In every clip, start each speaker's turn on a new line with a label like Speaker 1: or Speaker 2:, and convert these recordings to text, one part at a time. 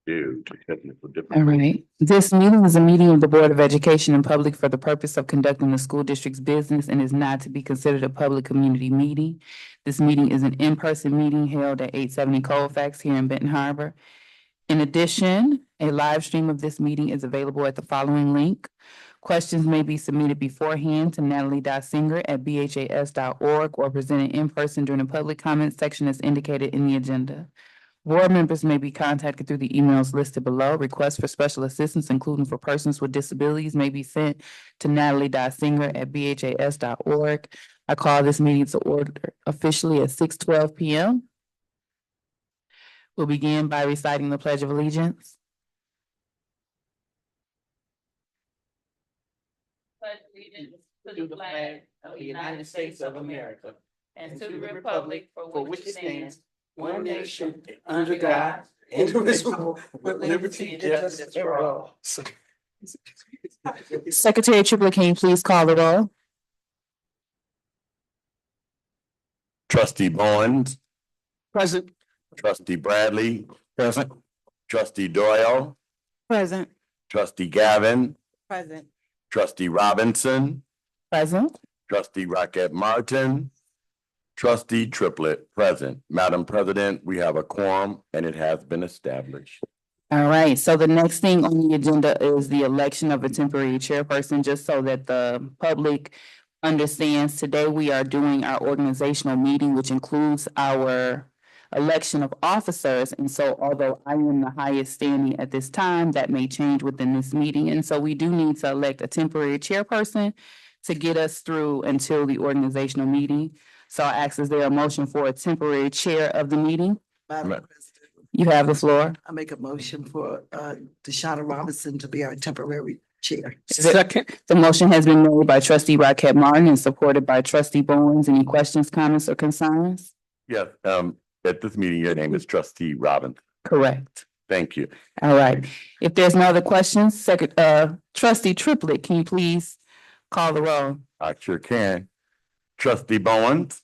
Speaker 1: due to technical
Speaker 2: All
Speaker 1: difficulties.
Speaker 2: right. This meeting is a meeting of the Board of Education in public for the purpose of conducting the school district's business and is not to be considered a public community meeting. This meeting is an in-person meeting held at 870 Colfax here in Benton Harbor. In addition, a live stream of this meeting is available at the following link. Questions may be submitted beforehand to natalie.singer@bhas.org or presented in person during the public comment section as indicated in the agenda. Board members may be contacted through the emails listed below. Requests for special assistance, including for persons with disabilities, may be sent to natalie.singer@bhas.org. I call this meeting to order officially at 6:12 p.m. We'll begin by reciting the Pledge of Allegiance.
Speaker 3: Pledge allegiance to the flag of the United States of America and to the republic for which it stands, one nation, under God, indivisible, with liberty and justice for all.
Speaker 2: Secretary Triplett, can you please call the roll?
Speaker 1: Trustee Bowens,
Speaker 2: Present.
Speaker 1: trustee Bradley. Present. Trustee Doyle,
Speaker 2: Present.
Speaker 1: trustee Gavin,
Speaker 3: Present.
Speaker 1: trustee Robinson,
Speaker 2: Present.
Speaker 1: trustee Rocket Martin, trustee Triplett, present. Madam President, we have a quorum and it has been established.
Speaker 2: All right, so the next thing on the agenda is the election of a temporary chairperson, just so that the public understands. Today, we are doing our organizational meeting, which includes our election of officers. And so although I am the highest standing at this time, that may change within this meeting. And so we do need to elect a temporary chairperson to get us through until the organizational meeting. So I ask, is there a motion for a temporary chair of the meeting?
Speaker 4: Madam President,
Speaker 2: You have the floor.
Speaker 4: I make a motion for Deshauna Robinson to be our temporary chair.
Speaker 2: Second. The motion has been made by trustee Rocket Martin and supported by trustee Bowens. Any questions, comments, or concerns?
Speaker 1: Yes, at this meeting, your name is trustee Robinson.
Speaker 2: Correct.
Speaker 1: Thank you.
Speaker 2: All right. If there's no other questions, trustee Triplett, can you please call the roll?
Speaker 1: I sure can. Trustee Bowens,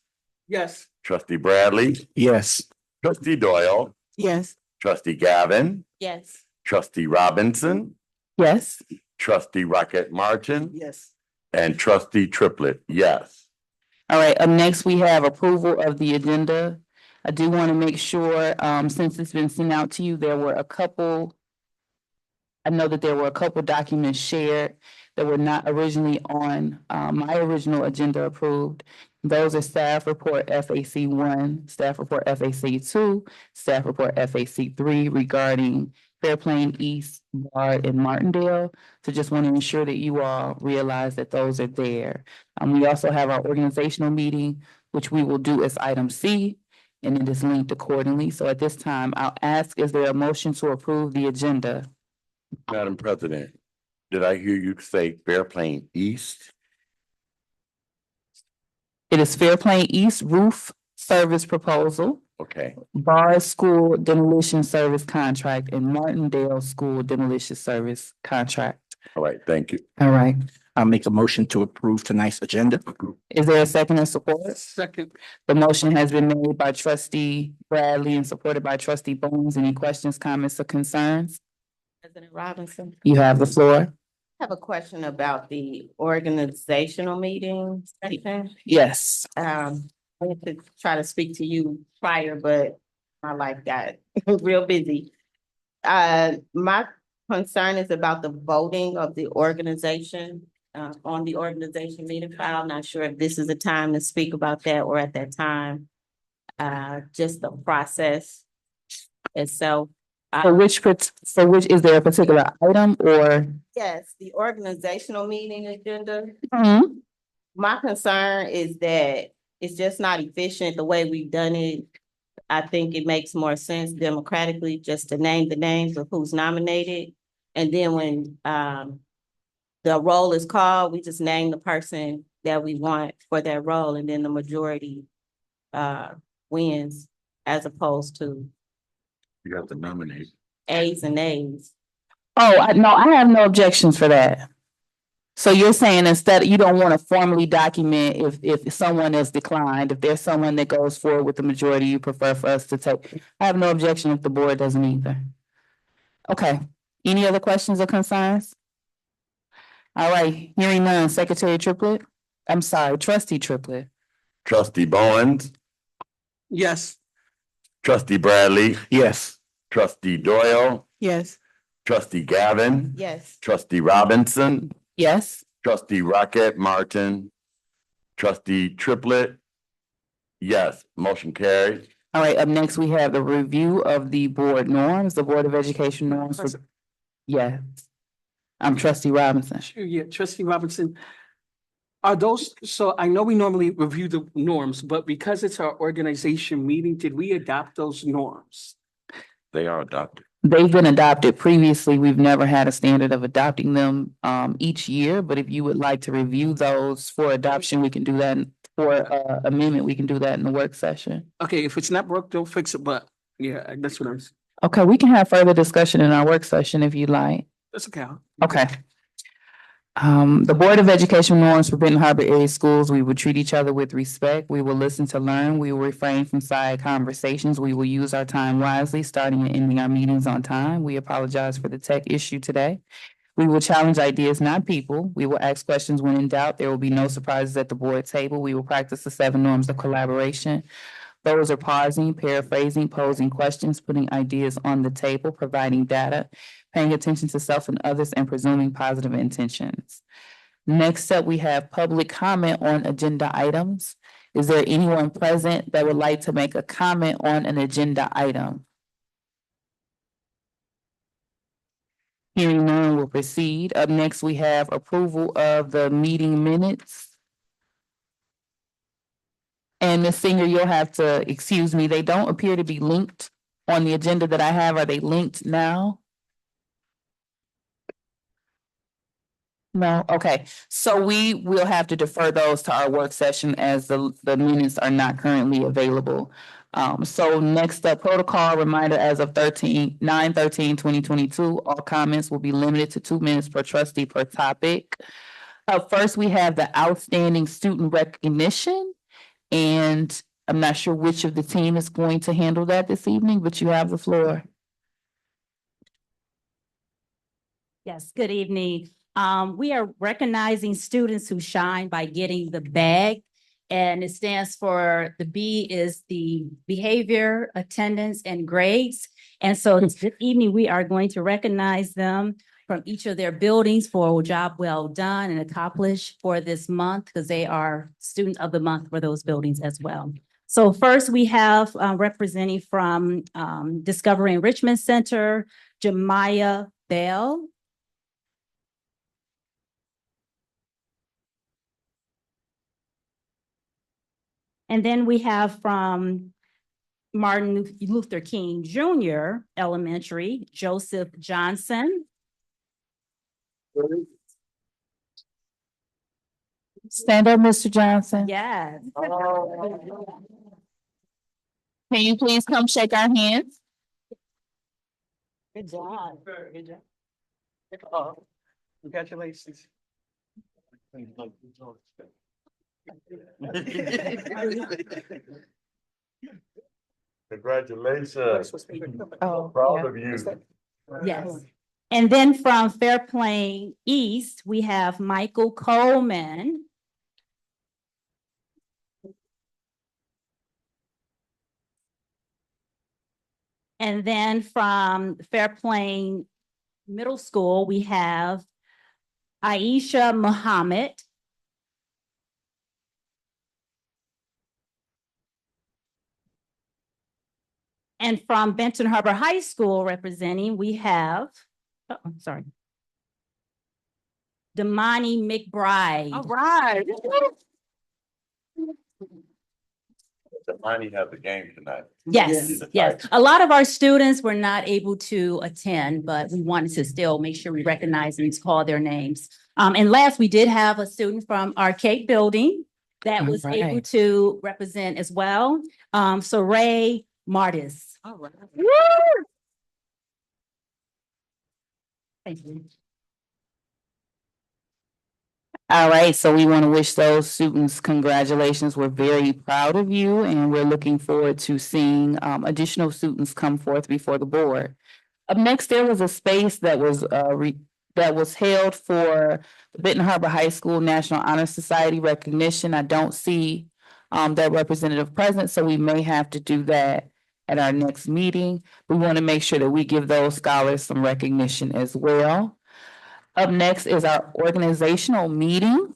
Speaker 4: Yes.
Speaker 1: trustee Bradley,
Speaker 5: Yes.
Speaker 1: trustee Doyle,
Speaker 2: Yes.
Speaker 1: trustee Gavin,
Speaker 3: Yes.
Speaker 1: trustee Robinson,
Speaker 2: Yes.
Speaker 1: trustee Rocket Martin,
Speaker 4: Yes.
Speaker 1: and trustee Triplett, yes.
Speaker 2: All right, up next, we have approval of the agenda. I do want to make sure, since it's been sent out to you, I know that there were a couple documents shared that were not originally on, my original agenda approved. Those are staff report FAC 1, staff report FAC 2, staff report FAC 3 regarding Fairplain East, Bard, and Martindale. So just want to ensure that you all realize that those are there. We also have our organizational meeting, which we will do as item C, and it is linked accordingly. So at this time, I'll ask, is there a motion to approve the agenda?
Speaker 1: Madam President, did I hear you say Fairplain East?
Speaker 2: It is Fairplain East Roof Service Proposal,
Speaker 1: Okay,
Speaker 2: Bard School Demolition Service Contract, and Martindale School Demolition Service Contract.
Speaker 1: all right, thank you.
Speaker 2: All right.
Speaker 5: I'll make a motion to approve tonight's agenda.
Speaker 2: Is there a second and support?
Speaker 5: Second.
Speaker 2: The motion has been made by trustee Bradley and supported by trustee Bowens. Any questions, comments, or concerns?
Speaker 3: President Robinson,
Speaker 2: You have the floor.
Speaker 3: I have a question about the organizational meeting section.
Speaker 2: Yes.
Speaker 3: I had to try to speak to you prior, but my life got real busy. My concern is about the voting of the organization, on the organization meeting file. I'm not sure if this is the time to speak about that or at that time. Just the process itself.
Speaker 2: For which, is there a particular item or?
Speaker 3: Yes, the organizational meeting agenda.
Speaker 2: Mhm.
Speaker 3: My concern is that it's just not efficient the way we've done it. I think it makes more sense democratically just to name the names of who's nominated. And then when the roll is called, we just name the person that we want for that role, and then the majority wins, as opposed to
Speaker 1: You have to nominate.
Speaker 3: A's and A's.
Speaker 2: Oh, I have no objections for that. So you're saying instead, you don't want to formally document if someone is declined, if there's someone that goes forward with the majority, you prefer for us to take. I have no objection if the board doesn't either. Okay, any other questions or concerns? All right, hearing none, Secretary Triplett, I'm sorry, Trustee Triplett.
Speaker 1: Trustee Bowens,
Speaker 4: Yes.
Speaker 1: trustee Bradley,
Speaker 5: Yes.
Speaker 1: trustee Doyle,
Speaker 4: Yes.
Speaker 1: trustee Gavin,
Speaker 3: Yes.
Speaker 1: trustee Robinson,
Speaker 2: Yes,
Speaker 1: trustee Rocket Martin, trustee Triplett. Yes, motion carried.
Speaker 2: all right, up next, we have the review of the board norms, the Board of Education norms. Yes. I'm Trustee Robinson.
Speaker 6: Sure, yeah, trustee Robinson. Are those, so I know we normally review the norms, but because it's our organization meeting, did we adopt those norms?
Speaker 1: They are adopted.
Speaker 2: They've been adopted previously. We've never had a standard of adopting them each year, but if you would like to review those for adoption, we can do that. For amendment, we can do that in the work session.
Speaker 6: Okay, if it's not broke, don't fix it, but yeah, that's what I'm,
Speaker 2: Okay, we can have further discussion in our work session if you'd like.
Speaker 6: that's okay.
Speaker 2: Okay. The Board of Education norms for Benton Harbor area schools, we will treat each other with respect. We will listen to learn. We will refrain from side conversations. We will use our time wisely, starting and ending our meetings on time. We apologize for the tech issue today. We will challenge ideas, not people. We will ask questions when in doubt. There will be no surprises at the board table. We will practice the 7 norms of collaboration. Those are pausing, paraphrasing, posing questions, putting ideas on the table, providing data, paying attention to self and others, and presuming positive intentions. Next up, we have public comment on agenda items. Is there anyone present that would like to make a comment on an agenda item? Hearing none, we'll proceed. Up next, we have approval of the meeting minutes. And Ms. Singer, you'll have to excuse me, they don't appear to be linked on the agenda that I have. Are they linked now? No, okay, so we will have to defer those to our work session as the minutes are not currently available. So next up, protocol reminder as of 9/13/2022, all comments will be limited to 2 minutes per trustee per topic. First, we have the outstanding student recognition. And I'm not sure which of the team is going to handle that this evening, but you have the floor.
Speaker 7: Yes, good evening. We are recognizing students who shine by getting the bag. And it stands for, the B is the behavior, attendance, and grades. And so this evening, we are going to recognize them from each of their buildings for a job well done and accomplished for this month, because they are student of the month for those buildings as well. So first, we have representing from Discovery Enrichment Center, Jemiah Bell. And then we have from Martin Luther King Jr. Elementary, Joseph Johnson.
Speaker 2: Stand up, Mr. Johnson.
Speaker 7: Yes.
Speaker 2: Can you please come shake our hands?
Speaker 7: Good job.
Speaker 6: Good job. Congratulations.
Speaker 1: Congratulations.
Speaker 2: Oh,
Speaker 1: Proud
Speaker 2: yeah.
Speaker 1: of you.
Speaker 7: Yes. And then from Fairplain East, we have Michael Coleman. And then from Fairplain Middle School, we have Aisha Muhammad. And from Benton Harbor High School representing, we have, sorry. Damani McBride.
Speaker 2: All right.
Speaker 1: Damani has the game tonight.
Speaker 7: Yes, yes. A lot of our students were not able to attend, but we wanted to still make sure we recognize and call their names. And last, we did have a student from Arcade Building that was able
Speaker 2: Alright.
Speaker 7: to represent as well. So Ray Martis.
Speaker 2: All right.
Speaker 7: Thank you.
Speaker 2: All right, so we want to wish those students congratulations. We're very proud of you and we're looking forward to seeing additional students come forth before the board. Up next, there was a space that was that was held for the Benton Harbor High School National Honor Society recognition. I don't see that representative present, so we may have to do that at our next meeting. We want to make sure that we give those scholars some recognition as well. Up next is our organizational meeting.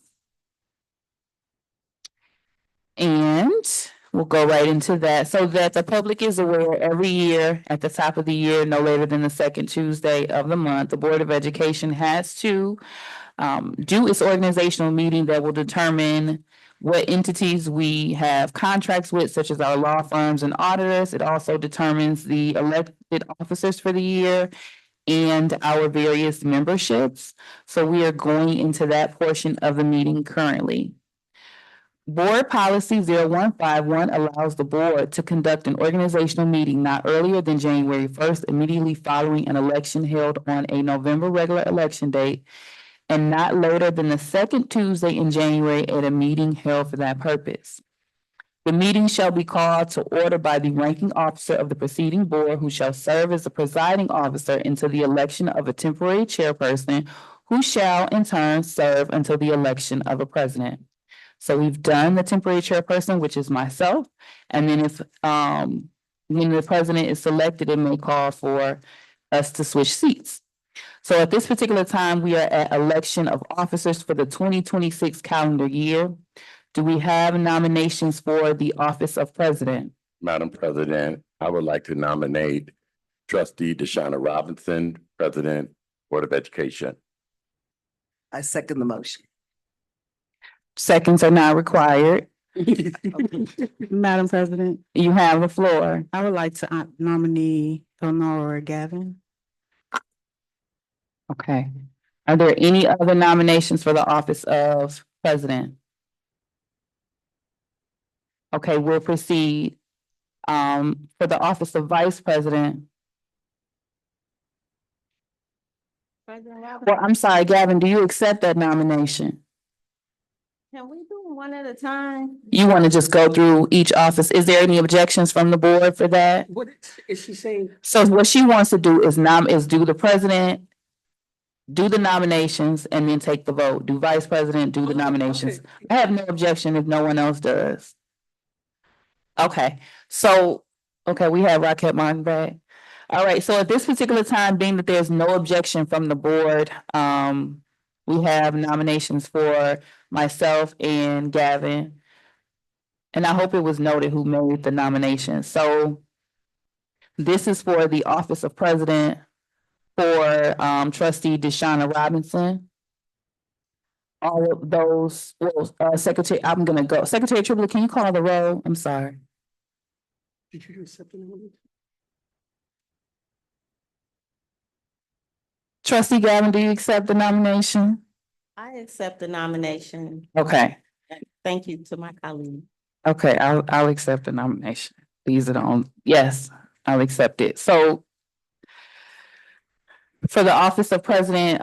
Speaker 2: And we'll go right into that so that the public is aware every year at the top of the year, no later than the second Tuesday of the month, the Board of Education has to do its organizational meeting that will determine what entities we have contracts with, such as our law firms and auditors. It also determines the elected officers for the year and our various memberships. So we are going into that portion of the meeting currently. Board Policy 0151 allows the board to conduct an organizational meeting not earlier than January 1st, immediately following an election held on a November regular election date, and not later than the second Tuesday in January at a meeting held for that purpose. The meeting shall be called to order by the ranking officer of the preceding board, who shall serve as the presiding officer until the election of a temporary chairperson, who shall in turn serve until the election of a president. So we've done the temporary chairperson, which is myself, and then if when the president is selected, it may call for us to switch seats. So at this particular time, we are at election of officers for the 2026 calendar year. Do we have nominations for the office of president?
Speaker 1: Madam President, I would like to nominate trustee Deshauna Robinson, President, Board of Education.
Speaker 4: I second the motion.
Speaker 2: Seconds are not required.
Speaker 8: Madam President,
Speaker 2: You have the floor.
Speaker 8: I would like to nominate Eleanor Gavin.
Speaker 2: Okay. Are there any other nominations for the office of president? Okay, we'll proceed. For the office of vice president,
Speaker 3: President Robinson,
Speaker 2: well, I'm sorry, Gavin, do you accept that nomination?
Speaker 3: can we do one at a time?
Speaker 2: You want to just go through each office? Is there any objections from the board for that?
Speaker 6: What is she saying?
Speaker 2: So what she wants to do is do the president, do the nominations, and then take the vote. Do vice president, do the
Speaker 6: Oh,
Speaker 2: nominations.
Speaker 6: okay.
Speaker 2: I have no objection if no one else does. Okay, so, okay, we have Rocket Martin back. All right, so at this particular time, being that there's no objection from the board, we have nominations for myself and Gavin. And I hope it was noted who made the nomination. So this is for the office of president for trustee Deshauna Robinson. All of those, Secretary, Secretary Triplett, can you call the roll? I'm sorry.
Speaker 6: Did you accept the nomination?
Speaker 2: Trustee Gavin, do you accept the nomination?
Speaker 3: I accept the nomination.
Speaker 2: Okay,
Speaker 3: Thank you to my colleague.
Speaker 2: okay, I'll accept the nomination. These are the only, yes, I'll accept it. So for the office of president,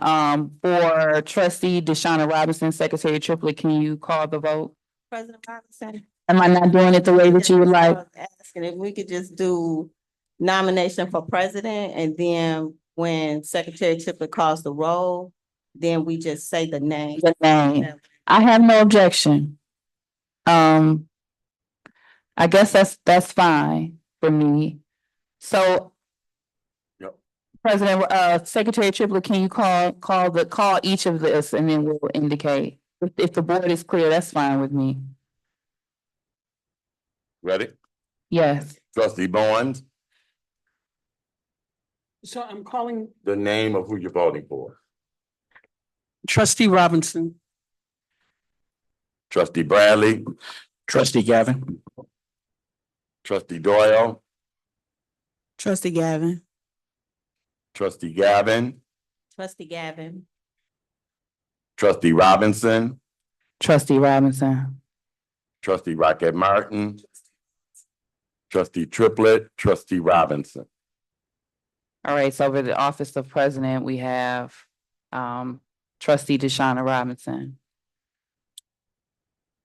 Speaker 2: for trustee Deshauna Robinson, Secretary Triplett, can you call the vote?
Speaker 3: President Robinson.
Speaker 2: Am I not doing it the way that you would like?
Speaker 3: I was asking if we could just do nomination for president, and then when Secretary Triplett calls the roll, then we just say the name.
Speaker 2: The name. I have no objection. I guess that's fine for me. So.
Speaker 1: Yep.
Speaker 2: President, Secretary Triplett, can you call each of this and then we'll indicate. If the board is clear, that's fine with me.
Speaker 1: Ready?
Speaker 2: Yes,
Speaker 1: Trustee Bowens,
Speaker 6: So I'm calling
Speaker 1: the name of who you're voting for.
Speaker 6: trustee Robinson.
Speaker 1: Trustee Bradley,
Speaker 5: Trustee Gavin,
Speaker 1: trustee Doyle,
Speaker 8: Trustee Gavin.
Speaker 1: trustee Gavin,
Speaker 3: Trustee Gavin.
Speaker 1: trustee Robinson,
Speaker 2: trustee Robinson.
Speaker 1: trustee Rocket Martin, trustee Triplett, trustee Robinson.
Speaker 2: All right, so over the office of president, we have trustee Deshauna Robinson.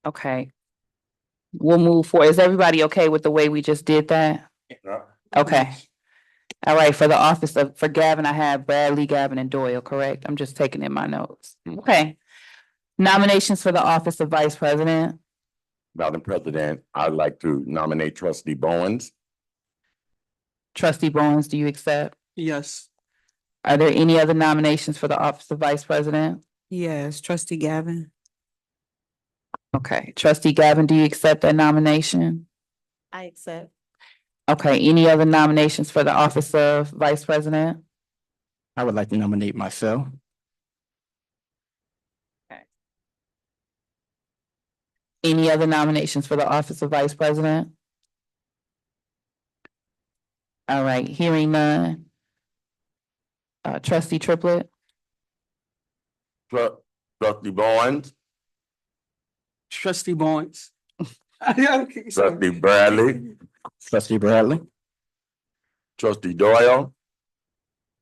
Speaker 2: Okay. We'll move forward. Is everybody okay with the way we just did that? Okay. All right, for the office of, for Gavin, I have Bradley, Gavin, and Doyle, correct? I'm just taking in my notes. Okay. Nominations for the office of vice president.
Speaker 1: Madam President, I'd like to nominate trustee Bowens.
Speaker 2: Trustee Bowens, do you accept?
Speaker 6: Yes.
Speaker 2: Are there any other nominations for the office of vice president?
Speaker 8: Yes, trustee Gavin.
Speaker 2: Okay, trustee Gavin, do you accept that nomination?
Speaker 3: I accept.
Speaker 2: Okay, any other nominations for the office of vice president?
Speaker 5: I would like to nominate myself.
Speaker 2: Any other nominations for the office of vice president? All right, hearing none. Trustee Triplet,
Speaker 1: Trustee Bowens,
Speaker 6: Trustee Barnes. Okay, sorry.
Speaker 1: trustee Bradley,
Speaker 5: Trustee Bradley.
Speaker 1: trustee Doyle,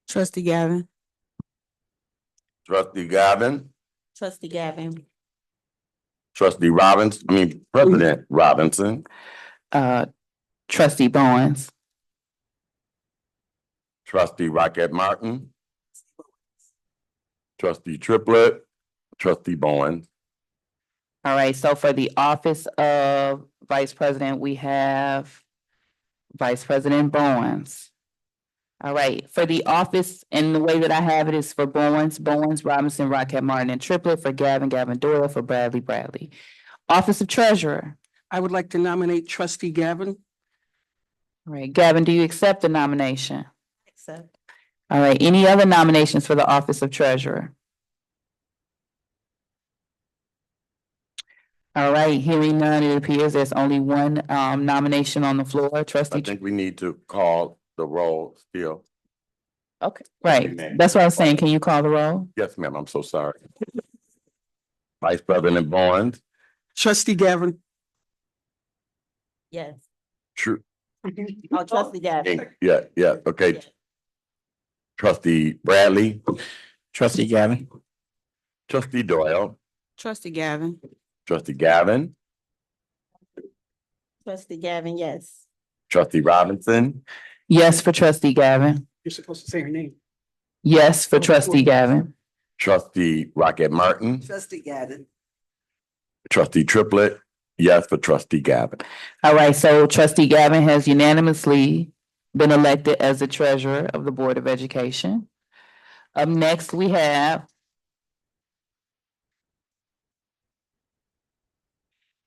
Speaker 8: Trustee Gavin.
Speaker 1: trustee Gavin,
Speaker 3: Trustee Gavin.
Speaker 1: trustee President Robinson,
Speaker 2: trustee Bowens,
Speaker 1: trustee Rocket Martin, trustee Triplet, trustee Bowens,
Speaker 2: all right, so for the office of vice president, we have Vice President Bowens. All right, for the office, and the way that I have it is for Bowens, Robinson, Rocket Martin, and Triplet, for Gavin, Doyle, for Bradley. Office of Treasurer.
Speaker 6: I would like to nominate trustee Gavin.
Speaker 2: All right, Gavin, do you accept the nomination?
Speaker 3: Accept.
Speaker 2: All right, any other nominations for the office of Treasurer? All right, hearing none, it appears there's only one nomination on the floor,
Speaker 1: I
Speaker 2: trustee.
Speaker 1: think we need to call the roll still.
Speaker 2: Okay, right, that's what I was saying. Can you call the roll?
Speaker 1: Yes, ma'am, I'm so sorry. Vice President Bowens,
Speaker 6: Trustee Gavin.
Speaker 3: Yes.
Speaker 1: true,
Speaker 3: Oh, trustee Gavin.
Speaker 1: yeah, okay.
Speaker 3: Yes.
Speaker 1: Trustee Bradley,
Speaker 5: Trustee Gavin.
Speaker 1: trustee Doyle,
Speaker 8: Trustee Gavin.
Speaker 1: trustee Gavin,
Speaker 3: Trustee Gavin, yes.
Speaker 1: trustee Robinson,
Speaker 2: Yes, for trustee Gavin.
Speaker 6: You're supposed to say her name.
Speaker 2: Yes, for trustee Gavin.
Speaker 1: trustee Rocket Martin,
Speaker 4: Trustee Gavin.
Speaker 1: trustee Triplet, yes for trustee Gavin.
Speaker 2: All right, so trustee Gavin has unanimously been elected as the treasurer of the Board of Education. Up next, we have.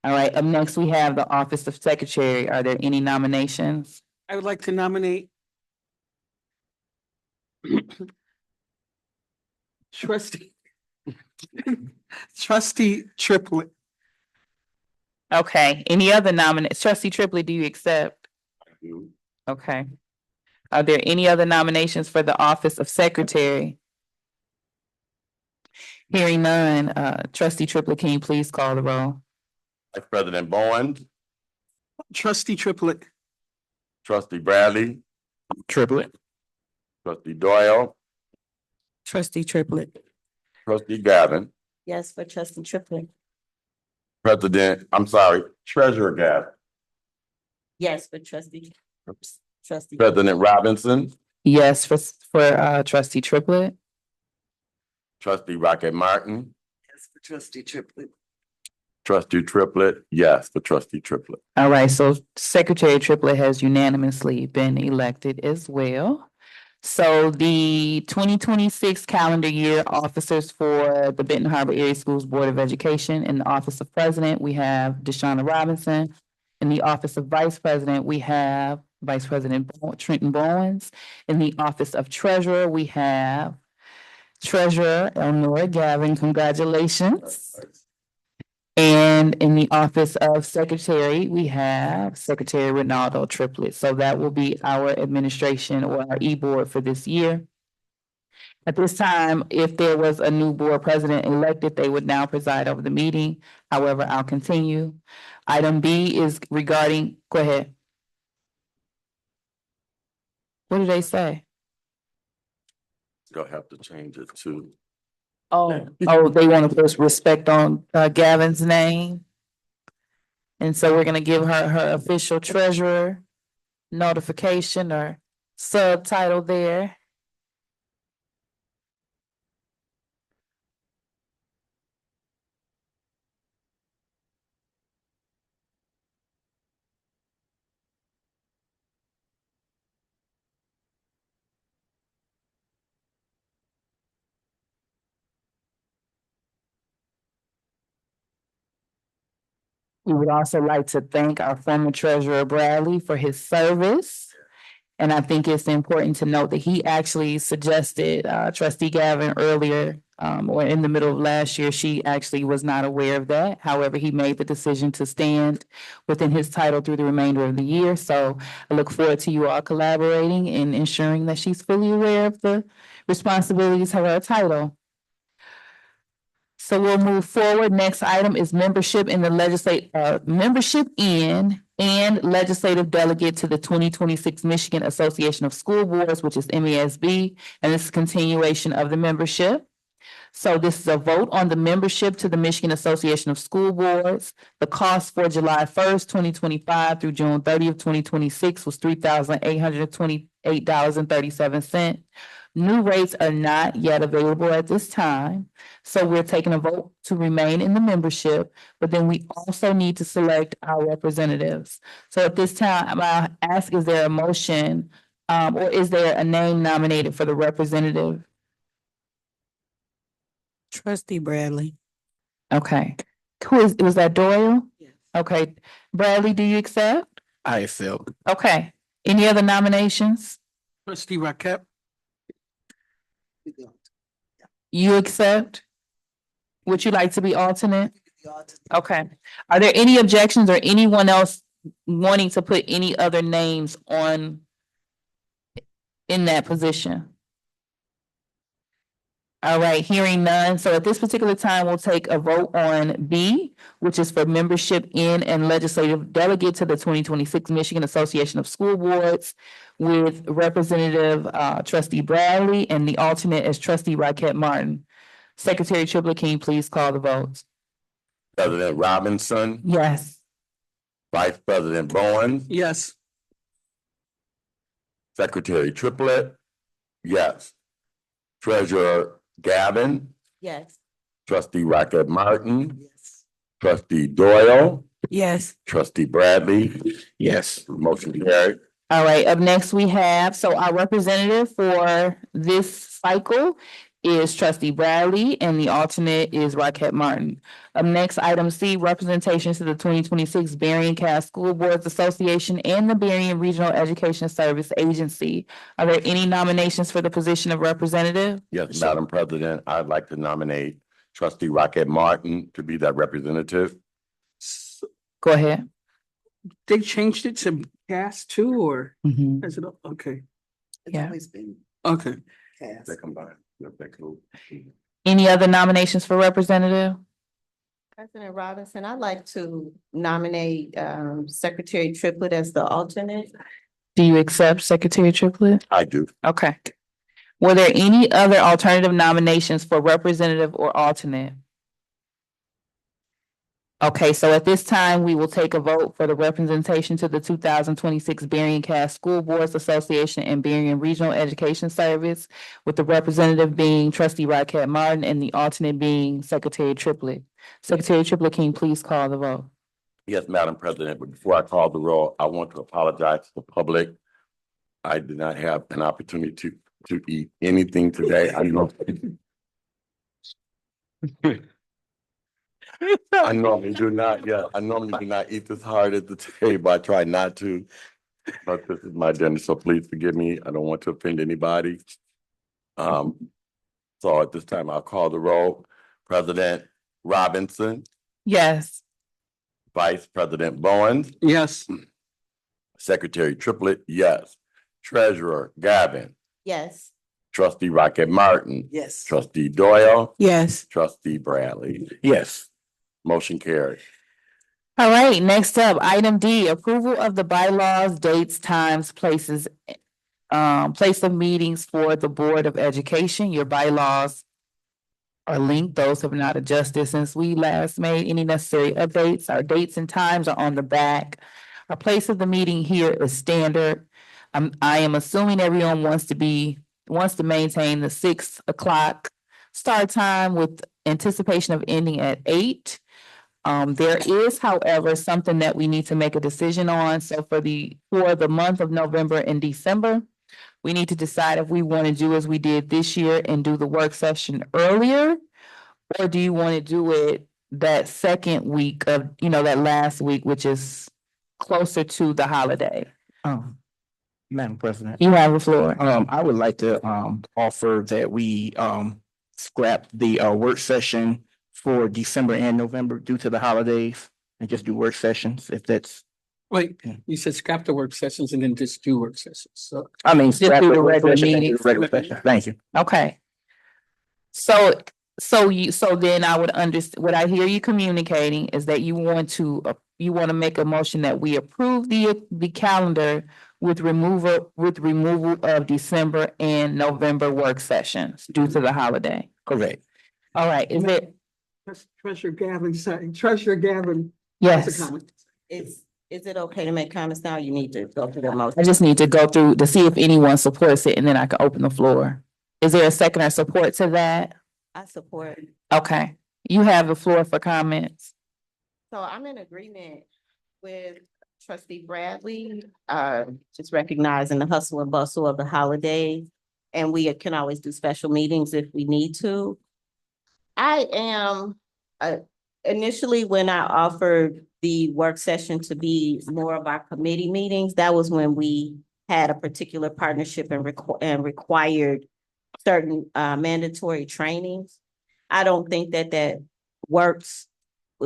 Speaker 2: All right, up next, we have the office of secretary. Are there any nominations?
Speaker 6: I would like to nominate trustee trustee Triplet.
Speaker 2: Okay, any other nominations? Trustee Triplet, do you accept? Okay. Are there any other nominations for the office of secretary? Hearing none, trustee Triplet, can you please call the roll?
Speaker 1: Vice President Bowens,
Speaker 6: Trustee Triplet.
Speaker 1: trustee Bradley,
Speaker 5: Triplet.
Speaker 1: trustee Doyle,
Speaker 8: Trustee Triplet.
Speaker 1: trustee Gavin,
Speaker 3: Yes, for trustee Triplet.
Speaker 1: treasurer Gavin,
Speaker 3: Yes, for trustee. Trustee.
Speaker 1: President Robinson,
Speaker 2: Yes, for trustee Triplet.
Speaker 1: trustee Rocket Martin,
Speaker 4: Yes, for trustee Triplet.
Speaker 1: trustee Triplet, yes for trustee Triplet.
Speaker 2: All right, so Secretary Triplet has unanimously been elected as well. So the 2026 calendar year officers for the Benton Harbor Area Schools Board of Education. In the office of president, we have Deshauna Robinson. In the office of vice president, we have Vice President Trenton Bowens. In the office of treasurer, we have Treasurer Elnora Gavin. Congratulations. And in the office of secretary, we have Secretary Ronaldo Triplet. So that will be our administration or our e-board for this year. At this time, if there was a new board president elected, they would now preside over the meeting. However, I'll continue. Item B is regarding, go ahead. What did they say?
Speaker 1: You'll have to change it to,
Speaker 2: Oh, they want to put respect on Gavin's name. And so we're gonna give her official treasurer notification or subtitle there. We would also like to thank our former treasurer Bradley for his service. And I think it's important to note that he actually suggested trustee Gavin earlier, or in the middle of last year, she actually was not aware of that. However, he made the decision to stand within his title through the remainder of the year. So I look forward to you all collaborating and ensuring that she's fully aware of the responsibilities of her title. So we'll move forward. Next item is membership in the membership in and legislative delegate to the 2026 Michigan Association of School Boards, which is MESB, and this is continuation of the membership. So this is a vote on the membership to the Michigan Association of School Boards. The cost for July 1st, 2025 through June 30th, 2026 was $3,828.37. New rates are not yet available at this time. So we're taking a vote to remain in the membership, but then we also need to select our representatives. So at this time, I'll ask, is there a motion, or is there a name nominated for the representative?
Speaker 8: Trustee Bradley.
Speaker 2: Okay. Was that Doyle?
Speaker 4: Yes.
Speaker 2: Okay. Bradley, do you accept?
Speaker 5: I accept.
Speaker 2: Okay. Any other nominations?
Speaker 6: Trustee Rocket,
Speaker 2: You accept? Would you like to be alternate?
Speaker 4: The alternate.
Speaker 2: Okay. Are there any objections or anyone else wanting to put any other names on in that position? All right, hearing none. So at this particular time, we'll take a vote on B, which is for membership in and legislative delegate to the 2026 Michigan Association of School Boards with Representative Trustee Bradley and the alternate as Trustee Rocket Martin. Secretary Triplett, can you please call the votes?
Speaker 1: President Robinson,
Speaker 2: Yes.
Speaker 1: Vice President Bowen,
Speaker 6: yes.
Speaker 1: Secretary Triplett, yes. Treasurer Gavin,
Speaker 3: Yes.
Speaker 1: Trustee Rocket Martin,
Speaker 4: Yes.
Speaker 1: Trustee Doyle,
Speaker 8: Yes.
Speaker 1: Trustee Bradley,
Speaker 5: Yes.
Speaker 1: motion carried.
Speaker 2: All right, up next we have, so our representative for this cycle is Trustee Bradley and the alternate is Rocket Martin. Up next, item C, representation to the 2026 BHAS School Boards Association and the Berrien Regional Education Service Agency. Are there any nominations for the position of representative?
Speaker 1: Yes, Madam President, I'd like to nominate Trustee Rocket Martin to be that representative.
Speaker 2: Go ahead.
Speaker 6: They changed it to BHAS too, or
Speaker 2: Mhm.
Speaker 6: is it, okay,
Speaker 4: It's
Speaker 2: Yeah.
Speaker 4: always been
Speaker 6: okay.
Speaker 4: cast.
Speaker 1: They combine. They're cool.
Speaker 2: Any other nominations for representative?
Speaker 3: President Robinson, I'd like to nominate Secretary Triplett as the alternate.
Speaker 2: Do you accept Secretary Triplett?
Speaker 1: I do.
Speaker 2: Okay. Were there any other alternative nominations for representative or alternate? Okay, so at this time, we will take a vote for the representation to the 2026 BHAS School Boards Association and Berrien Regional Education Service, with the representative being Trustee Rocket Martin and the alternate being Secretary Triplett. Secretary Triplett, can you please call the vote?
Speaker 1: Yes, Madam President, but before I call the roll, I want to apologize to the public. I did not have an opportunity to eat anything today. I know. I normally do not, yeah, I normally do not eat this hard at the table. I try not to. But this is my dinner, so please forgive me. I don't want to offend anybody. So at this time, I'll call the roll. President Robinson,
Speaker 2: Yes.
Speaker 1: Vice President Bowen,
Speaker 6: Yes,
Speaker 1: Secretary Triplett, yes. Treasurer Gavin,
Speaker 3: Yes.
Speaker 1: Trustee Rocket Martin,
Speaker 4: Yes.
Speaker 1: Trustee Doyle,
Speaker 8: Yes.
Speaker 1: Trustee Bradley.
Speaker 5: Yes.
Speaker 1: Motion carried.
Speaker 2: All right, next up, item D, approval of the bylaws, dates, times, places, place of meetings for the Board of Education. Your bylaws are linked. Those have not adjusted since we last made any necessary updates. Our dates and times are on the back. Our place of the meeting here is standard. I am assuming everyone wants to maintain the 6 o'clock start time with anticipation of ending at 8. There is, however, something that we need to make a decision on. So for the month of November and December, we need to decide if we want to do as we did this year and do the work session earlier, or do you want to do it that second week of, that last week, which is closer to the holiday?
Speaker 5: Madam President,
Speaker 2: You have the floor.
Speaker 5: I would like to, offer that we, scrap the, work session for December and November due to the holidays and just do work sessions if that's,
Speaker 6: Wait,
Speaker 5: Yeah.
Speaker 6: you said scrap the work sessions and then just do work sessions, so.
Speaker 5: I mean.
Speaker 2: Just
Speaker 5: scrap
Speaker 2: do the
Speaker 5: work
Speaker 2: regular
Speaker 5: session and do
Speaker 2: meetings.
Speaker 5: Regular session. Thank you.
Speaker 2: Okay. So then I would what I hear you communicating is that you want to make a motion that we approve the calendar with removal of December and November work sessions due to the holiday.
Speaker 5: Correct.
Speaker 2: All right, is it?
Speaker 6: Treasurer Gavin, sorry, Treasurer Gavin. has a
Speaker 2: Yes,
Speaker 6: comment.
Speaker 3: Is it okay to make comments now? You need to go through the motion.
Speaker 2: I just need to go through to see if anyone supports it and then I can open the floor. Is there a second or support to that?
Speaker 3: I support.
Speaker 2: Okay, you have the floor for comments.
Speaker 3: So I'm in agreement with trustee Bradley, just recognizing the hustle and bustle of the holidays. And we can always do special meetings if we need to. I am, initially, when I offered the work session to be more of our committee meetings, that was when we had a particular partnership and required certain mandatory trainings. I don't think that works.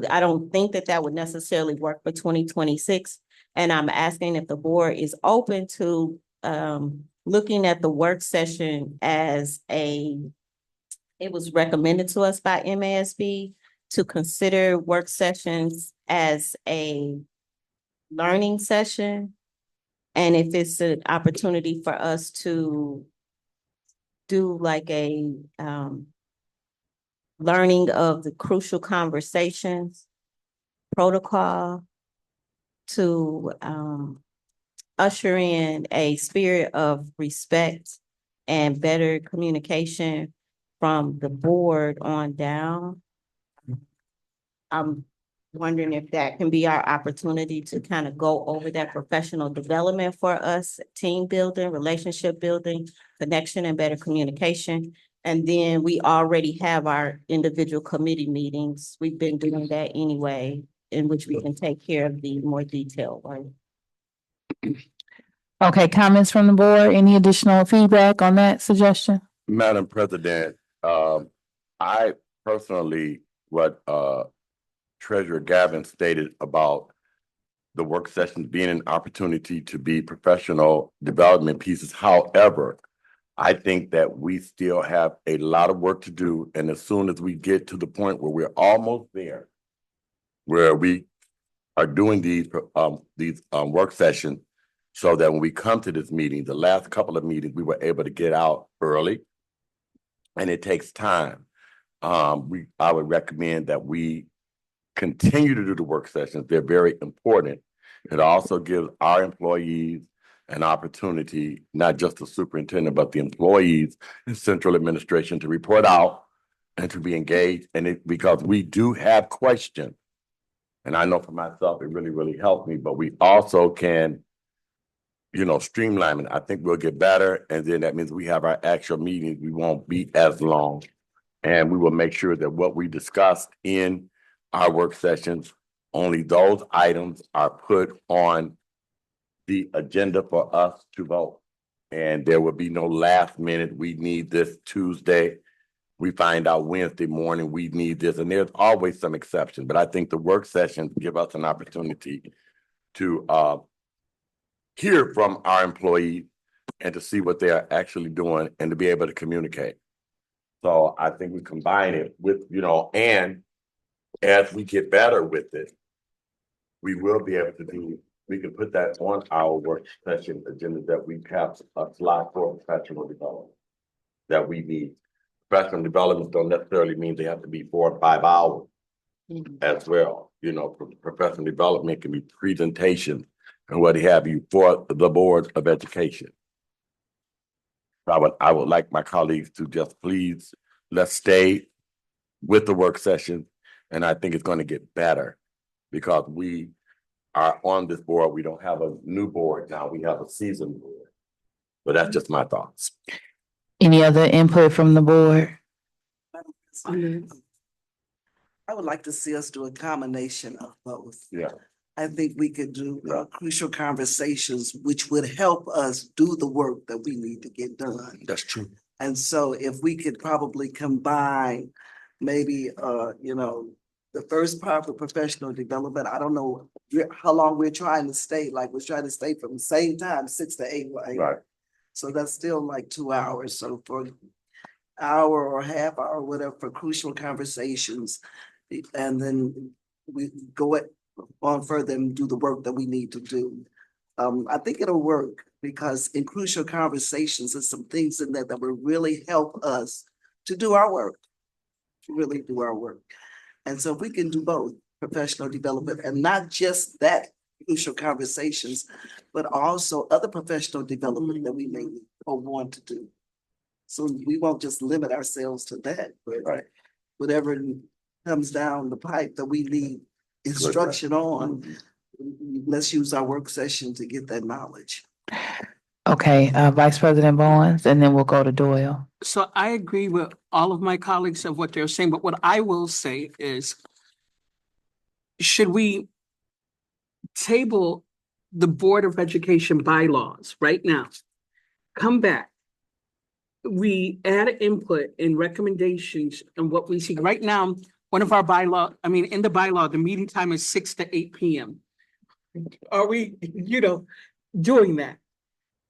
Speaker 3: I don't think that would necessarily work for 2026. And I'm asking if the board is open to looking at the work session as it was recommended to us by MASB to consider work sessions as a learning session. And if it's an opportunity for us to do like a learning of the crucial conversations protocol to usher in a spirit of respect and better communication from the board on down. I'm wondering if that can be our opportunity to kind of go over that professional development for us, team building, relationship building, connection and better communication. And then we already have our individual committee meetings. We've been doing that anyway, in which we can take care of the more detailed one.
Speaker 2: Okay, comments from the board? Any additional feedback on that suggestion?
Speaker 1: Madam President, I personally, what Treasurer Gavin stated about the work sessions being an opportunity to be professional development pieces. However, I think that we still have a lot of work to do. And as soon as we get to the point where we're almost there, where we are doing these work sessions, so that when we come to this meeting, the last couple of meetings, we were able to get out early. And it takes time. I would recommend that we continue to do the work sessions. They're very important. It also gives our employees an opportunity, not just the superintendent, but the employees in central administration to report out and to be engaged. And because we do have questions, and I know for myself, it really, really helped me, but we also can, streamline it. I think we'll get better. And then that means we have our actual meetings. We won't be as long. And we will make sure that what we discussed in our work sessions, only those items are put on the agenda for us to vote. And there will be no last minute, we need this Tuesday. We find out Wednesday morning, we need this. And there's always some exception, but I think the work sessions give us an opportunity to hear from our employees and to see what they are actually doing and to be able to communicate. So I think we combine it with, and as we get better with it, we will be able to we can put that on our work session agenda that we have a slot for professional development that we need. Professional development don't necessarily mean they have to be 4 or 5 hours as well. Professional development can be presentation, and what have you for the Board of Education. I would like my colleagues to just please, let's stay with the work session. And I think it's going to get better because we are on this board. We don't have a new board now. We have a seasoned board. But that's just my thoughts.
Speaker 2: Any other input from the board?
Speaker 4: I would like to see us do a combination of both.
Speaker 1: Yeah.
Speaker 4: I think we could do crucial conversations, which would help us do the work that we need to get done.
Speaker 1: That's true.
Speaker 4: And so if we could probably combine maybe, the first part for professional development, I don't know how long we're trying to stay, like we're trying to stay from the same time, 6 to 8, right?
Speaker 1: Right.
Speaker 4: So that's still like 2 hours. So for hour or half hour, whatever, for crucial conversations. And then we go on further and do the work that we need to do. I think it'll work because in crucial conversations, there's some things in there that will really help us to do our work, to really do our work. And so if we can do both professional development and not just that crucial conversations, but also other professional development that we may or want to do. So we won't just limit ourselves to that, but
Speaker 1: Right.
Speaker 4: whatever comes down the pipe that we need instruction on, let's use our work session to get that knowledge.
Speaker 2: Okay, Vice President Bowens, and then we'll go to Doyle.
Speaker 6: So I agree with all of my colleagues of what they're saying, but what I will say is, should we table the Board of Education bylaws right now? Come back. We add input and recommendations and what we see. Right now, one of our in the bylaw, the meeting time is 6 to 8 p.m. Are we, doing that?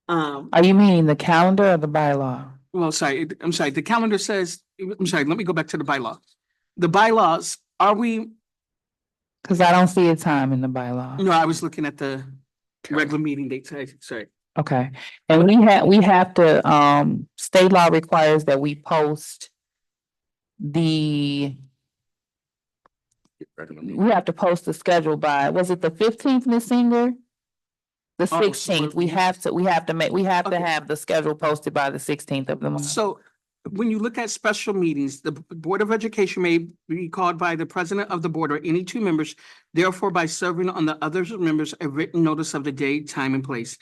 Speaker 2: Are you meaning the calendar or the bylaw?
Speaker 6: Well, I'm sorry, the calendar says, let me go back to the bylaw. The bylaws, are we,
Speaker 2: Because I don't see a time in the bylaw.
Speaker 6: no, I was looking at the regular meeting date, sorry.
Speaker 2: Okay, and we have to, state law requires that we post we have to post the schedule by, was it the 15th, Ms. Singer? The
Speaker 6: Oh, so
Speaker 2: 16th,
Speaker 6: we're-
Speaker 2: we have to
Speaker 6: Okay.
Speaker 2: have the schedule posted by the 16th of the month.
Speaker 6: So when you look at special meetings, the Board of Education may be called by the president of the board or any two members, therefore by serving on the other members a written notice of the day, time, and place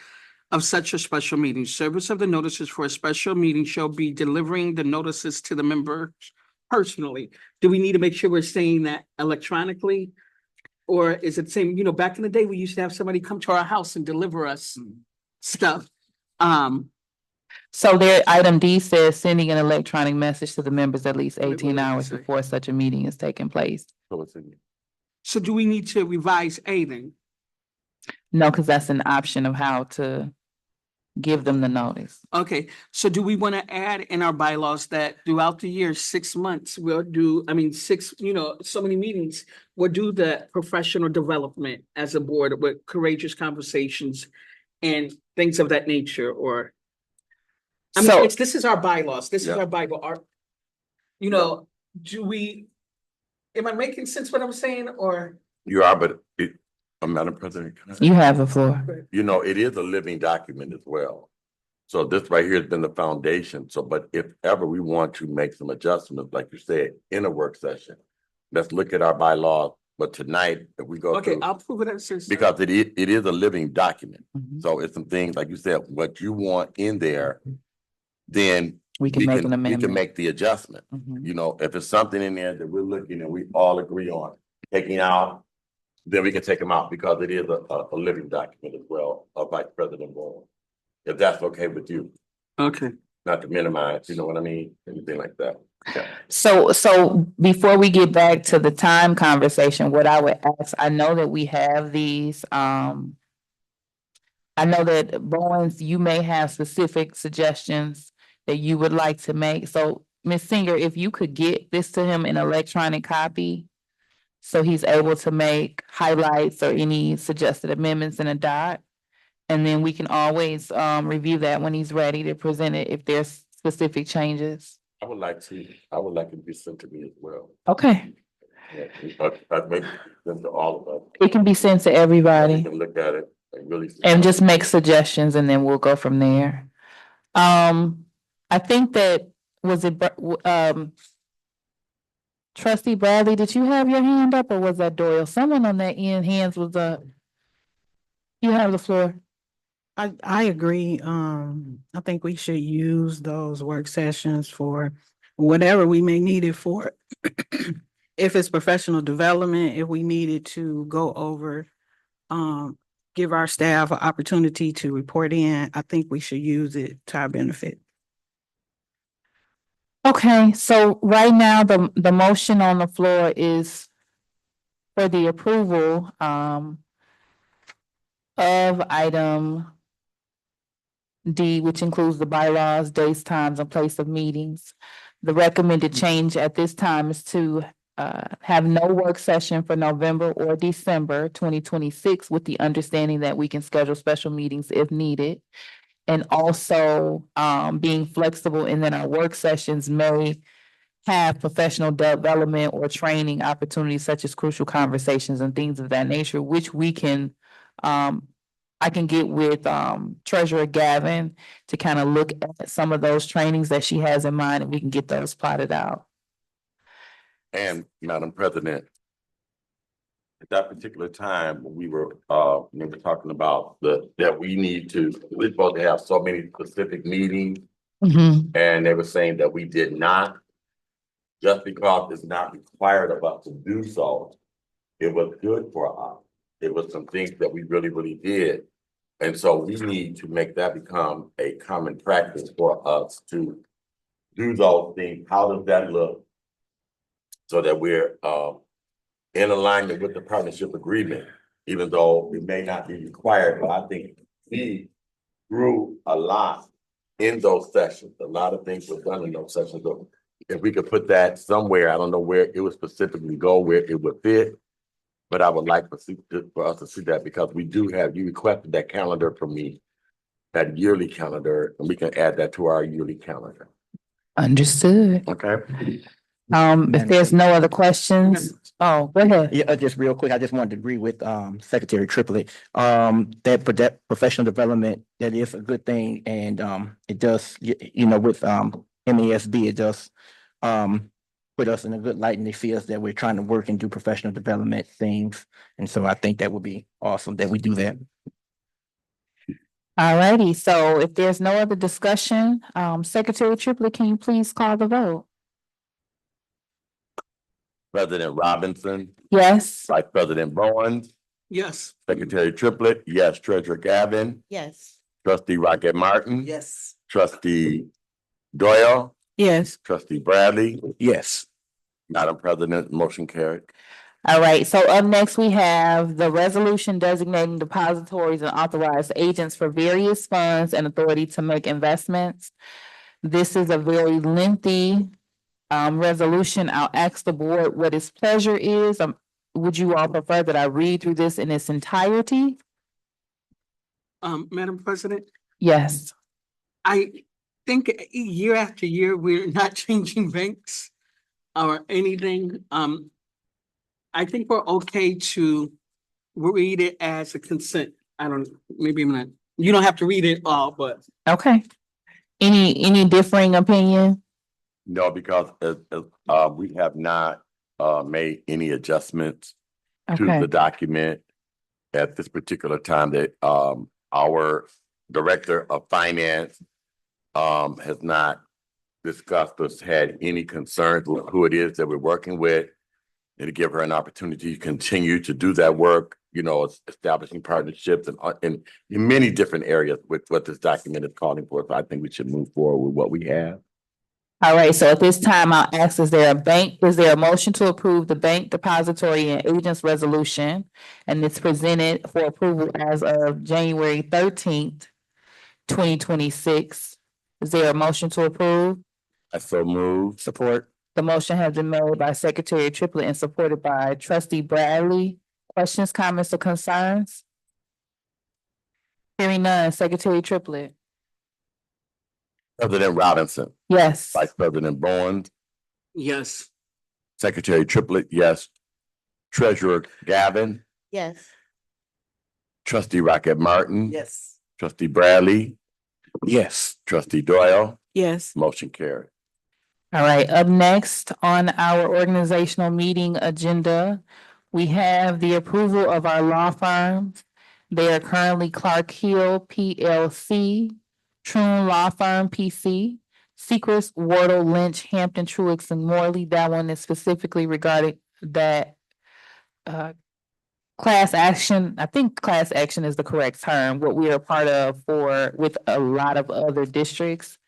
Speaker 6: of such a special meeting. Service of the notices for a special meeting shall be delivering the notices to the members personally. Do we need to make sure we're saying that electronically? Or is it saying, back in the day, we used to have somebody come to our house and deliver us stuff.
Speaker 2: So there, item D says sending an electronic message to the members at least
Speaker 6: Wait,
Speaker 2: 18
Speaker 6: what did it
Speaker 2: hours
Speaker 6: say?
Speaker 2: before such a meeting is taking place.
Speaker 1: So it's in.
Speaker 6: So do we need to revise A then?
Speaker 2: No, because that's an option of how to give them the notice.
Speaker 6: Okay, so do we want to add in our bylaws that throughout the year, 6 months, we'll do, so many meetings, we'll do the professional development as a board with courageous conversations and things of that nature, or
Speaker 2: So,
Speaker 6: this is our bylaws, this is
Speaker 1: Yeah.
Speaker 6: our Bible, am I making sense what I'm saying, or?
Speaker 1: You are, but Madam President, can I?
Speaker 2: you have the floor.
Speaker 1: It is a living document as well. So this right here has been the foundation. So, but if ever we want to make some adjustments, like you said, in a work session, let's look at our bylaws. But tonight, if we go
Speaker 6: Okay,
Speaker 1: through,
Speaker 6: I'll prove it as.
Speaker 1: because it is a living document.
Speaker 2: Mhm.
Speaker 1: So it's some things, like you said, what you want in there, then
Speaker 2: We can make an
Speaker 1: we can
Speaker 2: amendment.
Speaker 1: make the adjustment.
Speaker 2: Mhm.
Speaker 1: If it's something in there that we're looking and we all agree on taking out, then we can take them out because it is a living document as well, Vice President Ball. If that's okay with you,
Speaker 6: Okay.
Speaker 1: not to minimize, you know what I mean, anything like that. Yeah.
Speaker 2: So before we get back to the time conversation, what I would ask, I know that we have these, I know that Bowens, you may have specific suggestions that you would like to make. So Ms. Singer, if you could get this to him in electronic copy, so he's able to make highlights or any suggested amendments in a dot. And then we can always review that when he's ready to present it if there's specific changes.
Speaker 1: I would like it to be sent to me as well.
Speaker 2: Okay,
Speaker 1: Yeah, I'd make it sent to all of us.
Speaker 2: it can be sent to
Speaker 1: We
Speaker 2: everybody.
Speaker 1: can look at it really.
Speaker 2: And just make suggestions and then we'll go from there. I think that, was it, Trustee Bradley, did you have your hand up or was that Doyle? Someone on that end, hands was up. You have the floor.
Speaker 8: I agree. I think we should use those work sessions for whatever we may need it for. If it's professional development, if we needed to go over, give our staff an opportunity to report in, I think we should use it to our benefit.
Speaker 2: Okay, so right now, the motion on the floor is for the approval, of item D, which includes the bylaws, dates, times, and place of meetings. The recommended change at this time is to have no work session for November or December 2026, with the understanding that we can schedule special meetings if needed. And also being flexible in that our work sessions may have professional development or training opportunities such as crucial conversations and things of that nature, which we can I can get with Treasurer Gavin to kind of look at some of those trainings that she has in mind, and we can get those plotted out.
Speaker 1: And Madam President, at that particular time, we were talking about that we're supposed to have so many specific meetings, and they were saying that we did not. Just because it's not required of us to do so, it was good for us. It was some things that we really, really did. And so we need to make that become a common practice for us to do those things. How does that look? So that we're in alignment with the partnership agreement, even though it may not be required, but I think we grew a lot in those sessions. A lot of things were done in those sessions. So if we could put that somewhere, I don't know where it would specifically go, where it would fit. But I would like for us to see that, because we do have, you requested that calendar from me, that yearly calendar, and we can add that to our yearly calendar.
Speaker 2: Understood.
Speaker 1: Okay.
Speaker 2: If there's no other questions, go ahead.
Speaker 5: Yeah, just real quick, I just wanted to agree with Secretary Triplett. That for that professional development, that is a good thing, and it does, with MASB, it does put us in a good light, and they see us that we're trying to work and do professional development things. And so I think that would be awesome that we do that.
Speaker 2: All righty, so if there's no other discussion, Secretary Triplett, can you please call the vote?
Speaker 1: President Robinson,
Speaker 2: Yes.
Speaker 1: Vice President Bowens,
Speaker 6: Yes.
Speaker 1: Secretary Triplett, yes. Treasurer Gavin,
Speaker 3: Yes.
Speaker 1: Trustee Rocket Martin.
Speaker 4: Yes.
Speaker 1: Trustee Doyle,
Speaker 8: Yes.
Speaker 1: Trustee Bradley,
Speaker 5: Yes.
Speaker 1: Madam President, motion carried.
Speaker 2: All right, so up next, we have the resolution designating depositories and authorized agents for various funds and authority to make investments. This is a very lengthy resolution. I'll ask the board what its pleasure is. Would you all prefer that I read through this in its entirety?
Speaker 6: Madam President,
Speaker 2: Yes.
Speaker 6: I think year after year, we're not changing banks or anything. I think we're okay to read it as a consent. Maybe I'm not, you don't have to read it all, but.
Speaker 2: Okay. Any differing opinion?
Speaker 1: No, because we have not made any adjustments to
Speaker 2: Okay.
Speaker 1: the document at this particular time. That our Director of Finance has not discussed or had any concerns with who it is that we're working with, and to give her an opportunity to continue to do that work, establishing partnerships and in many different areas with what this document is calling for. So I think we should move forward with what we have.
Speaker 2: All right, so at this time, I'll ask, is there a motion to approve the bank depository and agents resolution? And it's presented for approval as of January 13th, 2026. Is there a motion to approve?
Speaker 1: I so move.
Speaker 5: Support.
Speaker 2: The motion has been made by Secretary Triplett and supported by Trustee Bradley. Questions, comments, or concerns? Hearing none, Secretary Triplett.
Speaker 1: President Robinson,
Speaker 2: Yes.
Speaker 1: Vice President Bowens,
Speaker 6: Yes.
Speaker 1: Secretary Triplett, yes. Treasurer Gavin,
Speaker 3: Yes.
Speaker 1: Trustee Rocket Martin.
Speaker 4: Yes.
Speaker 1: Trustee Bradley,
Speaker 5: Yes.
Speaker 1: trustee Doyle,
Speaker 8: Yes.
Speaker 1: motion carried.
Speaker 2: All right, up next on our organizational meeting agenda, we have the approval of our law firms. They are currently Clark Hill PLC, Troon Law Firm PC, Secrets, Wardle, Lynch, Hampton, Truix, and Morley. That one is specifically regarding that class action. I think class action is the correct term, what we are part of with a lot of other districts.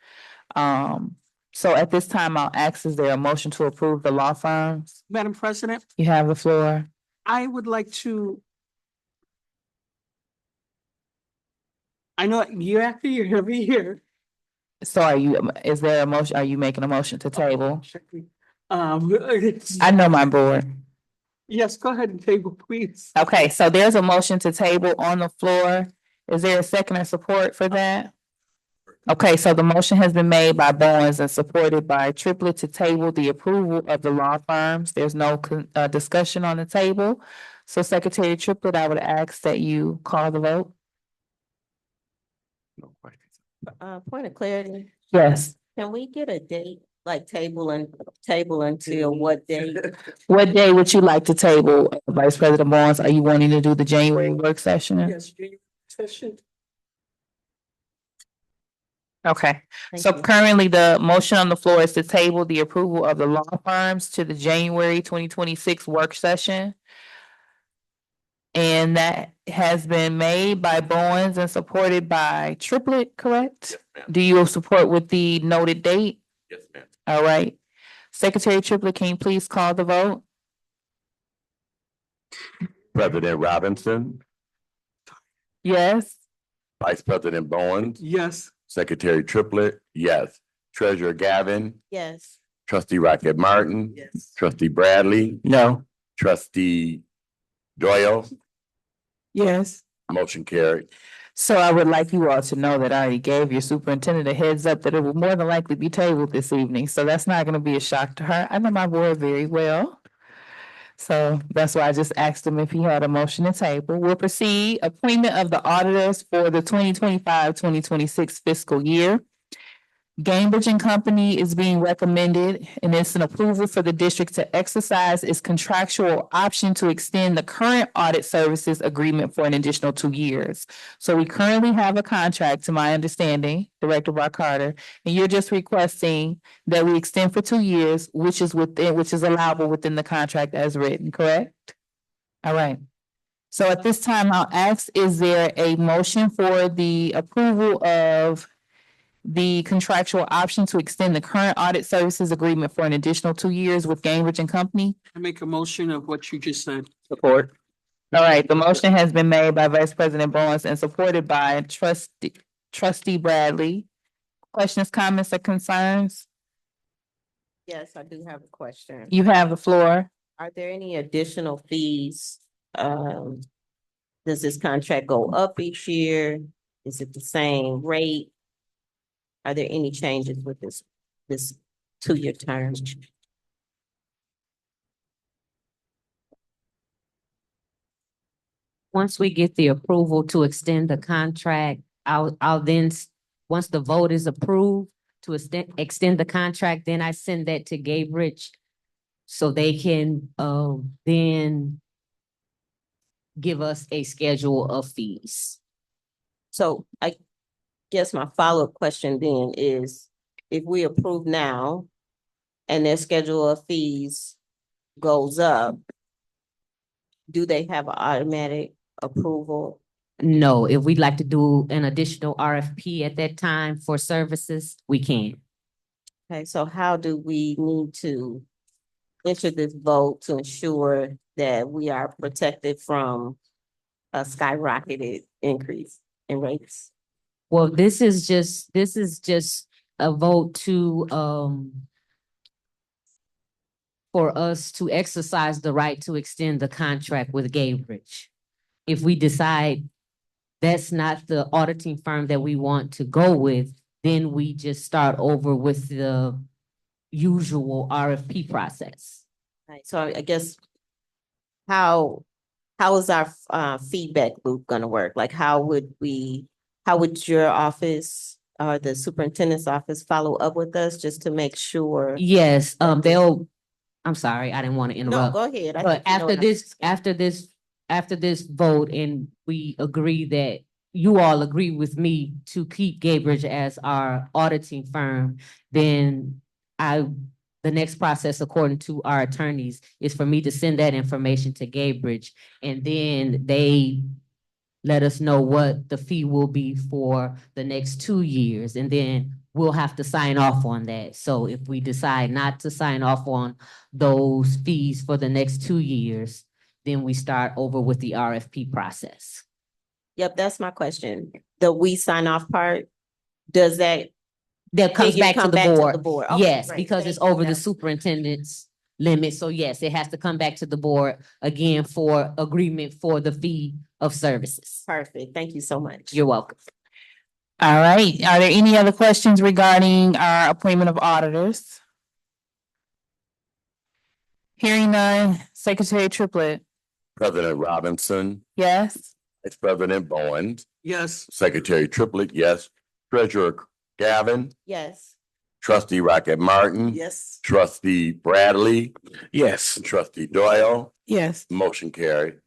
Speaker 2: So at this time, I'll ask, is there a motion to approve the law firms?
Speaker 6: Madam President,
Speaker 2: You have the floor.
Speaker 6: I would like to. I know year after year, every year.
Speaker 2: So is there a motion, are you making a motion to table?
Speaker 6: Um,
Speaker 2: I know my board.
Speaker 6: yes, go ahead and table, please.
Speaker 2: Okay, so there's a motion to table on the floor. Is there a second or support for that? Okay, so the motion has been made by Bowens and supported by Triplett to table the approval of the law firms. There's no discussion on the table. So Secretary Triplett, I would ask that you call the vote.
Speaker 1: No questions.
Speaker 3: Point of clarity,
Speaker 2: Yes.
Speaker 3: can we get a date, like table until what date?
Speaker 2: What day would you like to table, Vice President Bowens? Are you wanting to do the January work session?
Speaker 6: Yes, session.
Speaker 2: Okay,
Speaker 3: Thank
Speaker 2: so
Speaker 3: you.
Speaker 2: currently the motion on the floor is to table the approval of the law firms to the January 2026 work session. And that has been made by Bowens and supported by Triplett, correct?
Speaker 1: Yes, ma'am.
Speaker 2: Do you support with the noted date?
Speaker 1: Yes, ma'am.
Speaker 2: All right. Secretary Triplett, can you please call the vote?
Speaker 1: President Robinson,
Speaker 2: Yes.
Speaker 1: Vice President Bowens,
Speaker 6: Yes,
Speaker 1: Secretary Triplett, yes. Treasurer Gavin,
Speaker 3: Yes,
Speaker 1: trustee Rocket Martin,
Speaker 4: Yes.
Speaker 1: trustee Bradley,
Speaker 5: No.
Speaker 1: trustee Doyle,
Speaker 8: Yes.
Speaker 1: motion carried.
Speaker 2: So I would like you all to know that I already gave your superintendent a heads up that it will more than likely be tabled this evening. So that's not gonna be a shock to her. I know my board very well. So that's why I just asked him if he had a motion to table. We'll proceed. Appointment of the auditors for the 2025-2026 fiscal year. Cambridge and Company is being recommended, and it's an approval for the district to exercise its contractual option to extend the current audit services agreement for an additional 2 years. So we currently have a contract, to my understanding, Director Brock Carter, and you're just requesting that we extend for 2 years, which is allowable within the contract as written, correct? All right. So at this time, I'll ask, is there a motion for the approval of the contractual option to extend the current audit services agreement for an additional 2 years with Cambridge and Company?
Speaker 6: I make a motion of what you just said.
Speaker 2: Support. All right, the motion has been made by Vice President Bowens and supported by Trustee Bradley. Questions, comments, or concerns?
Speaker 3: yes, I do have a question.
Speaker 2: You have the floor.
Speaker 3: Are there any additional fees? Does this contract go up each year? Is it the same rate? Are there any changes with this 2-year term?
Speaker 9: Once we get the approval to extend the contract, I'll then, once the vote is approved to extend the contract, then I send that to Gabriel so they can, then give us a schedule of fees.
Speaker 3: So I guess my follow-up question then is, if we approve now and their schedule of fees goes up, do they have an automatic approval?
Speaker 9: No, if we'd like to do an additional RFP at that time for services, we can.
Speaker 3: Okay, so how do we need to enter this vote to ensure that we are protected from a skyrocketed increase in rates?
Speaker 9: Well, this is just a vote to, for us to exercise the right to extend the contract with Gabriel. If we decide that's not the auditing firm that we want to go with, then we just start over with the usual RFP process.
Speaker 3: Right, so I guess how how is our feedback loop gonna work? Like, how would your office or the superintendent's office follow up with us just to make sure?
Speaker 9: Yes, I'm sorry, I didn't want to
Speaker 3: No,
Speaker 9: interrupt.
Speaker 3: go ahead. I
Speaker 9: But
Speaker 3: think you know what I'm-
Speaker 9: after this vote, and we agree that you all agree with me to keep Gaybridge as our auditing firm, then the next process, according to our attorneys, is for me to send that information to Gaybridge, and then they let us know what the fee will be for the next 2 years, and then we'll have to sign off on that. So if we decide not to sign off on those fees for the next 2 years, then we start over with the RFP process.
Speaker 3: Yep, that's my question. The we sign off part, does that?
Speaker 9: That comes
Speaker 3: figure
Speaker 9: back to
Speaker 3: come
Speaker 9: the
Speaker 3: back
Speaker 9: board.
Speaker 3: board? Okay,
Speaker 9: Yes,
Speaker 3: great.
Speaker 9: because
Speaker 3: Thank
Speaker 9: it's
Speaker 3: you.
Speaker 9: over the
Speaker 3: That's-
Speaker 9: superintendent's limit. So yes, it has to come back to the board again for agreement for the fee of services.
Speaker 3: Perfect. Thank you so much.
Speaker 9: You're welcome.
Speaker 2: All right, are there any other questions regarding our appointment of auditors? Hearing none, Secretary Triplett,
Speaker 1: President Robinson,
Speaker 2: yes?
Speaker 1: Vice President Bowens,
Speaker 6: Yes.
Speaker 1: Secretary Triplett, yes. Treasurer Gavin,
Speaker 3: Yes.
Speaker 1: Trustee Rocket Martin.
Speaker 4: Yes.
Speaker 1: Trustee Bradley,
Speaker 5: Yes.
Speaker 1: Trustee Doyle,
Speaker 8: Yes.
Speaker 1: motion carried.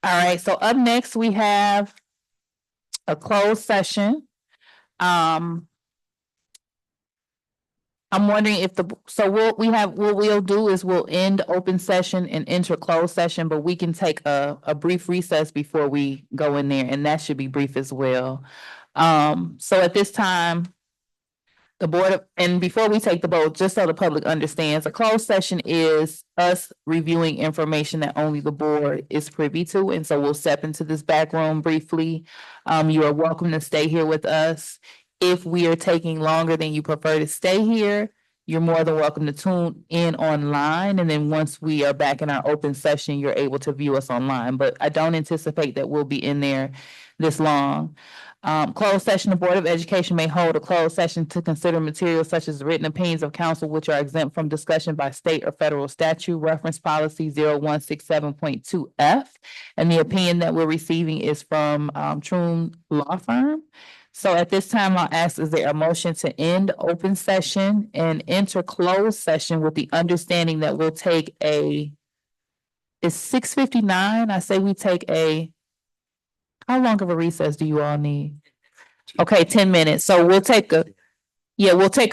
Speaker 2: All right, so up next, we have a closed session. I'm wondering if what we'll do is we'll end open session and enter closed session, but we can take a brief recess before we go in there, and that should be brief as well. So at this time, and before we take the vote, just so the public understands, a closed session is us reviewing information that only the board is privy to, and so we'll step into this back room briefly. You are welcome to stay here with us. If we are taking longer than you prefer to stay here, you're more than welcome to tune in online, and then once we are back in our open session, you're able to view us online, but I don't anticipate that we'll be in there this long. Closed session, the Board of Education may hold a closed session to consider materials such as written opinions of council which are exempt from discussion by state or federal statute, reference policy 0167.2F. And the opinion that we're receiving is from Troon Law Firm. So at this time, I'll ask, is there a motion to end open session and enter closed session with the understanding that we'll take it's 6:59. I say we take how long of a recess do you all need? Okay, 10 minutes. So we'll take a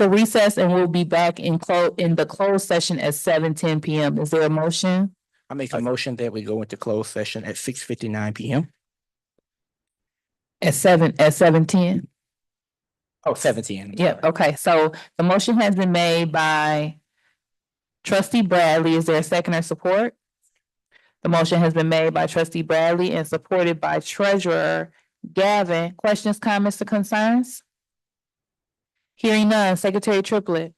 Speaker 2: recess and we'll be back in the closed session at 7:10 PM. Is there a motion?
Speaker 5: I make a motion that we go into closed session at 6:59 PM.
Speaker 2: At 7:10?
Speaker 5: Oh, 17.
Speaker 2: Yeah, okay. So the motion has been made by Trustee Bradley. Is there a second or support? The motion has been made by Trustee Bradley and supported by Treasurer Gavin. Questions, comments, or concerns? Hearing none, Secretary Triplett,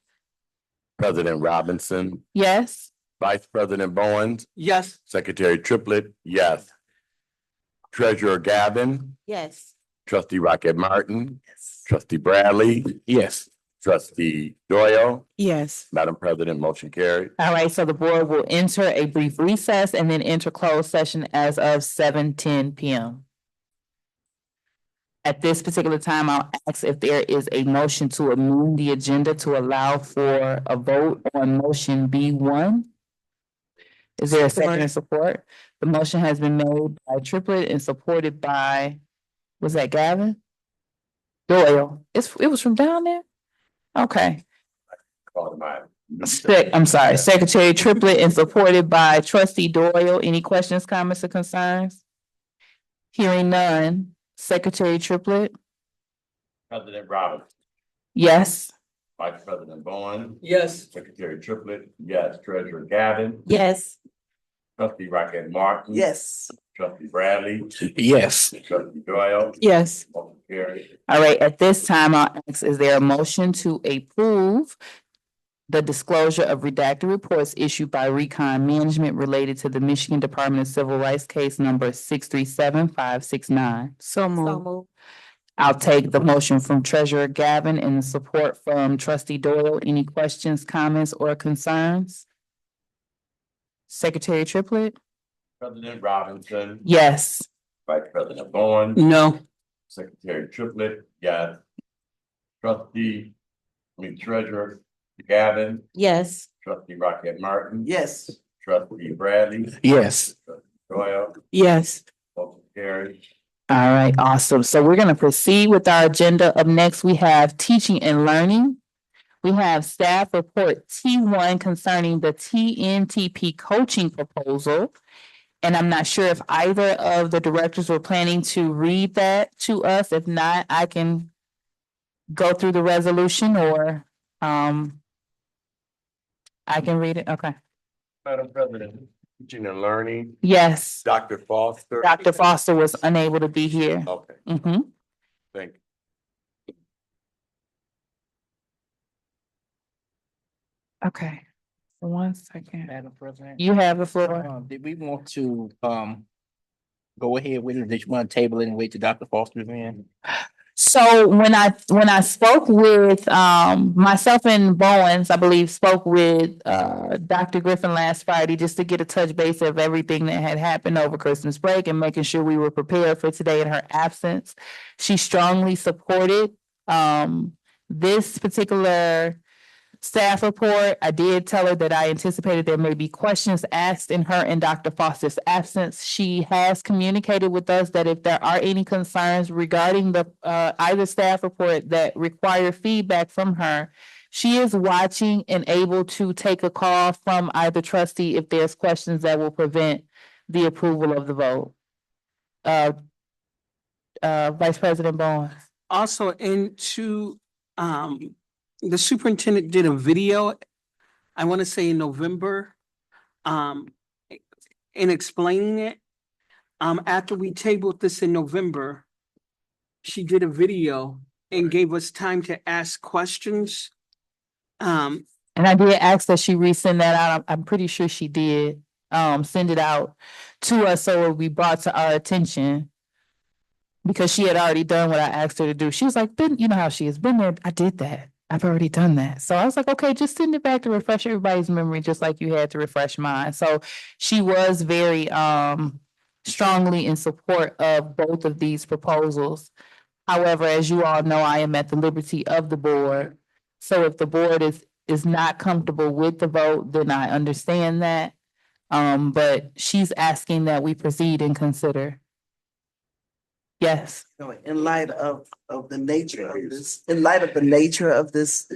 Speaker 1: President Robinson,
Speaker 2: yes?
Speaker 1: Vice President Bowens,
Speaker 6: Yes.
Speaker 1: Secretary Triplett, yes. Treasurer Gavin,
Speaker 3: Yes.
Speaker 1: Trustee Rocket Martin, Trustee Bradley,
Speaker 5: Yes.
Speaker 1: Trustee Doyle,
Speaker 8: Yes.
Speaker 1: Madam President, motion carried.
Speaker 2: All right, so the board will enter a brief recess and then enter closed session as of 7:10 PM. At this particular time, I'll ask if there is a motion to amend the agenda to allow for a vote on motion B1. Is there a second or support? The motion has been made by Triplett and supported by, was that Gavin? Doyle. It was from down there? Okay. I'm sorry, Secretary Triplett and supported by Trustee Doyle. Any questions, comments, or concerns? Hearing none. Secretary Triplett,
Speaker 1: President Robinson,
Speaker 2: yes?
Speaker 1: Vice President Bowens,
Speaker 6: Yes.
Speaker 1: Secretary Triplett, yes. Treasurer Gavin,
Speaker 3: Yes.
Speaker 1: Trustee Rocket Martin.
Speaker 4: Yes.
Speaker 1: Trustee Bradley,
Speaker 5: Yes.
Speaker 1: Trustee Doyle,
Speaker 8: Yes.
Speaker 1: motion carried.
Speaker 2: All right, at this time, I'll ask, is there a motion to approve the disclosure of redacted reports issued by Recon Management related to the Michigan Department of Civil Rights case number 637-569?
Speaker 8: So
Speaker 3: So
Speaker 8: moved.
Speaker 3: moved.
Speaker 2: I'll take the motion from Treasurer Gavin and the support from Trustee Doyle. Any questions, comments, or concerns? Secretary Triplett,
Speaker 1: President Robinson,
Speaker 2: Yes.
Speaker 1: Vice President Bowen,
Speaker 6: No.
Speaker 1: Secretary Triplett, yes. Treasurer Gavin,
Speaker 3: Yes.
Speaker 1: Trustee Rocket Martin.
Speaker 4: Yes.
Speaker 1: Trustee Bradley,
Speaker 5: Yes.
Speaker 1: Trustee Doyle,
Speaker 8: Yes.
Speaker 1: motion carries.
Speaker 2: All right, awesome. So we're gonna proceed with our agenda. Up next, we have teaching and learning. We have staff report T1 concerning the TNTP coaching proposal. And I'm not sure if either of the directors were planning to read that to us. If not, I can go through the resolution or I can read it. Okay.
Speaker 1: Madam President, teaching and learning,
Speaker 2: Yes,
Speaker 1: Dr. Foster.
Speaker 2: Dr. Foster was unable to be here.
Speaker 1: Okay,
Speaker 2: Mm-hmm.
Speaker 1: thank you.
Speaker 2: Okay. 1 second.
Speaker 5: Madam President.
Speaker 2: You have the floor.
Speaker 5: Did we want to, go ahead with it? Did you want to table it and wait till Dr. Foster's in?
Speaker 2: So when I spoke with myself and Bowens, I believe spoke with Dr. Griffin last Friday just to get a touch base of everything that had happened over Christmas break and making sure we were prepared for today in her absence. She strongly supported this particular staff report. I did tell her that I anticipated there may be questions asked in her and Dr. Foster's absence. She has communicated with us that if there are any concerns regarding the either staff report that require feedback from her, she is watching and able to take a call from either trustee if there's questions that will prevent the approval of the vote. Vice President Bowen.
Speaker 6: Also, the superintendent did a video, I want to say in November, in explaining it. After we tabled this in November, she did a video and gave us time to ask questions.
Speaker 2: And I did ask that she resend that out. I'm pretty sure she did send it out to us so it would be brought to our attention. Because she had already done what I asked her to do. She was like, "Ben, you know how she is. Been there. I did that. I've already done that." So I was like, "Okay, just send it back to refresh everybody's memory, just like you had to refresh mine." So she was very strongly in support of both of these proposals. However, as you all know, I am at the liberty of the board. So if the board is not comfortable with the vote, then I understand that. But she's asking that we proceed and consider. Yes.
Speaker 4: In light of the nature of this, in light of the nature of this,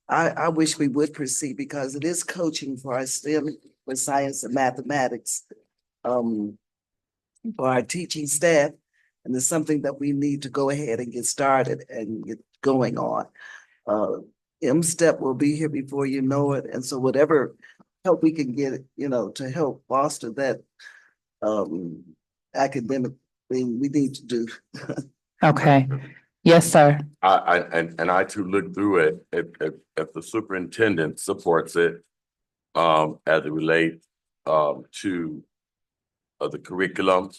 Speaker 4: I wish we would proceed because it is coaching for our STEM, for science and mathematics, for our teaching staff. And it's something that we need to go ahead and get started and get going on. M-STEP will be here before you know it. And so whatever help we can get, to help foster that academic thing we need to do.
Speaker 2: Okay. Yes, sir.
Speaker 1: I too looked through it. If the superintendent supports it, as it relates to the curriculum.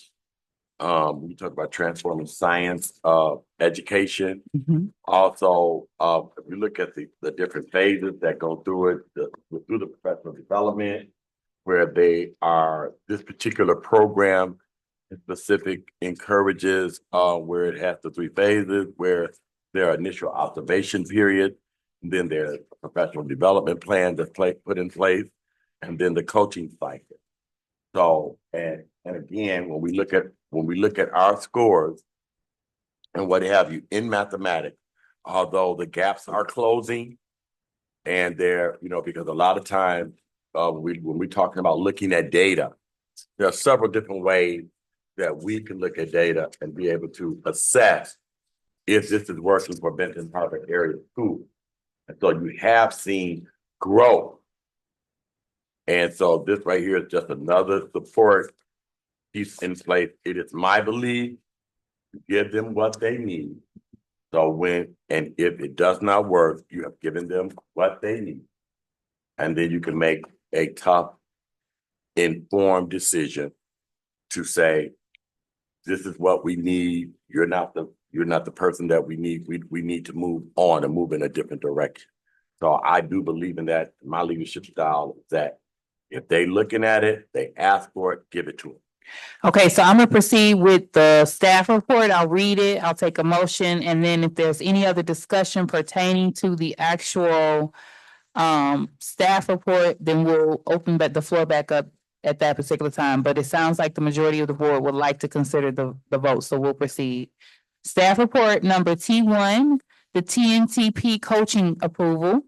Speaker 1: We talk about transforming science, education.
Speaker 2: Mhm.
Speaker 1: Also, if you look at the different phases that go through it, through the professional development, where this particular program specific encourages, where it has the 3 phases, where there are initial observation period, and then there's a professional development plan that's put in place, and then the coaching cycle. So, and again, when we look at our scores and what have you in mathematics, although the gaps are closing, and they're, because a lot of times, when we're talking about looking at data, there are several different ways that we can look at data and be able to assess if this is working for Benton Harbor area school. And so you have seen growth. And so this right here is just another support piece in place. It is my belief to give them what they need. So if it does not work, you have given them what they need. And then you can make a tough, informed decision to say, this is what we need. You're not the person that we need. We need to move on and move in a different direction. So I do believe in that. My leadership style is that if they looking at it, they ask for it, give it to them.
Speaker 2: Okay, so I'm gonna proceed with the staff report. I'll read it. I'll take a motion, and then if there's any other discussion pertaining to the actual staff report, then we'll open the floor back up at that particular time. But it sounds like the majority of the board would like to consider the vote, so we'll proceed. Staff report number T1, the TNTP coaching approval.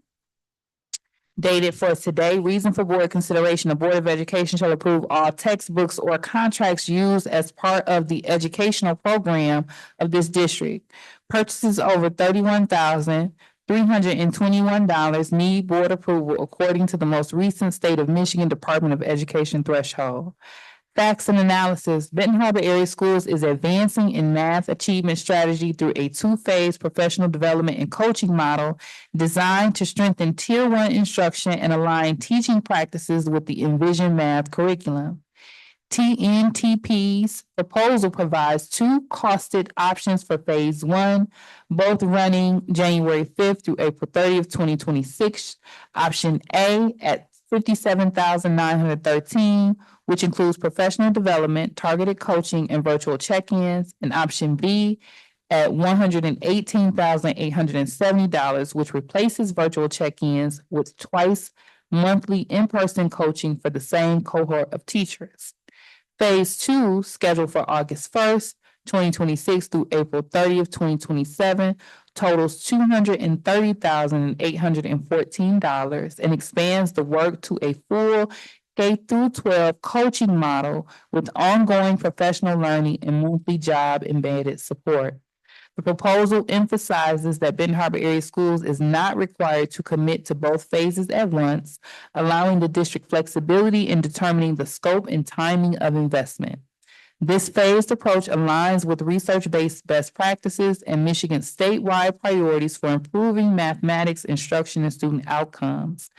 Speaker 2: Dated for today, reason for board consideration, the Board of Education shall approve all textbooks or contracts used as part of the educational program of this district. Purchases over $31,321 need board approval according to the most recent state of Michigan Department of Education threshold. Facts and analysis. Benton Harbor Area Schools is advancing in math achievement strategy through a two-phase professional development and coaching model designed to strengthen Tier 1 instruction and align teaching practices with the Envision Math curriculum. TNTP's proposal provides two costed options for Phase 1, both running January 5th through April 30th, 2026. Option A at $57,913, which includes professional development, targeted coaching, and virtual check-ins, and option B at $118,870, which replaces virtual check-ins with twice monthly in-person coaching for the same cohort of teachers. Phase 2, scheduled for August 1st, 2026 through April 30th, 2027, totals $230,814 and expands the work to a full K-12 coaching model with ongoing professional learning and monthly job embedded support. The proposal emphasizes that Benton Harbor Area Schools is not required to commit to both phases at once, allowing the district flexibility in determining the scope and timing of investment. This phased approach aligns with research-based best practices and Michigan's statewide priorities for improving mathematics instruction and student outcomes.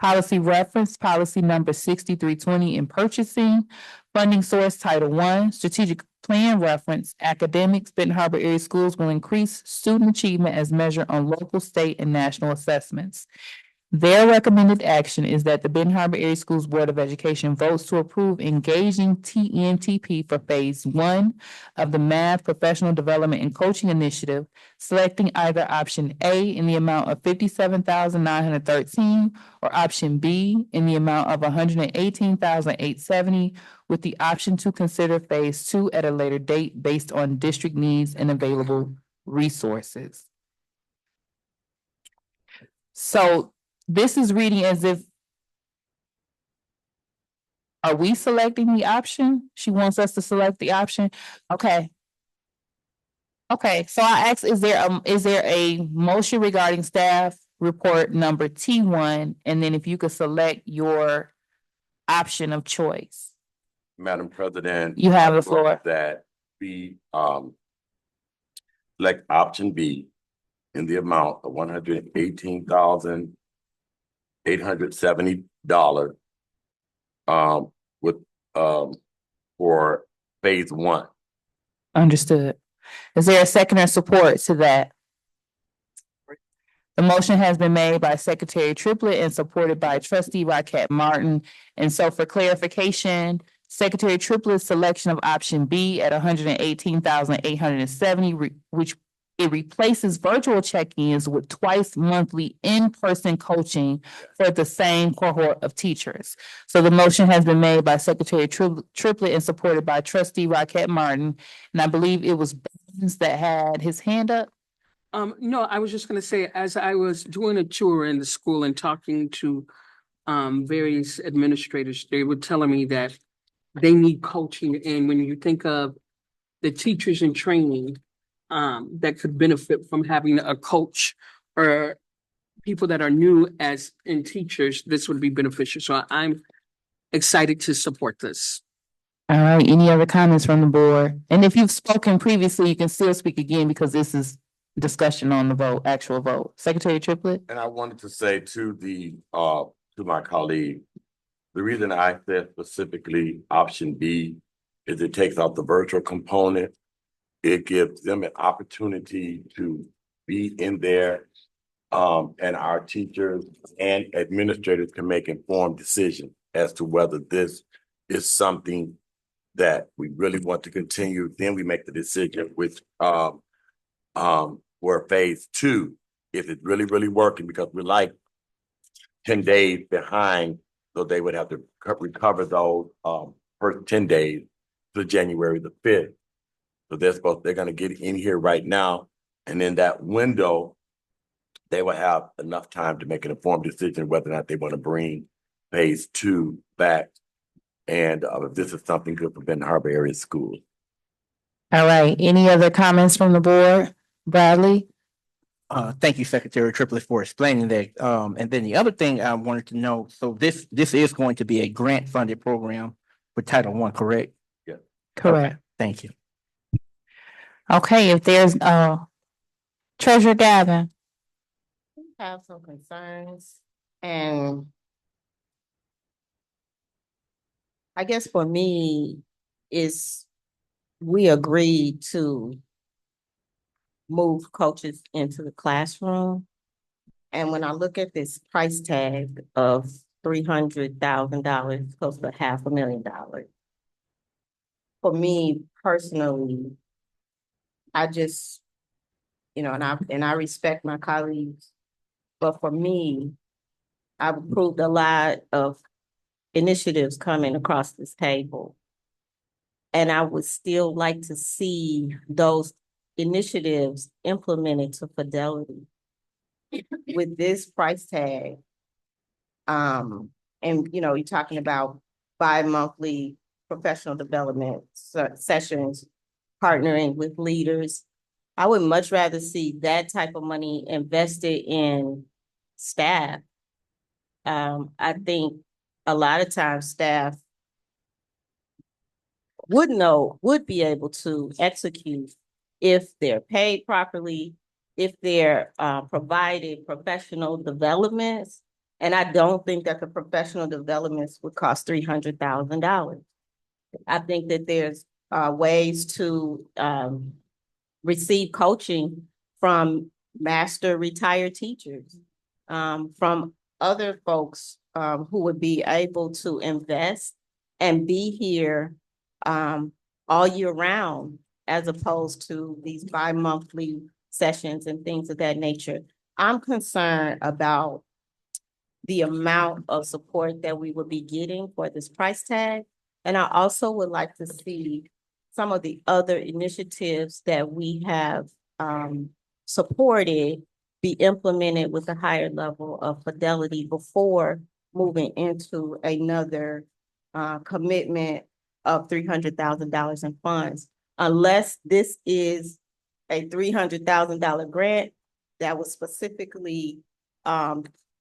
Speaker 2: Policy reference, policy number 6320 in purchasing, funding source Title I, strategic plan reference, academics, Benton Harbor Area Schools will increase student achievement as measured on local, state, and national assessments. Their recommended action is that the Benton Harbor Area Schools Board of Education votes to approve engaging TNTP for Phase 1 of the Math Professional Development and Coaching Initiative, selecting either option A in the amount of $57,913 or option B in the amount of $118,870, with the option to consider Phase 2 at a later date based on district needs and available resources. So this is reading as if, are we selecting the option? She wants us to select the option? Okay. Okay, so I asked, is there a motion regarding staff report number T1? And then if you could select your option of choice.
Speaker 1: Madam President.
Speaker 2: You have the
Speaker 1: I move
Speaker 2: floor.
Speaker 1: That we, select option B in the amount of $118,870, with, for Phase 1.
Speaker 2: Understood. Is there a second or support to that? The motion has been made by Secretary Triplett and supported by Trustee Rocket Martin. And so for clarification, Secretary Triplett's selection of option B at $118,870, which it replaces virtual check-ins with twice monthly in-person coaching for the same cohort of teachers. So the motion has been made by Secretary Triplett and supported by Trustee Rocket Martin. And I believe it was Burns that had his hand up.
Speaker 6: No, I was just gonna say, as I was doing a tour in the school and talking to various administrators, they were telling me that they need coaching. And when you think of the teachers in training that could benefit from having a coach or people that are new as in teachers, this would be beneficial. So I'm excited to support this.
Speaker 2: All right, any other comments from the board? And if you've spoken previously, you can still speak again because this is discussion on the vote, actual vote. Secretary Triplett?
Speaker 1: And I wanted to say to to my colleague, the reason I said specifically option B is it takes out the virtual component. It gives them an opportunity to be in there, and our teachers and administrators can make informed decisions as to whether this is something that we really want to continue, then we make the decision with, where phase two, if it's really, really working, because we're like 10 days behind, so they would have to recover those, first 10 days to January the 5th. So they're gonna get in here right now, and in that window, they will have enough time to make an informed decision whether or not they want to bring phase two back. And if this is something good for Benton Harbor area schools.
Speaker 2: All right, any other comments from the board? Bradley?
Speaker 5: Thank you, Secretary Triplett, for explaining that. And then the other thing I wanted to know, so this is going to be a grant funded program for Title I, correct?
Speaker 2: Correct.
Speaker 5: Thank you.
Speaker 2: Okay, if there's, Treasurer Gavin?
Speaker 3: Have some concerns, and I guess for me is we agreed to move coaches into the classroom. And when I look at this price tag of $300,000, close to $500,000. For me personally, I just, and I respect my colleagues, but for me, I've approved a lot of initiatives coming across this table. And I would still like to see those initiatives implemented to fidelity. With this price tag, and you're talking about bi-monthly professional development sessions, partnering with leaders. I would much rather see that type of money invested in staff. I think a lot of times staff would be able to execute if they're paid properly, if they're provided professional developments. And I don't think that the professional developments would cost $300,000. I think that there's ways to receive coaching from master retired teachers, from other folks who would be able to invest and be here all year round, as opposed to these bi-monthly sessions and things of that nature. I'm concerned about the amount of support that we would be getting for this price tag. And I also would like to see some of the other initiatives that we have supported be implemented with a higher level of fidelity before moving into another commitment of $300,000 in funds. Unless this is a $300,000 grant that was specifically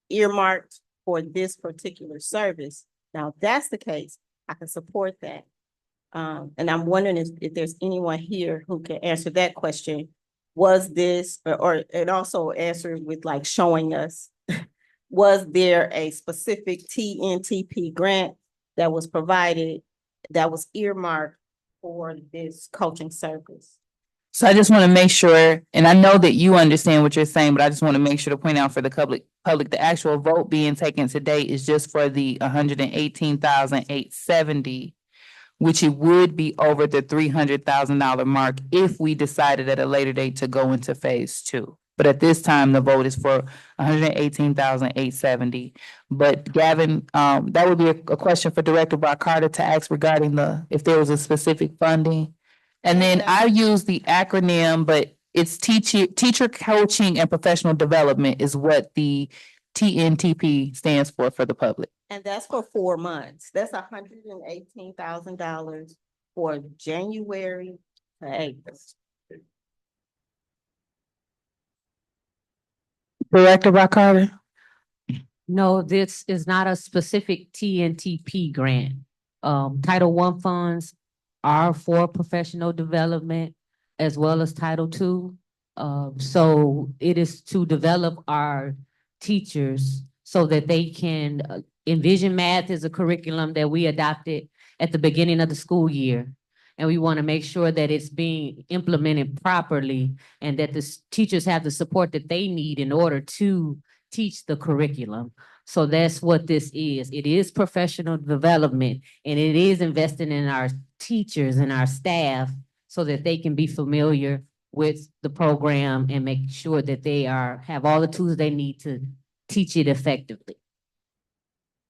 Speaker 3: earmarked for this particular service. Now, if that's the case, I can support that. And I'm wondering if there's anyone here who can answer that question. Was this, and also answer with like showing us, was there a specific TNTP grant that was provided that was earmarked for this coaching service?
Speaker 2: So I just want to make sure, and I know that you understand what you're saying, but I just want to make sure to point out for the public, the actual vote being taken today is just for the $118,870, which it would be over the $300,000 mark if we decided at a later date to go into phase two. But at this time, the vote is for $118,870. But Gavin, that would be a question for Director Carter to ask regarding if there was a specific funding. And then I use the acronym, but it's teacher coaching and professional development is what the TNTP stands for the public.
Speaker 3: And that's for 4 months. That's $118,000 for January to April.
Speaker 2: Director Carter?
Speaker 9: No, this is not a specific TNTP grant. Title I funds are for professional development as well as Title II. So it is to develop our teachers so that they can envision math as a curriculum that we adopted at the beginning of the school year. And we want to make sure that it's being implemented properly and that the teachers have the support that they need in order to teach the curriculum. So that's what this is. It is professional development and it is investing in our teachers and our staff so that they can be familiar with the program and make sure that they have all the tools they need to teach it effectively.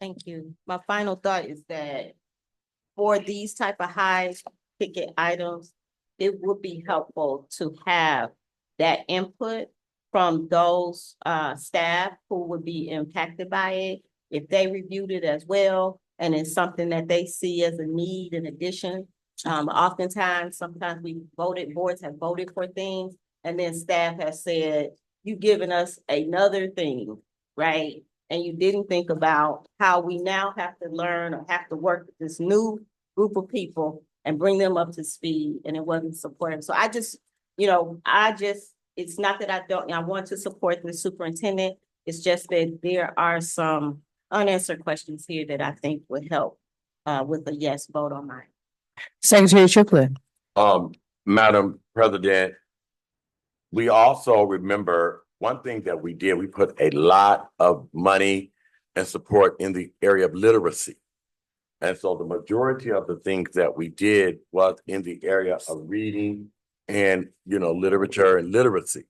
Speaker 3: Thank you. My final thought is that for these type of high ticket items, it would be helpful to have that input from those staff who would be impacted by it. If they reviewed it as well, and it's something that they see as a need in addition. Sometimes boards have voted for things, and then staff has said, you've given us another thing, right? And you didn't think about how we now have to learn or have to work with this new group of people and bring them up to speed, and it wasn't supportive. So it's not that I want to support the superintendent. It's just that there are some unanswered questions here that I think would help with a yes vote on mine.
Speaker 2: Secretary Triplett.
Speaker 1: Madam President, we also remember one thing that we did, we put a lot of money and support in the area of literacy. And so the majority of the things that we did was in the area of reading and, literature and literacy.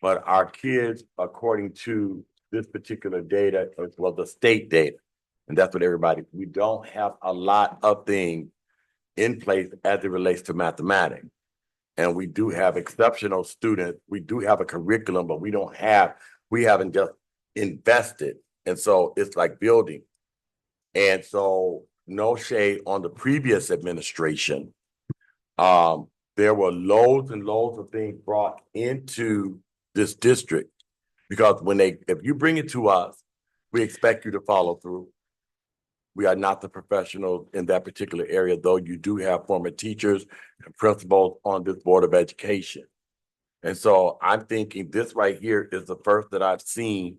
Speaker 1: But our kids, according to this particular data, well, the state data, and that's what we don't have a lot of things in place as it relates to mathematics. And we do have exceptional students. We do have a curriculum, but we haven't just invested. And so it's like building. And so no shade on the previous administration. There were loads and loads of things brought into this district because if you bring it to us, we expect you to follow through. We are not the professionals in that particular area, though you do have former teachers and principals on this Board of Education. And so I'm thinking this right here is the first that I've seen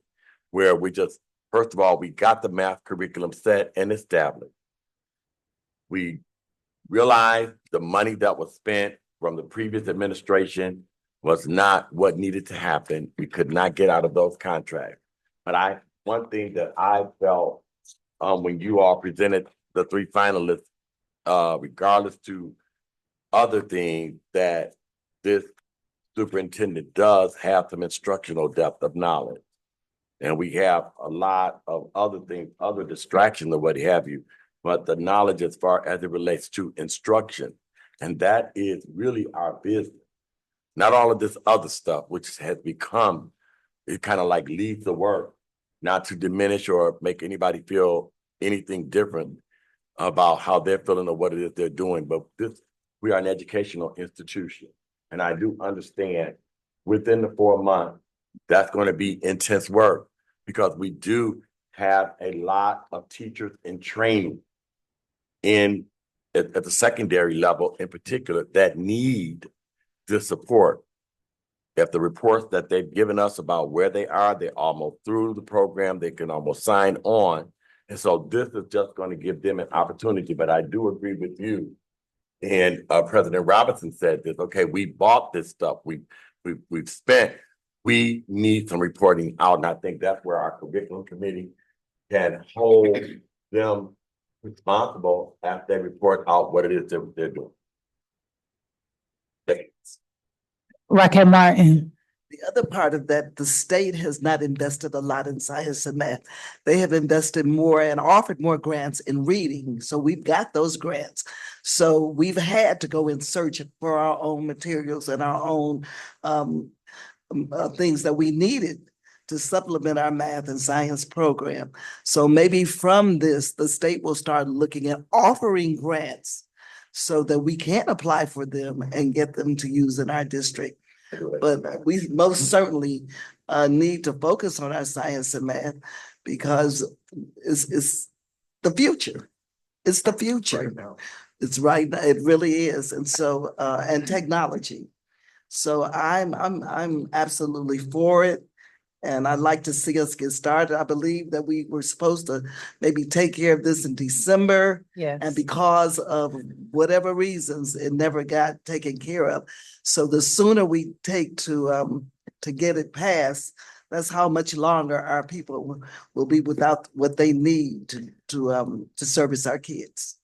Speaker 1: where first of all, we got the math curriculum set and established. We realized the money that was spent from the previous administration was not what needed to happen. We could not get out of those contracts. But one thing that I felt when you all presented the three finalists, regardless to other things, that this superintendent does have some instructional depth of knowledge. And we have a lot of other things, other distractions or what have you, but the knowledge as far as it relates to instruction. And that is really our business. Not all of this other stuff, which has become, it kind of like leads the work, not to diminish or make anybody feel anything different about how they're feeling or what it is they're doing. But we are an educational institution. And I do understand within the 4 months, that's going to be intense work because we do have a lot of teachers in training at the secondary level in particular that need this support. If the reports that they've given us about where they are, they're almost through the program, they can almost sign on. And so this is just going to give them an opportunity. But I do agree with you. And President Robinson said this, okay, we bought this stuff. We've spent, we need some reporting out. And I think that's where our curriculum committee can hold them responsible after they report out what it is that they're doing. Thanks.
Speaker 2: Raquel Martin.
Speaker 4: The other part of that, the state has not invested a lot in science and math. They have invested more and offered more grants in reading. So we've got those grants. So we've had to go in search for our own materials and our own things that we needed to supplement our math and science program. So maybe from this, the state will start looking at offering grants so that we can apply for them and get them to use in our district. But we most certainly need to focus on our science and math because it's the future. It's the future. Right now. It's right now. It really is. And so, and technology. So I'm absolutely for it. And I'd like to see us get started. I believe that we were supposed to maybe take care of this in December.
Speaker 2: Yes.
Speaker 4: And because of whatever reasons, it never got taken care of. So the sooner we take to get it passed, that's how much longer our people will be without what they need to service our kids.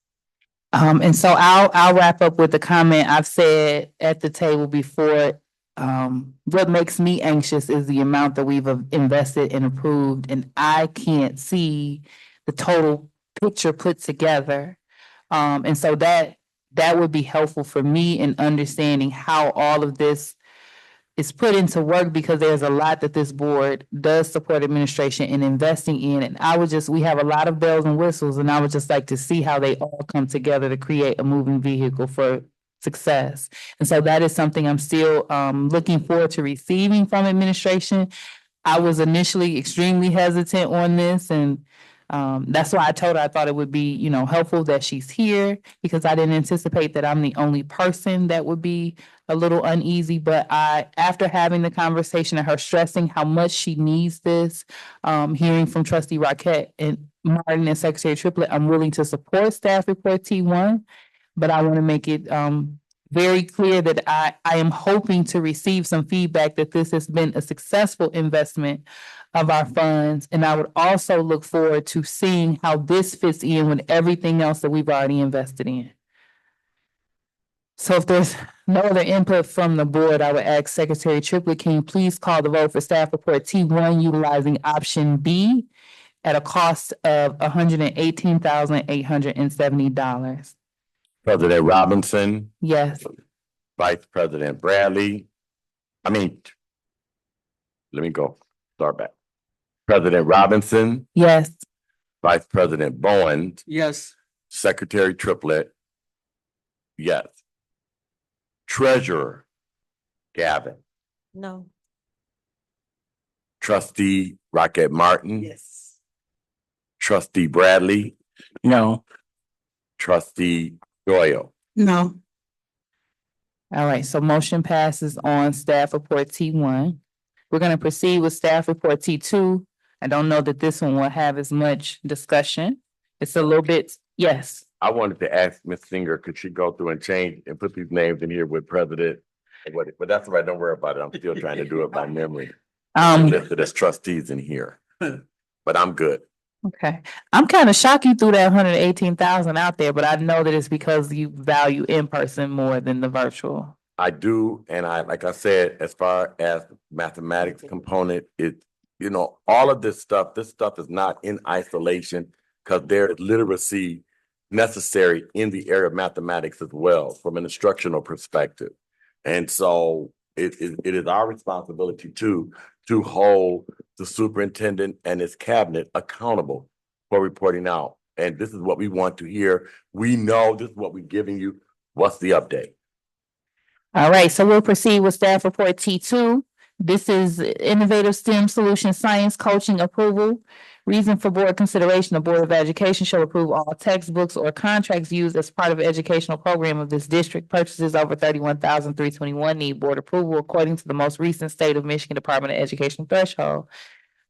Speaker 2: And so I'll wrap up with the comment I've said at the table before. What makes me anxious is the amount that we've invested and approved, and I can't see the total picture put together. And so that would be helpful for me in understanding how all of this is put into work, because there's a lot that this board does support administration in investing in. And we have a lot of bells and whistles, and I would just like to see how they all come together to create a moving vehicle for success. And so that is something I'm still looking forward to receiving from administration. I was initially extremely hesitant on this, and that's why I told her I thought it would be, helpful that she's here, because I didn't anticipate that I'm the only person that would be a little uneasy. But after having the conversation and her stressing how much she needs this, hearing from Trustee Rocket and Martin and Secretary Triplett, I'm willing to support staff report T1, but I want to make it very clear that I am hoping to receive some feedback that this has been a successful investment of our funds. And I would also look forward to seeing how this fits in with everything else that we've already invested in. So if there's no other input from the board, I would ask Secretary Triplett, can you please call the vote for staff report T1 utilizing option B at a cost of $118,870?
Speaker 1: President Robinson,
Speaker 2: Yes.
Speaker 1: Vice President Bradley. Let me go, start back. President Robinson,
Speaker 2: Yes.
Speaker 1: Vice President Bowen,
Speaker 6: Yes.
Speaker 1: Secretary Triplett. Yes. Treasurer Gavin,
Speaker 3: No.
Speaker 1: Trustee Rocket Martin,
Speaker 4: Yes.
Speaker 1: Trustee Bradley,
Speaker 5: No.
Speaker 1: Trustee Doyle.
Speaker 8: No.
Speaker 2: All right, so motion passes on staff report T1. We're gonna proceed with staff report T2. I don't know that this one will have as much discussion. It's a little bit, yes.
Speaker 1: I wanted to ask Ms. Singer, could she go through and change and put these names in here with President? But that's all right, don't worry about it. I'm still trying to do it by memory. Listed as trustees in here, but I'm good.
Speaker 2: Okay, I'm kind of shocked you threw that 118,000 out there, but I know that it's because you value in person more than the virtual.
Speaker 1: I do, and like I said, as far as mathematics component, all of this stuff is not in isolation, because there is literacy necessary in the area of mathematics as well, from an instructional perspective. And so it is our responsibility to hold the superintendent and his cabinet accountable for reporting out. And this is what we want to hear. We know this is what we're giving you. What's the update?
Speaker 2: All right, so we'll proceed with staff report T2. This is Innovative STEM Solution Science Coaching Approval. Reason for board consideration: the Board of Education shall approve all textbooks or contracts used as part of an educational program of this district. Purchases over $31,321 need board approval according to the most recent State of Michigan Department of Education threshold.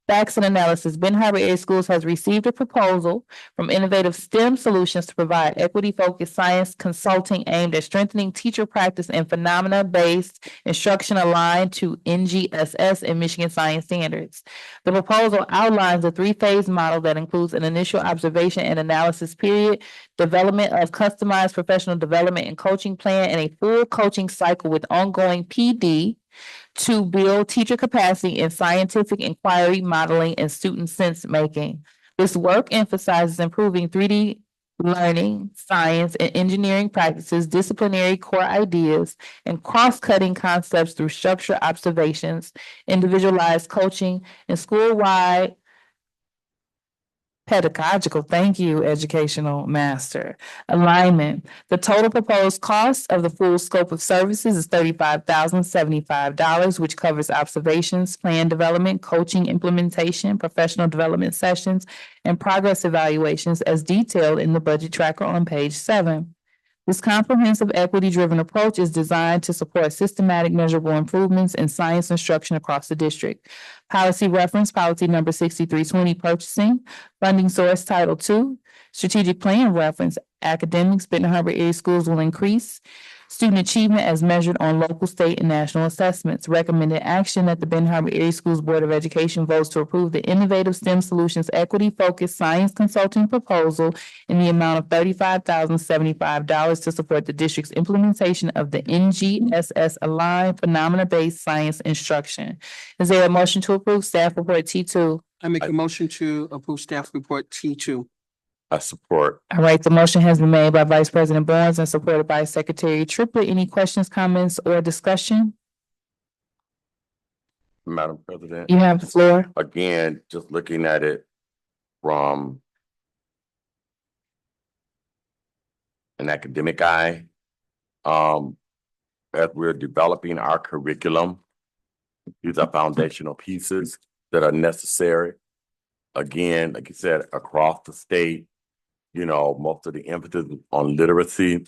Speaker 2: Facts and analysis: Ben Harbor Area Schools has received a proposal from Innovative STEM Solutions to provide equity-focused science consulting aimed at strengthening teacher practice and phenomena-based instruction aligned to NGSS and Michigan Science Standards. The proposal outlines a three-phase model that includes an initial observation and analysis period, development of customized professional development and coaching plan, and a full coaching cycle with ongoing PD to build teacher capacity in scientific inquiry, modeling, and student sense making. This work emphasizes improving 3D learning, science, and engineering practices, disciplinary core ideas, and cross-cutting concepts through structured observations, individualized coaching, and school-wide pedagogical, thank you, educational master, alignment. The total proposed cost of the full scope of services is $35,075, which covers observations, plan development, coaching implementation, professional development sessions, and progress evaluations as detailed in the budget tracker on page 7. This comprehensive equity-driven approach is designed to support systematic measurable improvements in science instruction across the district. Policy reference, policy number 6320, purchasing, funding source, Title II. Strategic plan reference, academics, Benton Harbor Area Schools will increase student achievement as measured on local, state, and national assessments. Recommended action that the Benton Harbor Area Schools Board of Education votes to approve the Innovative STEM Solutions Equity Focused Science Consulting Proposal in the amount of $35,075 to support the district's implementation of the NGSS Aligned Phenomena-Based Science Instruction. Is there a motion to approve staff report T2?
Speaker 6: I make a motion to approve staff report T2.
Speaker 1: I support.
Speaker 2: All right, the motion has been made by Vice President Barnes and supported by Secretary Triplett. Any questions, comments, or discussion?
Speaker 1: Madam President,
Speaker 2: You have the floor.
Speaker 1: again, just looking at it from an academic eye, as we're developing our curriculum, these are foundational pieces that are necessary. Again, like you said, across the state, you know, most of the emphasis is on literacy.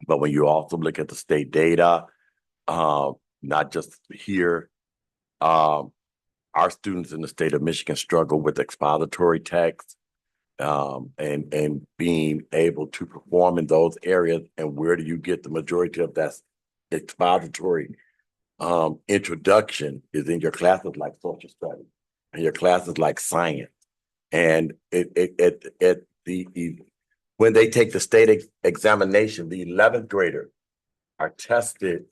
Speaker 1: But when you also look at the state data, not just here, our students in the state of Michigan struggle with expository text, and being able to perform in those areas. And where do you get the majority of that expository introduction is in your classes like social studies and your classes like science. And when they take the state examination, the 11th graders are tested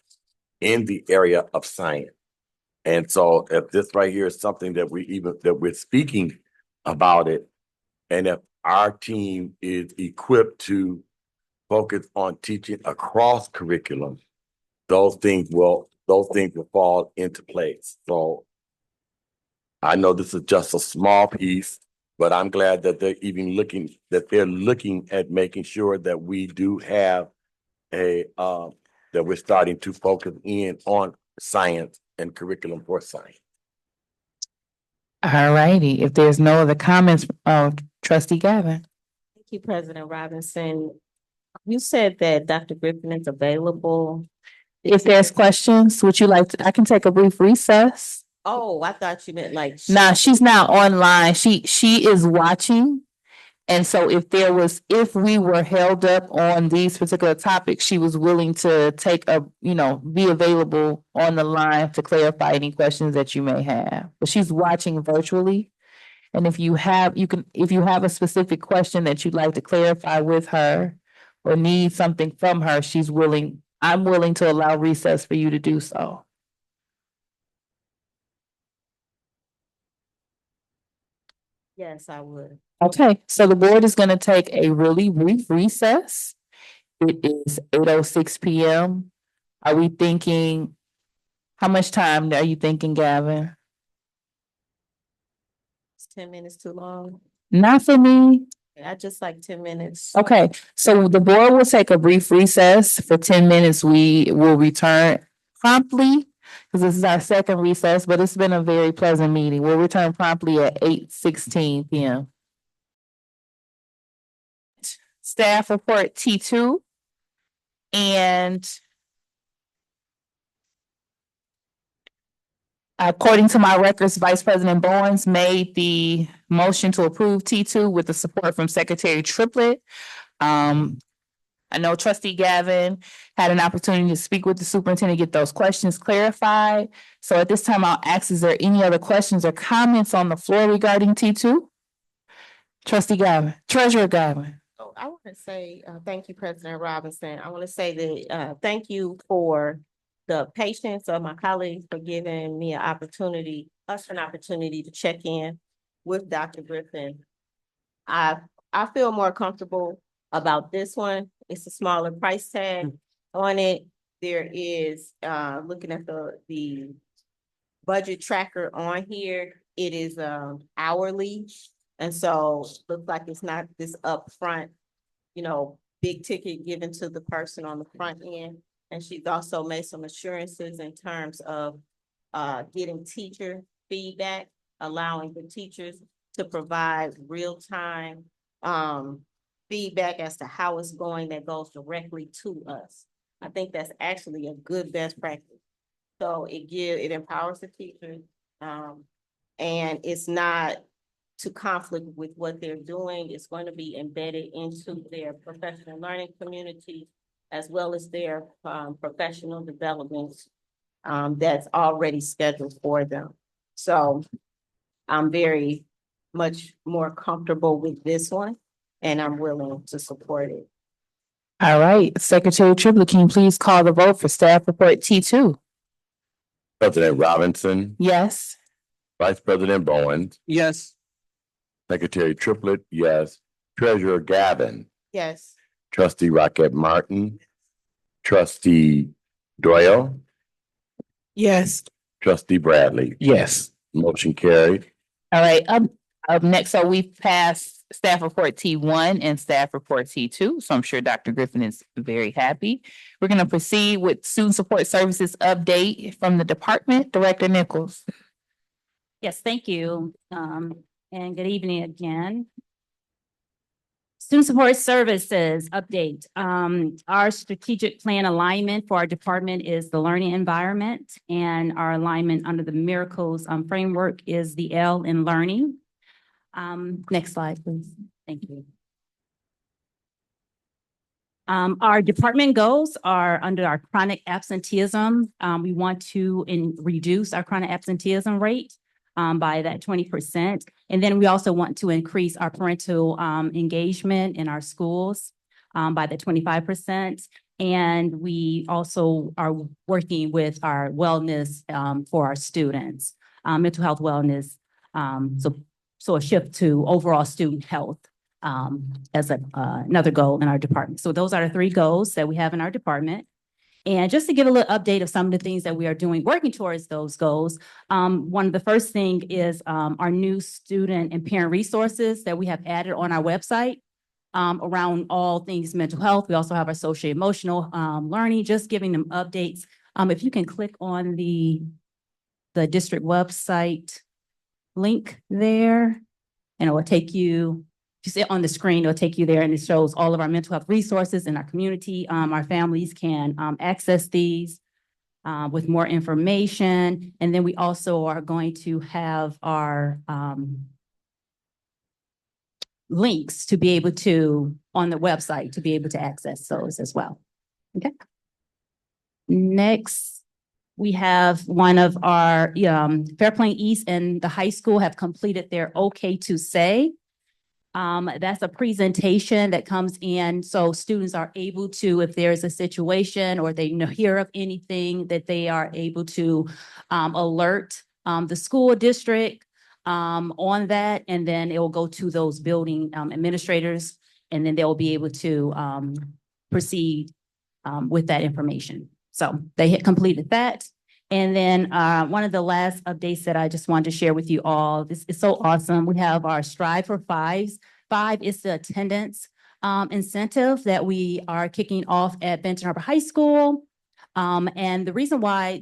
Speaker 1: in the area of science. And so if this right here is something that we're speaking about it, and if our team is equipped to focus on teaching across curriculum, those things will fall into place. So I know this is just a small piece, but I'm glad that they're looking at making sure that we do have that we're starting to focus in on science and curriculum for science.
Speaker 2: All righty, if there's no other comments, Trustee Gavin.
Speaker 3: Thank you, President Robinson. You said that Dr. Griffin is available.
Speaker 2: If there's questions, would you like to, I can take a brief recess.
Speaker 3: Oh, I thought you meant like.
Speaker 2: Nah, she's not online. She is watching. And so if we were held up on these particular topics, she was willing to be available on the line to clarify any questions that you may have. But she's watching virtually. And if you have a specific question that you'd like to clarify with her or need something from her, I'm willing to allow recess for you to do so.
Speaker 3: Yes, I would.
Speaker 2: Okay, so the board is gonna take a really brief recess. It is 8:06 PM. Are we thinking, how much time are you thinking, Gavin?
Speaker 3: It's 10 minutes too long.
Speaker 2: Not for me.
Speaker 3: I just like 10 minutes.
Speaker 2: Okay, so the board will take a brief recess for 10 minutes. We will return promptly, because this is our second recess, but it's been a very pleasant meeting. We'll return promptly at 8:16 PM. Staff report T2. And according to my records, Vice President Barnes made the motion to approve T2 with the support from Secretary Triplett. I know Trustee Gavin had an opportunity to speak with the superintendent, get those questions clarified. So at this time, I'll ask, is there any other questions or comments on the floor regarding T2? Trustee Gavin, Treasurer Gavin.
Speaker 3: Oh, I want to say, thank you, President Robinson. I want to say that, thank you for the patience of my colleagues for giving me us an opportunity to check in with Dr. Griffin. I feel more comfortable about this one. It's a smaller price tag on it. There is, looking at the budget tracker on here, it is, hourly. And so looks like it's not this upfront, big ticket given to the person on the front end. And she's also made some assurances in terms of getting teacher feedback, allowing the teachers to provide real-time feedback as to how it's going that goes directly to us. I think that's actually a good best practice. So it empowers the teachers, and it's not to conflict with what they're doing. It's going to be embedded into their professional learning community. as well as their professional development that's already scheduled for them. So I'm very much more comfortable with this one, and I'm willing to support it.
Speaker 2: All right, Secretary Triplett, can you please call the vote for staff report T2?
Speaker 1: President Robinson,
Speaker 2: Yes.
Speaker 1: Vice President Bowen,
Speaker 6: Yes.
Speaker 1: Secretary Triplett, yes. Treasurer Gavin,
Speaker 3: Yes.
Speaker 1: Trustee Rocket Martin, Trustee Doyle,
Speaker 8: Yes.
Speaker 1: Trustee Bradley.
Speaker 5: Yes.
Speaker 1: Motion carried.
Speaker 2: All right, up next, so we've passed staff report T1 and staff report T2, so I'm sure Dr. Griffin is very happy. We're gonna proceed with student support services update from the department, Director Nichols.
Speaker 7: Yes, thank you. And good evening again. Student Support Services update. Our strategic plan alignment for our department is the learning environment, and our alignment under the Miracles framework is the L in learning. Next slide, please. Thank you. Our department goals are under our chronic absenteeism. We want to reduce our chronic absenteeism rate by that 20%. And then we also want to increase our parental engagement in our schools by the 25%. And we also are working with our wellness for our students, mental health wellness. So a shift to overall student health as another goal in our department. So those are the 3 goals that we have in our department. And just to give a little update of some of the things that we are doing, working towards those goals, one of the first thing is our new student and parent resources that we have added on our website around all things mental health. We also have our social emotional learning, just giving them updates. If you can click on the district website link there, and it will take you, if you see it on the screen, it'll take you there, and it shows all of our mental health resources in our community. Our families can access these with more information. And then we also are going to have our links to be able to, on the website, to be able to access those as well. Okay. Next, we have one of our Fairplain East and the high school have completed their OK to Say. That's a presentation that comes in, so students are able to, if there's a situation or they hear of anything, that they are able to alert the school district on that, and then it will go to those building administrators, and then they'll be able to proceed with that information. So they had completed that. And then one of the last updates that I just wanted to share with you all, this is so awesome. We have our Strive for Fives. 5 is the attendance incentive that we are kicking off at Benton Harbor High School. And the reason why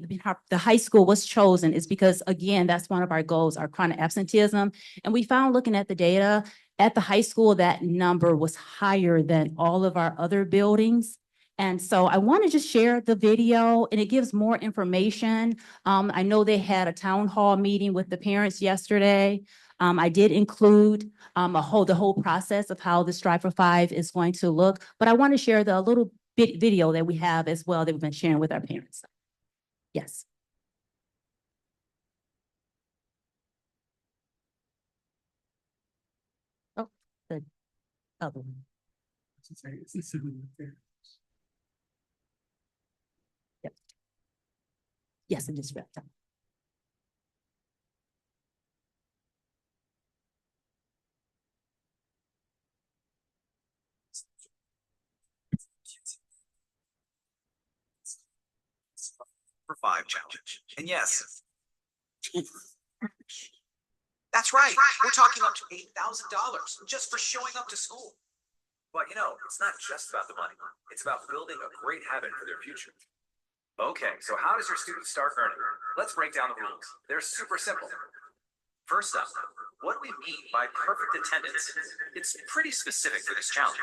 Speaker 7: the high school was chosen is because, again, that's one of our goals, our chronic absenteeism. And we found, looking at the data at the high school, that number was higher than all of our other buildings. And so I want to just share the video, and it gives more information. I know they had a town hall meeting with the parents yesterday. I did include the whole process of how the Strive for 5 is going to look, but I want to share the little bit video that we have as well that we've been sharing with our parents. Yes. Oh, the other one. Yep. Yes, it is wrapped up.
Speaker 10: For 5 challenge. And yes, that's right. We're talking up to $8,000 just for showing up to school. But you know, it's not just about the money. It's about building a great habit for their future. Okay, so how does your student start earning? Let's break down the rules. They're super simple. First up, what do we mean by perfect attendance? It's pretty specific for this challenge.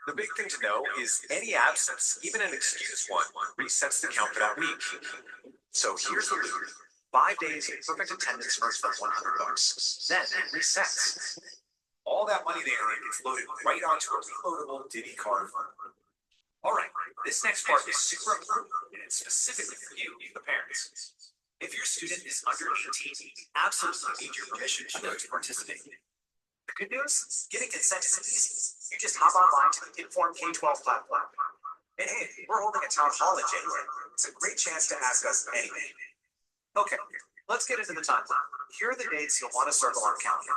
Speaker 10: The big thing to know is any absence, even an excused one, resets the count for that week. So here's the loop. 5 days of perfect attendance earns them $100. Then it resets. All that money they earn gets loaded right onto a reloadable Diddy card. All right, this next part is super important, and it's specifically for you, the parents. If your student is under 18, you absolutely need your permission to participate. The good news, getting consent is easy. You just hop online to the Inform K-12 platform. And hey, we're holding a town hall in January. It's a great chance to ask us anything. Okay, let's get into the timeline. Here are the dates you'll want to circle on the calendar.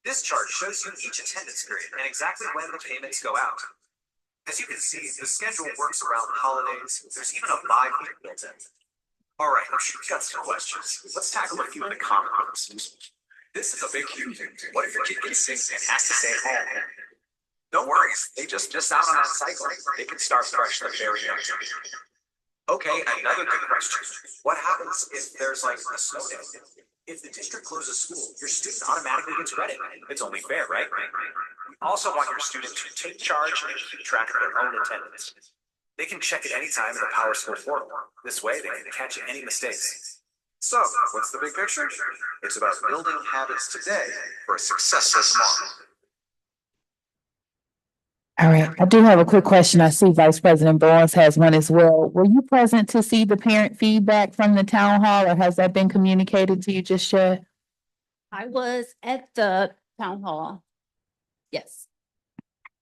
Speaker 10: This chart shows you each attendance period and exactly when the payments go out. As you can see, the schedule works around holidays. There's even a bye week built in. All right, I'm sure we've got some questions. Let's tackle a few of the common ones. This is a big huge thing. What if your kid gets sick and has to stay at home? No worries, they just miss out on that cycle. They can start fresh the very next day. Okay, another good question. What happens if there's like a snow day? If the district closes school, your student automatically gets credit. It's only fair, right? We also want your student to take charge and keep track of their own attendance. They can check it anytime in the Power School portal. This way, they can catch any mistakes. So, what's the big picture? It's about building habits today for a successful tomorrow.
Speaker 2: All right, I do have a quick question. I see Vice President Bowens has one as well. Were you present to see the parent feedback from the town hall, or has that been communicated to you just yet?
Speaker 7: I was at the town hall. Yes.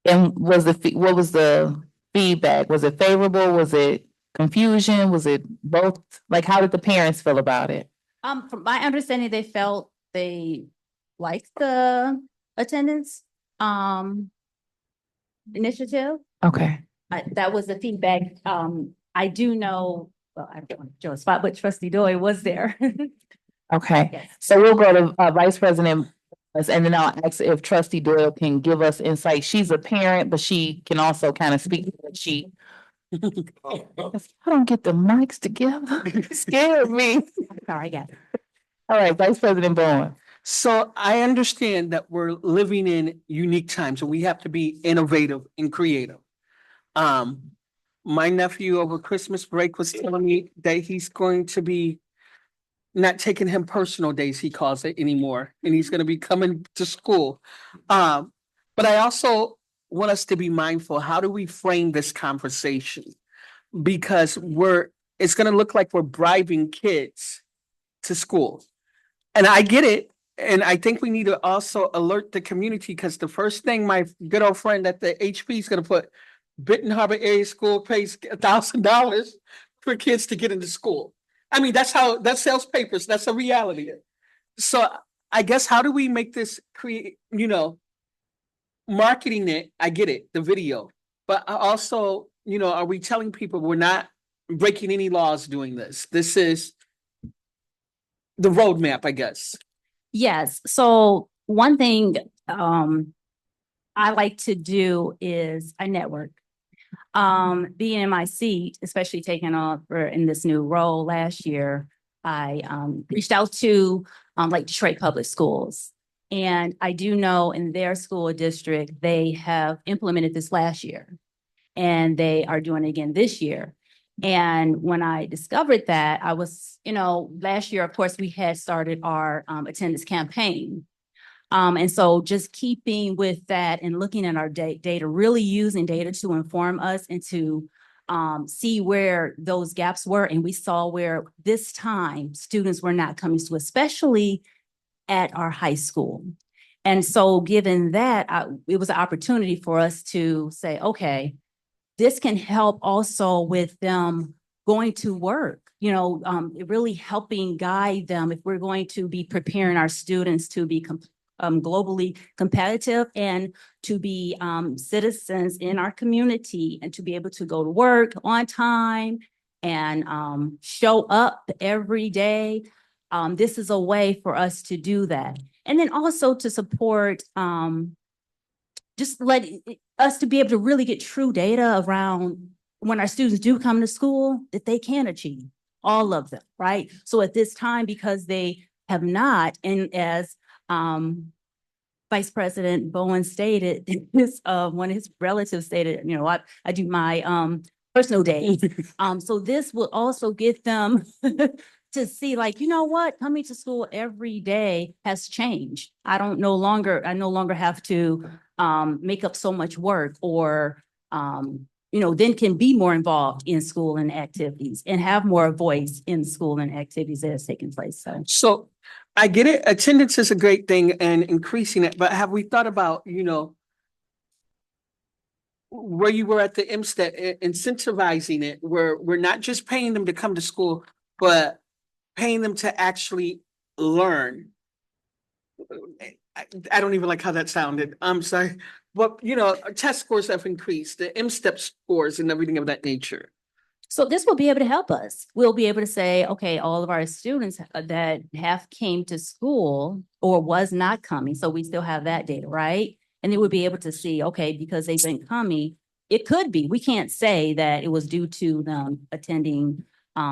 Speaker 2: And was what was the feedback? Was it favorable? Was it confusion? Was it both? Like, how did the parents feel about it?
Speaker 7: From my understanding, they felt they liked the attendance, initiative.
Speaker 2: Okay,
Speaker 7: That was the feedback. I do know, well, I don't want to show a spot, but Trustee Doyle was there.
Speaker 2: okay.
Speaker 7: Yes.
Speaker 2: So we'll go to Vice President, and then I'll ask if Trustee Doyle can give us insight. She's a parent, but she can also kind of speak to what she. I don't get the mics together. It scared me.
Speaker 7: Sorry, guys.
Speaker 2: All right, Vice President Bowen.
Speaker 6: So I understand that we're living in unique times and we have to be innovative and creative. My nephew over Christmas break was telling me that he's going to be not taking him personal days, he calls it, anymore, and he's gonna be coming to school. But I also want us to be mindful, how do we frame this conversation? Because it's gonna look like we're bribing kids to school. And I get it, and I think we need to also alert the community, because the first thing my good old friend at the HP is gonna put, Benton Harbor Area School pays $1,000 for kids to get into school. I mean, that sells papers, that's a reality. So I guess how do we make this marketing it, I get it, the video, but also, are we telling people we're not breaking any laws doing this? This is the roadmap, I guess.
Speaker 7: Yes, so one thing I like to do is I network. Being in my seat, especially taking over in this new role last year, I reached out to like Detroit Public Schools. And I do know in their school district, they have implemented this last year and they are doing it again this year. And when I discovered that, I was, last year, of course, we had started our attendance campaign. And so just keeping with that and looking at our data, really using data to inform us and to see where those gaps were. And we saw where this time students were not coming to, especially at our high school. And so given that, it was an opportunity for us to say, okay, this can help also with them going to work, really helping guide them if we're going to be preparing our students to be globally competitive and to be citizens in our community and to be able to go to work on time and show up every day. This is a way for us to do that. And then also to support just let us to be able to really get true data around when our students do come to school that they can achieve, all of them, right? So at this time, because they have not, and as Vice President Bowen stated, one of his relatives stated, I do my personal days. So this will also get them to see, like, what, coming to school every day has changed. I no longer have to make up so much work or then can be more involved in school and activities and have more voice in school and activities that is taking place. So
Speaker 6: So I get it. Attendance is a great thing and increasing it, but have we thought about, where you were at the MSTEP, incentivizing it, where we're not just paying them to come to school, but paying them to actually learn. I don't even like how that sounded. I'm sorry. But, test scores have increased, the MSTEP scores and everything of that nature.
Speaker 7: So this will be able to help us. We'll be able to say, okay, all of our students that have came to school or was not coming, so we still have that data, right? And then we'll be able to see, okay, because they've been coming, it could be, we can't say that it was due to them attending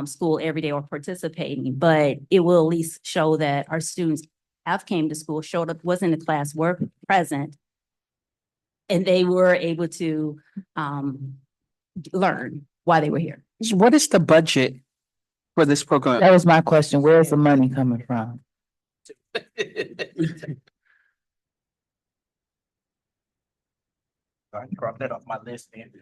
Speaker 7: school every day or participating, but it will at least show that our students have came to school, showed up, was in the class, were present, and they were able to learn why they were here.
Speaker 6: What is the budget for this program?
Speaker 2: That was my question. Where's the money coming from?
Speaker 5: I drop that off my list then.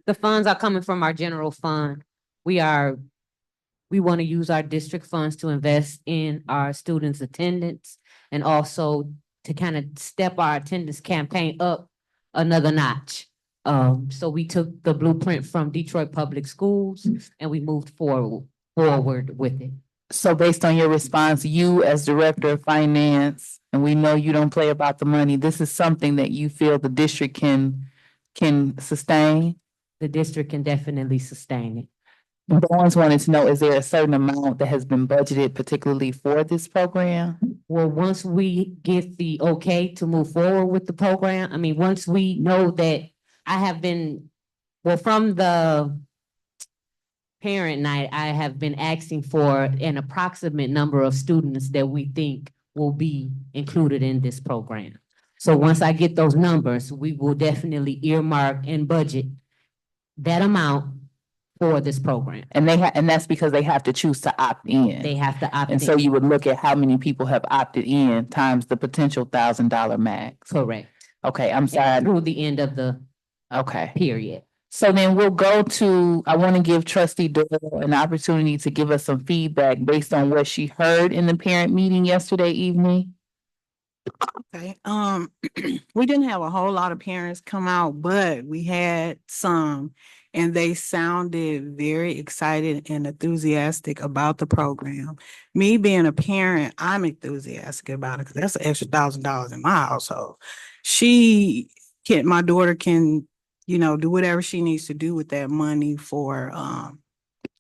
Speaker 9: The funds are coming from our general fund. We want to use our district funds to invest in our students' attendance and also to kind of step our attendance campaign up another notch. So we took the blueprint from Detroit Public Schools and we moved forward with it.
Speaker 2: So based on your response, you as Director of Finance, and we know you don't play about the money, this is something that you feel the district can sustain?
Speaker 9: The district can definitely sustain it.
Speaker 2: But I always wanted to know, is there a certain amount that has been budgeted particularly for this program?
Speaker 9: Well, once we get the okay to move forward with the program, once we know that from the parent night, I have been asking for an approximate number of students that we think will be included in this program. So once I get those numbers, we will definitely earmark and budget that amount for this program.
Speaker 2: And and that's because they have to choose to opt in.
Speaker 9: They have to opt in.
Speaker 2: And so you would look at how many people have opted in times the potential $1,000 max.
Speaker 9: Correct.
Speaker 2: Okay, I'm sorry.
Speaker 9: Through the end of the
Speaker 2: Okay.
Speaker 9: period.
Speaker 2: So then we'll go to, I want to give Trustee Doyle an opportunity to give us some feedback based on what she heard in the parent meeting yesterday evening.
Speaker 8: Okay, we didn't have a whole lot of parents come out, but we had some. And they sounded very excited and enthusiastic about the program. Me being a parent, I'm enthusiastic about it because that's an extra $1,000 in my household. My daughter can, do whatever she needs to do with that money for,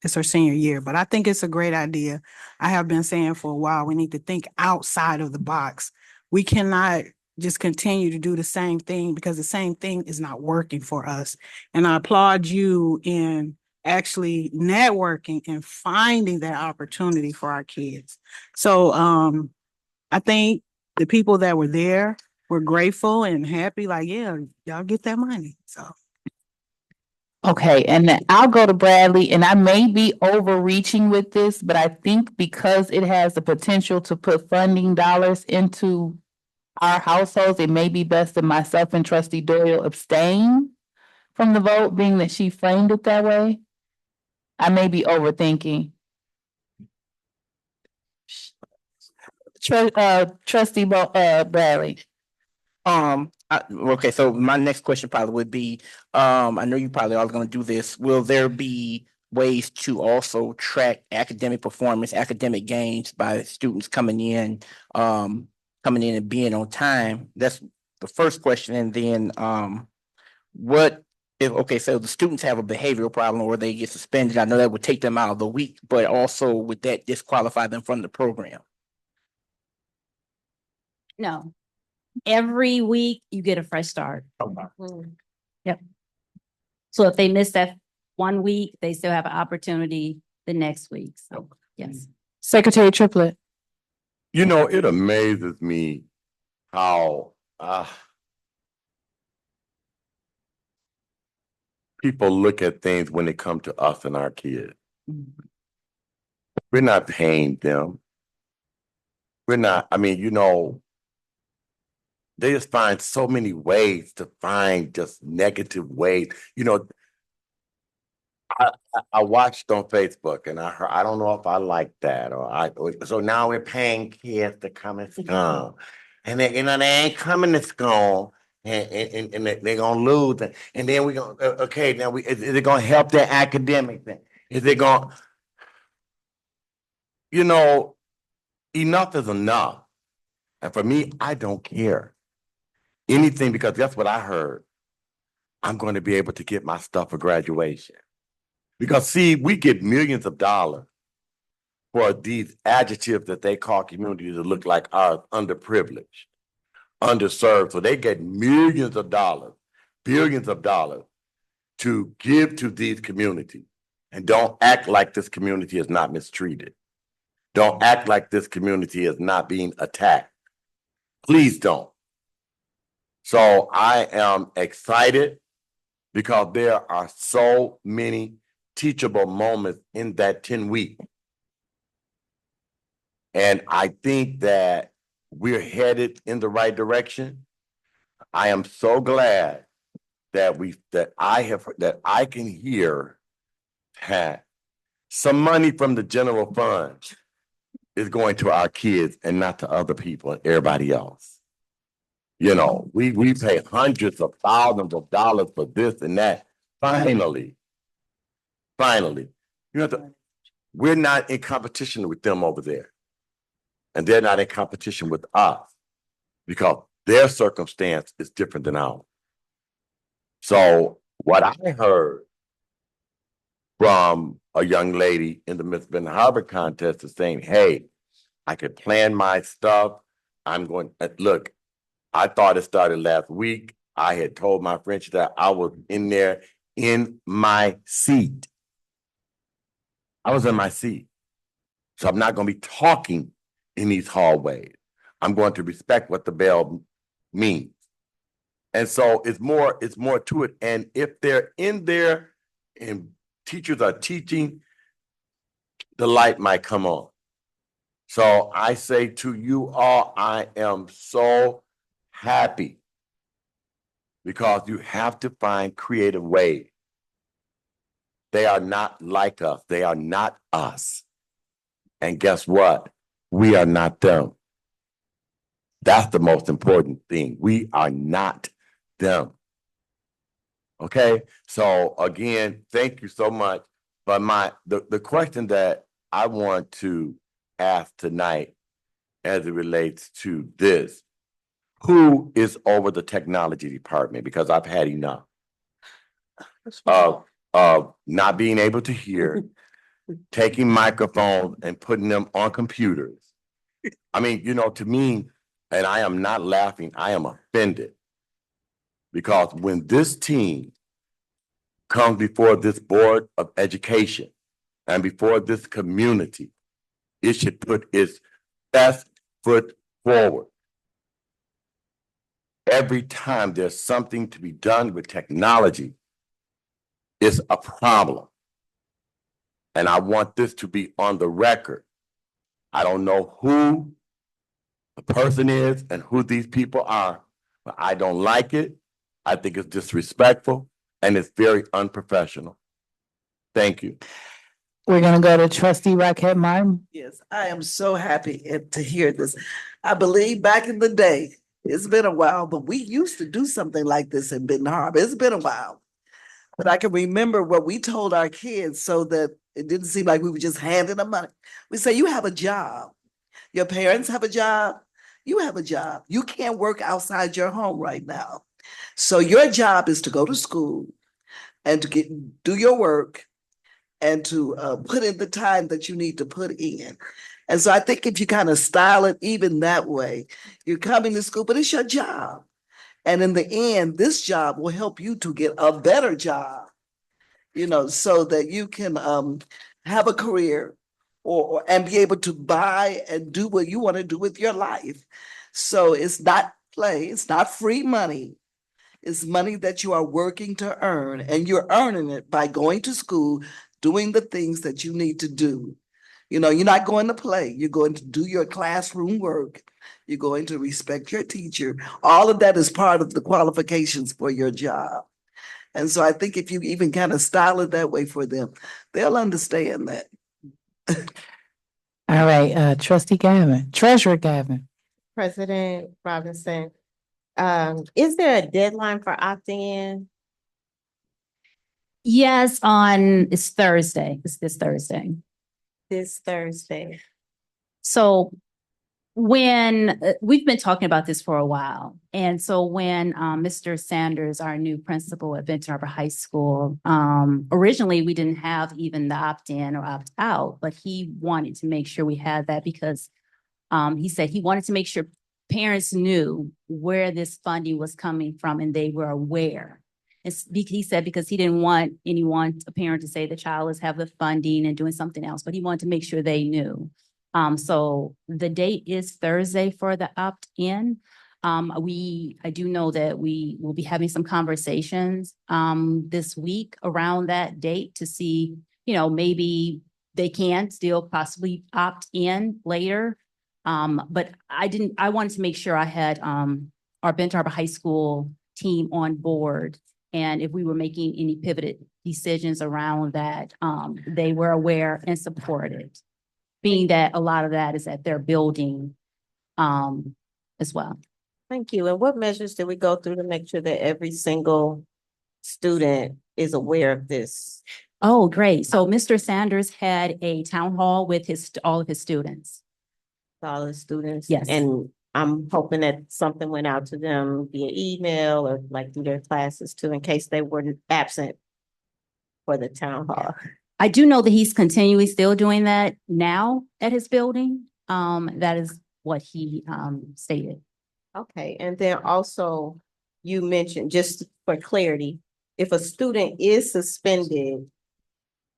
Speaker 8: it's her senior year, but I think it's a great idea. I have been saying for a while, we need to think outside of the box. We cannot just continue to do the same thing because the same thing is not working for us. And I applaud you in actually networking and finding that opportunity for our kids. So I think the people that were there were grateful and happy, like, yeah, y'all get that money. So.
Speaker 2: Okay, and then I'll go to Bradley, and I may be overreaching with this, but I think because it has the potential to put funding dollars into our households, it may be best that myself and Trustee Doyle abstain from the vote, being that she framed it that way. I may be overthinking. Trustee Bradley.
Speaker 5: Okay, so my next question probably would be, I know you probably are gonna do this. Will there be ways to also track academic performance, academic gains by students coming in and being on time? That's the first question. And then, so the students have a behavioral problem or they get suspended, I know that would take them out of the week, but also would that disqualify them from the program?
Speaker 7: No. Every week you get a fresh start. Yep. So if they miss that 1 week, they still have an opportunity the next week. So, yes.
Speaker 2: Secretary Triplett.
Speaker 1: It amazes me how people look at things when it comes to us and our kids. We're not paying them. We're not, they just find so many ways to find just negative ways. You know, I watched on Facebook and I heard, I don't know if I like that so now we're paying kids to come and school. And they, they ain't coming to school and they're gonna lose. And then we gonna, okay, now is it gonna help their academic thing? Is it gonna, you know, enough is enough. And for me, I don't care anything because that's what I heard. I'm going to be able to get my stuff for graduation. Because see, we get millions of dollars for these adjectives that they call communities that look like ours, underprivileged, underserved. So they get millions of dollars, billions of dollars to give to these communities. And don't act like this community is not mistreated. Don't act like this community is not being attacked. Please don't. So I am excited because there are so many teachable moments in that 10 weeks. And I think that we're headed in the right direction. I am so glad that I can hear that some money from the general fund is going to our kids and not to other people and everybody else. You know, we pay hundreds of thousands of dollars for this and that. Finally, you know, we're not in competition with them over there. And they're not in competition with us because their circumstance is different than ours. So what I heard from a young lady in the Miss Ben Harvard contest is saying, hey, I could plan my stuff. Look, I thought it started last week. I had told my friends that I was in there in my seat. I was in my seat. So I'm not going to be talking in these hallways. I'm going to respect what the bell means. And so it's more to it. And if they're in there and teachers are teaching, the light might come on. So I say to you all, I am so happy because you have to find creative ways. They are not like us. They are not us. And guess what? We are not them. That's the most important thing. We are not them. Okay? So again, thank you so much. But the question that I want to ask tonight as it relates to this, who is over the technology department? Because I've had enough of not being able to hear, taking microphones and putting them on computers. I mean, you know, to me, and I am not laughing, I am offended. Because when this team comes before this Board of Education and before this community, it should put its best foot forward. Every time there's something to be done with technology, it's a problem. And I want this to be on the record. I don't know who the person is and who these people are, but I don't like it. I think it's disrespectful and it's very unprofessional. Thank you.
Speaker 2: We're gonna go to trustee Rockett Martin.
Speaker 4: Yes, I am so happy to hear this. I believe back in the day, it's been a while, but we used to do something like this in Benton Harbor. It's been a while. But I can remember what we told our kids so that it didn't seem like we were just handing them money. We say, you have a job. Your parents have a job. You have a job. You can't work outside your home right now. So your job is to go to school and to do your work and to put in the time that you need to put in. And so I think if you kind of style it even that way, you're coming to school, but it's your job. And in the end, this job will help you to get a better job, you know, so that you can have a career and be able to buy and do what you want to do with your life. So it's not play, it's not free money. It's money that you are working to earn, and you're earning it by going to school, doing the things that you need to do. You know, you're not going to play, you're going to do your classroom work You're going to respect your teacher. All of that is part of the qualifications for your job. And so I think if you even kind of style it that way for them, they'll understand that.
Speaker 2: All right, trustee Gavin, treasurer Gavin.
Speaker 3: President Robinson, is there a deadline for opting in?
Speaker 7: Yes, it's Thursday. It's this Thursday.
Speaker 3: This Thursday?
Speaker 7: So when we've been talking about this for a while, and so when Mr. Sanders, our new principal at Benton Harbor High School, originally we didn't have even the opt-in or opt-out, but he wanted to make sure we had that because he said he wanted to make sure parents knew where this funding was coming from and they were aware. He said because he didn't want a parent to say the child is have the funding and doing something else, but he wanted to make sure they knew. So the date is Thursday for the opt-in. I do know that we will be having some conversations this week around that date to see, maybe they can still possibly opt in later. But I wanted to make sure I had our Benton Harbor High School team on board. And if we were making any pivoted decisions around that, they were aware and supported, being that a lot of that is at their building as well.
Speaker 3: Thank you. And what measures did we go through to make sure that every single student is aware of this?
Speaker 7: Oh, great. So Mr. Sanders had a town hall with all of his students.
Speaker 3: All the students?
Speaker 7: Yes.
Speaker 3: And I'm hoping that something went out to them via email or like through their classes too, in case they were absent for the town hall.
Speaker 7: I do know that he's continually still doing that now at his building. That is what he stated.
Speaker 3: Okay, and then also you mentioned, just for clarity, if a student is suspended,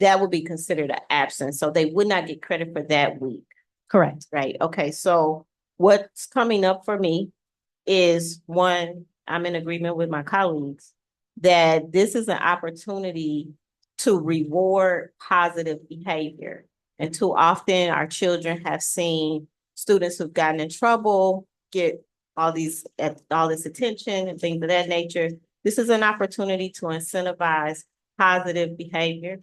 Speaker 3: that would be considered an absence, so they would not get credit for that week.
Speaker 7: Correct.
Speaker 3: Right, okay, so what's coming up for me is, one, I'm in agreement with my colleagues that this is an opportunity to reward positive behavior. And too often our children have seen students who've gotten in trouble get all this attention and things of that nature. This is an opportunity to incentivize positive behavior.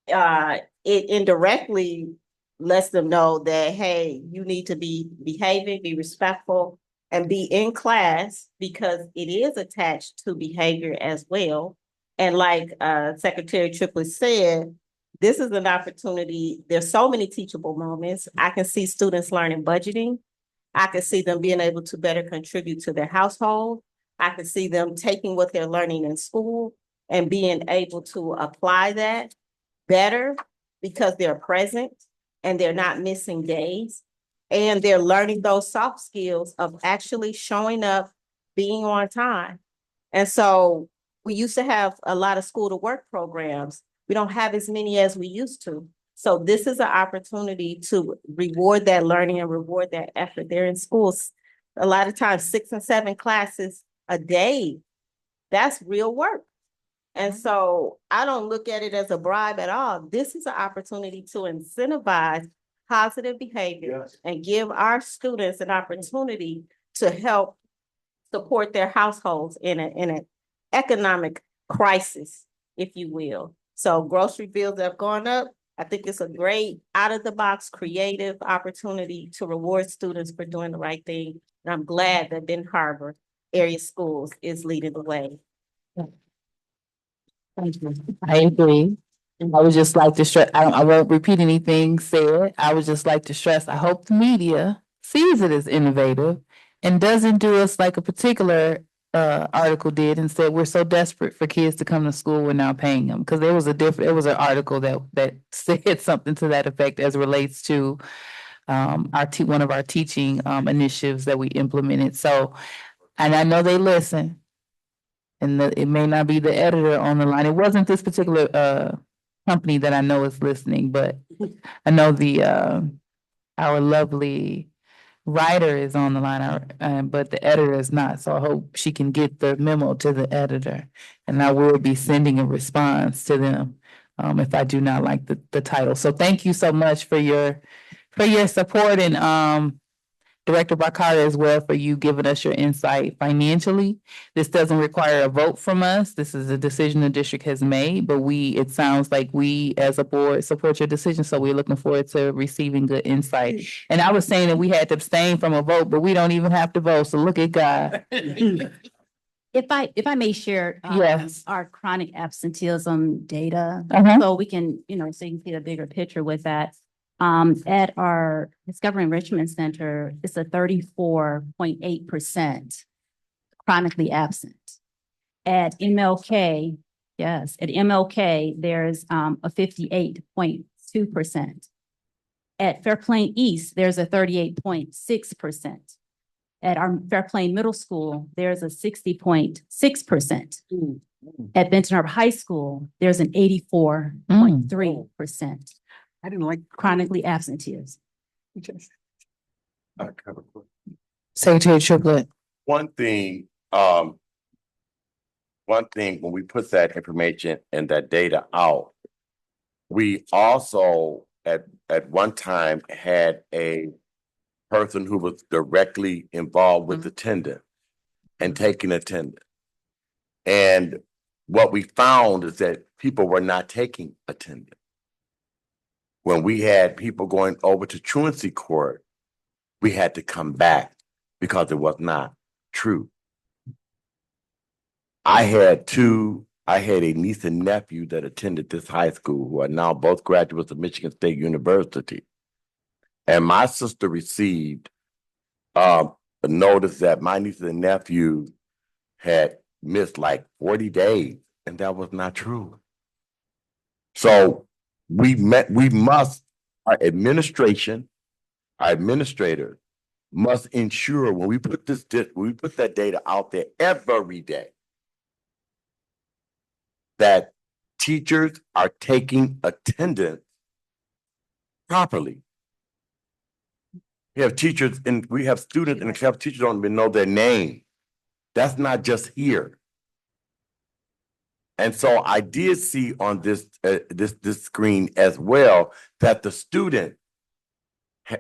Speaker 3: It indirectly lets them know that, hey, you need to be behaving, be respectful, and be in class, because it is attached to behavior as well. And like Secretary Triplett said, this is an opportunity. There's so many teachable moments. I can see students learning budgeting. I can see them being able to better contribute to their household. I can see them taking what they're learning in school and being able to apply that better because they're present and they're not missing days. And they're learning those soft skills of actually showing up, being on time. And so we used to have a lot of school to work programs. We don't have as many as we used to. So this is an opportunity to reward that learning and reward that effort. They're in schools a lot of times 6 and 7 classes a day. That's real work. And so I don't look at it as a bribe at all. This is an opportunity to incentivize positive behavior and give our students an opportunity to help support their households in an economic crisis, if you will. So grocery bills have gone up. I think it's a great out-of-the-box creative opportunity to reward students for doing the right thing. And I'm glad that Benton Harbor area schools is leading the way.
Speaker 2: Thank you. I agree. I would just like to stress, I won't repeat anything said. I would just like to stress, I hope the media sees it as innovative and doesn't do us like a particular article did and said, we're so desperate for kids to come to school, we're now paying them. Because there was an article that said something to that effect as it relates to one of our teaching initiatives that we implemented. So, and I know they listen. And it may not be the editor on the line. It wasn't this particular company that I know is listening, but I know our lovely writer is on the line, but the editor is not. So I hope she can get the memo to the editor, and I will be sending a response to them if I do not like the title. So thank you so much for your support and Director Bakari, as well for you giving us your insight financially. This doesn't require a vote from us. This is a decision the district has made, but it sounds like we as a board support your decision, so we're looking forward to receiving good insight. And I was saying that we had to abstain from a vote, but we don't even have to vote, so look at God.
Speaker 7: If I may share.
Speaker 2: Yes.
Speaker 7: Our chronic absenteeism data.
Speaker 2: Uh-huh.
Speaker 7: So we can, so you can see the bigger picture with that. At our Discovery Enrichment Center, it's a 34.8% chronically absent. At MLK, yes, at MLK, there's a 58.2%. At Fairplain East, there's a 38.6%. At our Fairplain Middle School, there's a 60.6%. At Benton Harbor High School, there's an 84.3%.
Speaker 6: I didn't like.
Speaker 7: Chronically absentees.
Speaker 2: Secretary Triplett.
Speaker 1: One thing, when we put that information and that data out, we also at one time had a person who was directly involved with attendance and taking attendance. And what we found is that people were not taking attendance. When we had people going over to truancy court, we had to come back because it was not true. I had a niece and nephew that attended this high school who are now both graduates of Michigan State University. And my sister received a notice that my niece and nephew had missed like 40 days, and that was not true. So our administrators must ensure when we put that data out there every day, that teachers are taking attendance properly. We have teachers and we have students and teachers don't even know their name. That's not just here. And so I did see on this screen as well that the student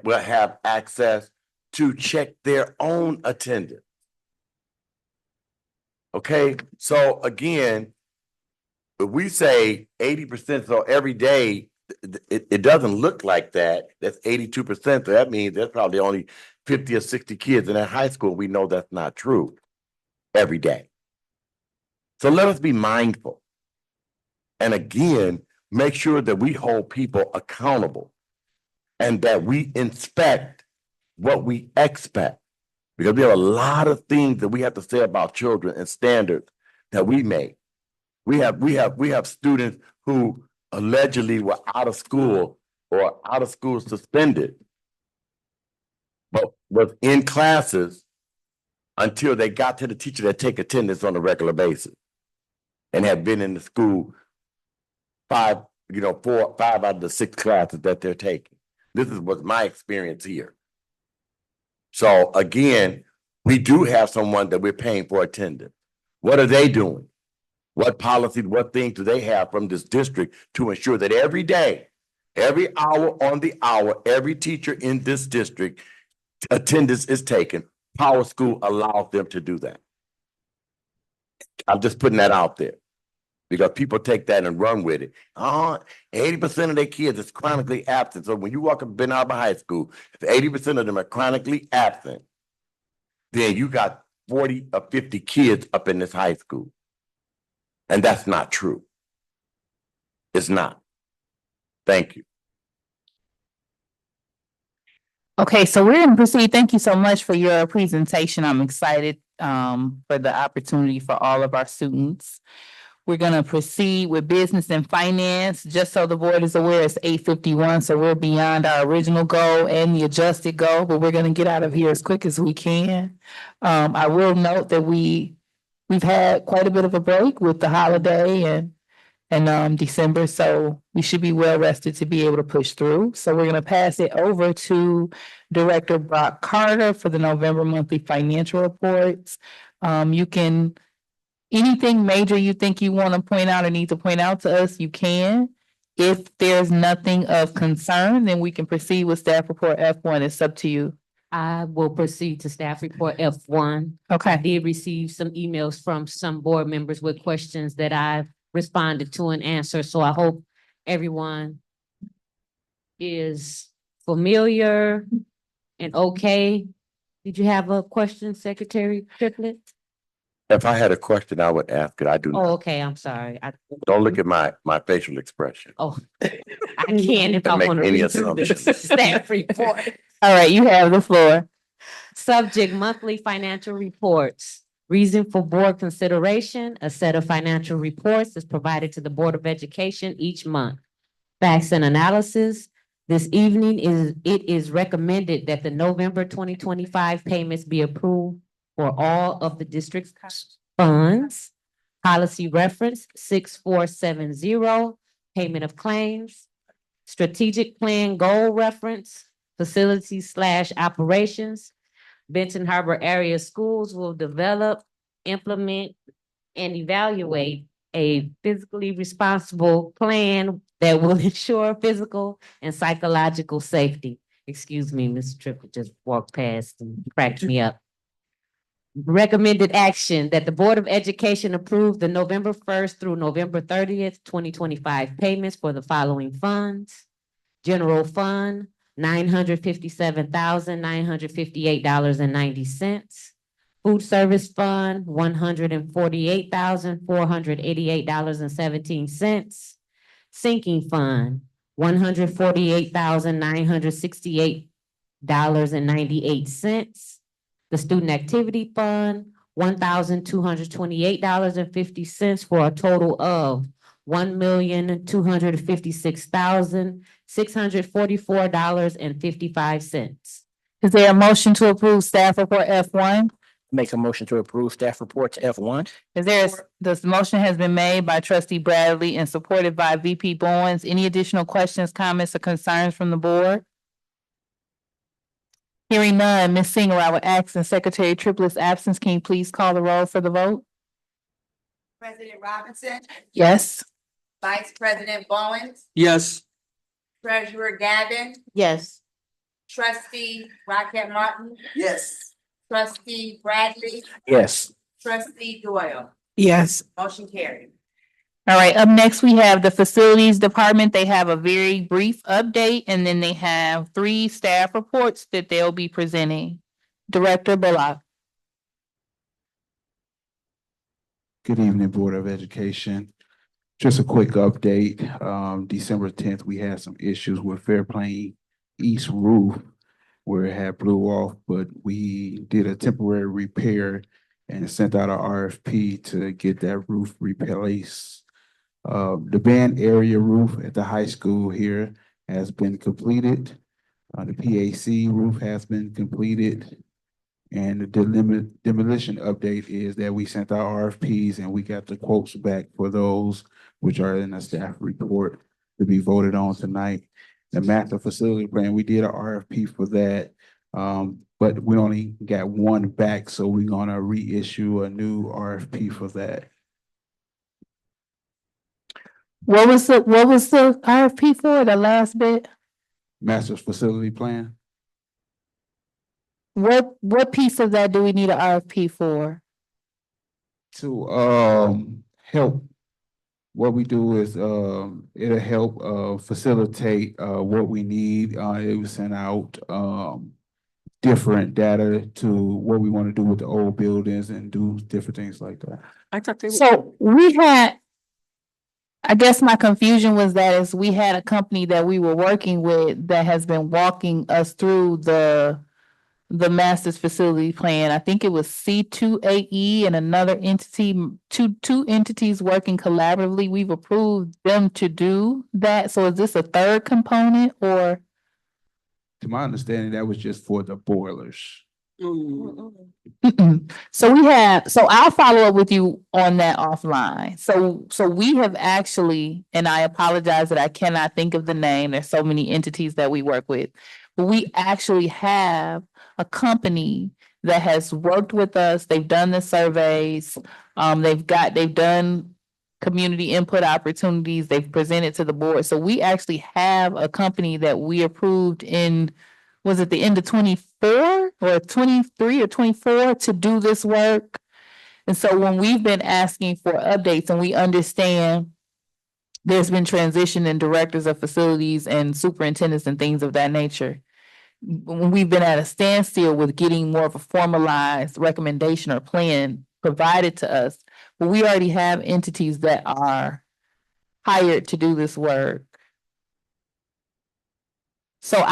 Speaker 1: will have access to check their own attendance. Okay, so again, if we say 80%, so every day, it doesn't look like that. That's 82%. So that means there's probably only 50 or 60 kids in that high school. We know that's not true every day. So let us be mindful. And again, make sure that we hold people accountable and that we inspect what we expect. Because we have a lot of things that we have to say about children and standards that we make. We have students who allegedly were out of school or out of school suspended, but was in classes until they got to the teacher that take attendance on a regular basis and have been in the school 5 out of the 6 classes that they're taking. This was my experience here. So again, we do have someone that we're paying for attendance. What are they doing? What policies, what things do they have from this district to ensure that every day, every hour on the hour, every teacher in this district, attendance is taken? Power School allows them to do that. I'm just putting that out there because people take that and run with it. 80% of their kids is chronically absent. So when you walk up Ben Arbor High School, if 80% of them are chronically absent, then you got 40 or 50 kids up in this high school. And that's not true. It's not. Thank you.
Speaker 2: Okay, so we're going to proceed. Thank you so much for your presentation. I'm excited for the opportunity for all of our students. We're going to proceed with business and finance. Just so the board is aware, it's 8:51, so we're beyond our original goal and the adjusted goal, but we're going to get out of here as quick as we can. I will note that we've had quite a bit of a break with the holiday and December, so we should be well rested to be able to push through. So we're going to pass it over to Director Brock Carter for the November monthly financial reports. Anything major you think you want to point out or need to point out to us, you can. If there's nothing of concern, then we can proceed with staff report F1. It's up to you.
Speaker 9: I will proceed to staff report F1. I
Speaker 2: Okay,
Speaker 9: did receive some emails from some board members with questions that I've responded to and answered, so I hope everyone is familiar and okay. Did you have a question, Secretary Triplett?
Speaker 1: If I had a question, I would ask it. I do
Speaker 9: Oh,
Speaker 1: not.
Speaker 9: okay, I'm sorry.
Speaker 1: Don't look at my facial expression.
Speaker 9: Oh, I can if I
Speaker 1: Don't make
Speaker 9: want to
Speaker 1: any
Speaker 9: read through the
Speaker 1: assumptions.
Speaker 9: staff report.
Speaker 2: all right, you have the floor.
Speaker 9: Subject monthly financial reports. Reason for board consideration, a set of financial reports is provided to the Board of Education each month. Facts and analysis. This evening it is recommended that the November 2025 payments be approved for all of the district's funds. Policy reference 6470, payment of claims. Strategic plan goal reference, facilities/operations. Benton Harbor area schools will develop, implement, and evaluate a physically responsible plan that will ensure physical and psychological safety. Excuse me, Mr. Triplett just walked past and cracked me up. Recommended action that the Board of Education approve the November 1st through November 30th, 2025 payments for the following funds. General Fund, $957,958.90. Food Service Fund, $148,488.17. Sinking Fund, $148,968.98. The Student Activity Fund, $1,228.50 for a total of $1,256,644.55.
Speaker 2: Is there a motion to approve staff report F1?
Speaker 5: Make a motion to approve staff report to F1.
Speaker 2: Is there, this motion has been made by trustee Bradley and supported by VP Bowens. Any additional questions, comments, or concerns from the board? Hearing none, Ms. Singer, I would ask in Secretary Triplett's absence, can you please call the roll for the vote?
Speaker 11: President Robinson,
Speaker 2: Yes.
Speaker 11: Vice President Bowens,
Speaker 6: Yes.
Speaker 11: Treasurer Gavin,
Speaker 3: Yes.
Speaker 11: Trustee Rocket Martin,
Speaker 4: Yes.
Speaker 11: Trustee Bradley,
Speaker 5: Yes.
Speaker 11: Trustee Doyle.
Speaker 8: Yes.
Speaker 11: Motion carried.
Speaker 2: All right, up next, we have the Facilities Department. They have a very brief update, and then they have 3 staff reports that they'll be presenting. Director Bullock.
Speaker 12: Good evening, Board of Education. Just a quick update. December 10th, we had some issues with Fairplain East roof where it had blew off, but we did a temporary repair and sent out an RFP to get that roof replaced. The band area roof at the high school here has been completed. The PAC roof has been completed. And the demolition update is that we sent out RFPs and we got the quotes back for those, which are in the staff report to be voted on tonight. The master facility plan, we did an RFP for that, but we only got one back, so we're gonna reissue a new RFP for that.
Speaker 2: What was the RFP for, the last bit?
Speaker 12: Master facility plan,
Speaker 2: What piece of that do we need an RFP for?
Speaker 12: to help. What we do is it'll help facilitate what we need. It was sent out different data to what we want to do with the old buildings and do different things like that.
Speaker 6: I thought they were.
Speaker 2: So we had, I guess my confusion was that is we had a company that we were working with that has been walking us through the master's facility plan. I think it was C2AE and another entity, two entities working collaboratively. We've approved them to do that. So is this a third component or?
Speaker 12: To my understanding, that was just for the boilers.
Speaker 2: So I'll follow up with you on that offline. So we have actually, and I apologize that I cannot think of the name. There's so many entities that we work with. But we actually have a company that has worked with us. They've done the surveys. They've done community input opportunities. They've presented to the board. So we actually have a company that we approved in was it the end of 24 or 23 or 24 to do this work? And so when we've been asking for updates and we understand there's been transition in directors of facilities and superintendents and things of that nature, when we've been at a standstill with getting more of a formalized recommendation or plan provided to us, but we already have entities that are hired to do this work. So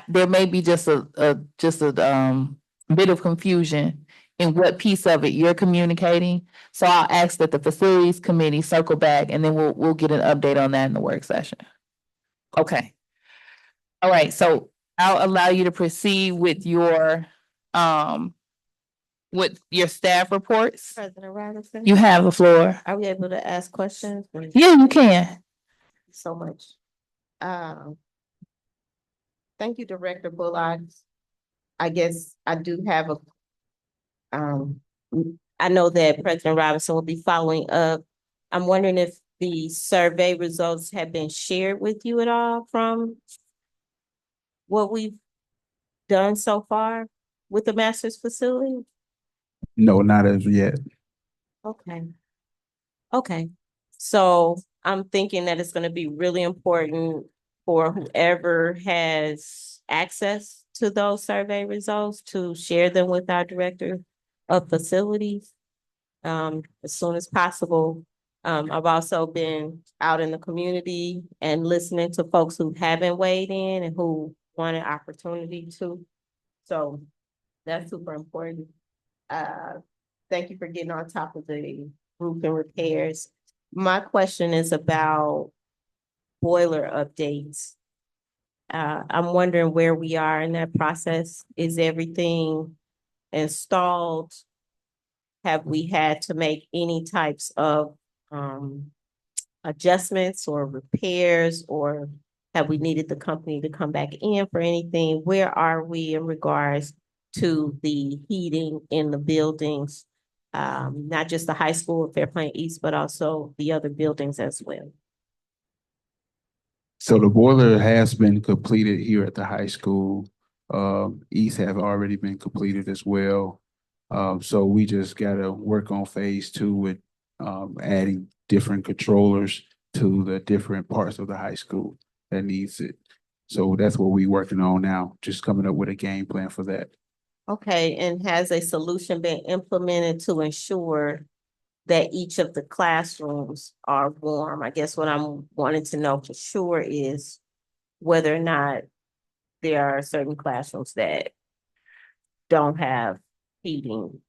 Speaker 2: there may be just a bit of confusion in what piece of it you're communicating. So I'll ask that the facilities committee circle back and then we'll get an update on that in the work session. Okay. All right, so I'll allow you to proceed with your staff reports.
Speaker 3: President Robinson?
Speaker 2: You have the floor.
Speaker 3: Are we able to ask questions?
Speaker 2: Yeah, you can.
Speaker 3: So much. Thank you, Director Bullock. I guess I do have I know that President Robinson will be following up. I'm wondering if the survey results have been shared with you at all from what we've done so far with the master's facility?
Speaker 12: No, not as yet.
Speaker 3: Okay. Okay, so I'm thinking that it's gonna be really important for whoever has access to those survey results to share them with our director of facilities as soon as possible. I've also been out in the community and listening to folks who haven't weighed in and who want an opportunity to. So that's super important. Thank you for getting on top of the roof and repairs. My question is about boiler updates. I'm wondering where we are in that process. Is everything installed? Have we had to make any types of adjustments or repairs, or have we needed the company to come back in for anything? Where are we in regards to the heating in the buildings? Not just the high school of Fairplain East, but also the other buildings as well.
Speaker 12: So the boiler has been completed here at the high school. East have already been completed as well. So we just gotta work on phase 2 with adding different controllers to the different parts of the high school that needs it. So that's what we're working on now, just coming up with a game plan for that.
Speaker 3: Okay, and has a solution been implemented to ensure that each of the classrooms are warm? I guess what I'm wanting to know for sure is whether or not there are certain classrooms that don't have heating.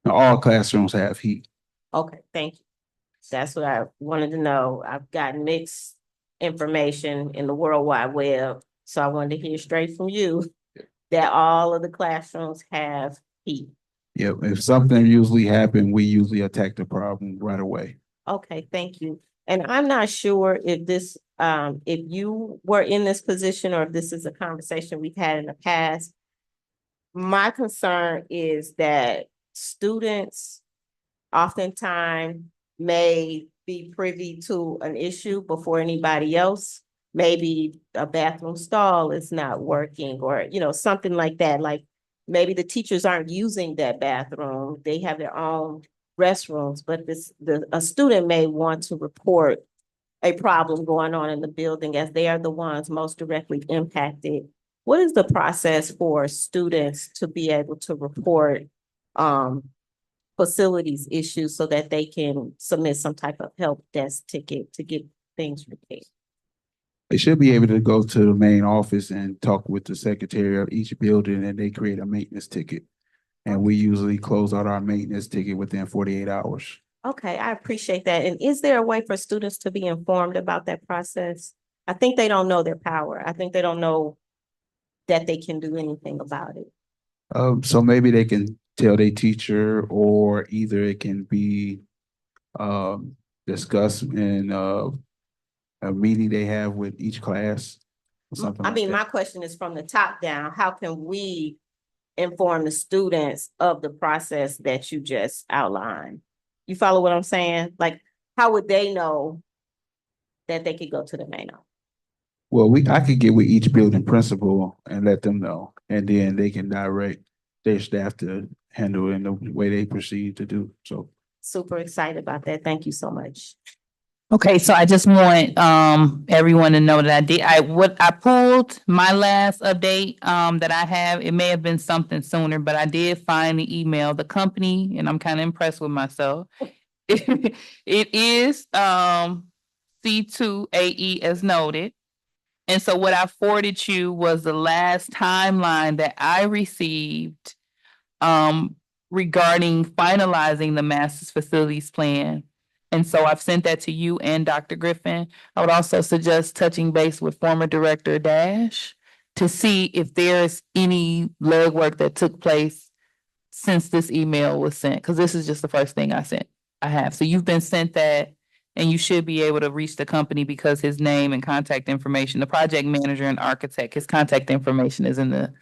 Speaker 12: All classrooms have heat.
Speaker 3: Okay, thank you. That's what I wanted to know. I've gotten mixed information in the World Wide Web, so I wanted to hear straight from you that all of the classrooms have heat.
Speaker 12: Yep, if something usually happens, we usually attack the problem right away.
Speaker 3: Okay, thank you. And I'm not sure if this, if you were in this position or if this is a conversation we've had in the past. My concern is that students oftentimes may be privy to an issue before anybody else. Maybe a bathroom stall is not working or, something like that. Like maybe the teachers aren't using that bathroom. They have their own restrooms, but a student may want to report a problem going on in the building as they are the ones most directly impacted. What is the process for students to be able to report facilities issues so that they can submit some type of help desk ticket to get things repaired?
Speaker 12: They should be able to go to the main office and talk with the secretary of each building, and they create a maintenance ticket. And we usually close out our maintenance ticket within 48 hours.
Speaker 3: Okay, I appreciate that. And is there a way for students to be informed about that process? I think they don't know their power. I think they don't know that they can do anything about it.
Speaker 12: So maybe they can tell their teacher, or either it can be discussed in a meeting they have with each class or something
Speaker 3: I
Speaker 12: like
Speaker 3: mean,
Speaker 12: that.
Speaker 3: my question is from the top down. How can we inform the students of the process that you just outlined? You follow what I'm saying? Like, how would they know that they could go to the main office?
Speaker 12: Well, I could get with each building principal and let them know, and then they can direct their staff to handle it in the way they proceed to do, so.
Speaker 3: Super excited about that. Thank you so much.
Speaker 2: Okay, so I just want everyone to know that I pulled my last update that I have. It may have been something sooner, but I did find the email, the company, and I'm kind of impressed with myself. It is C2AE as noted. And so what I forwarded you was the last timeline that I received regarding finalizing the master's facilities plan. And so I've sent that to you and Dr. Griffin. I would also suggest touching base with former Director Dash to see if there's any legwork that took place since this email was sent, because this is just the first thing I have. So you've been sent that, and you should be able to reach the company because his name and contact information, the project manager and architect, his contact information is in the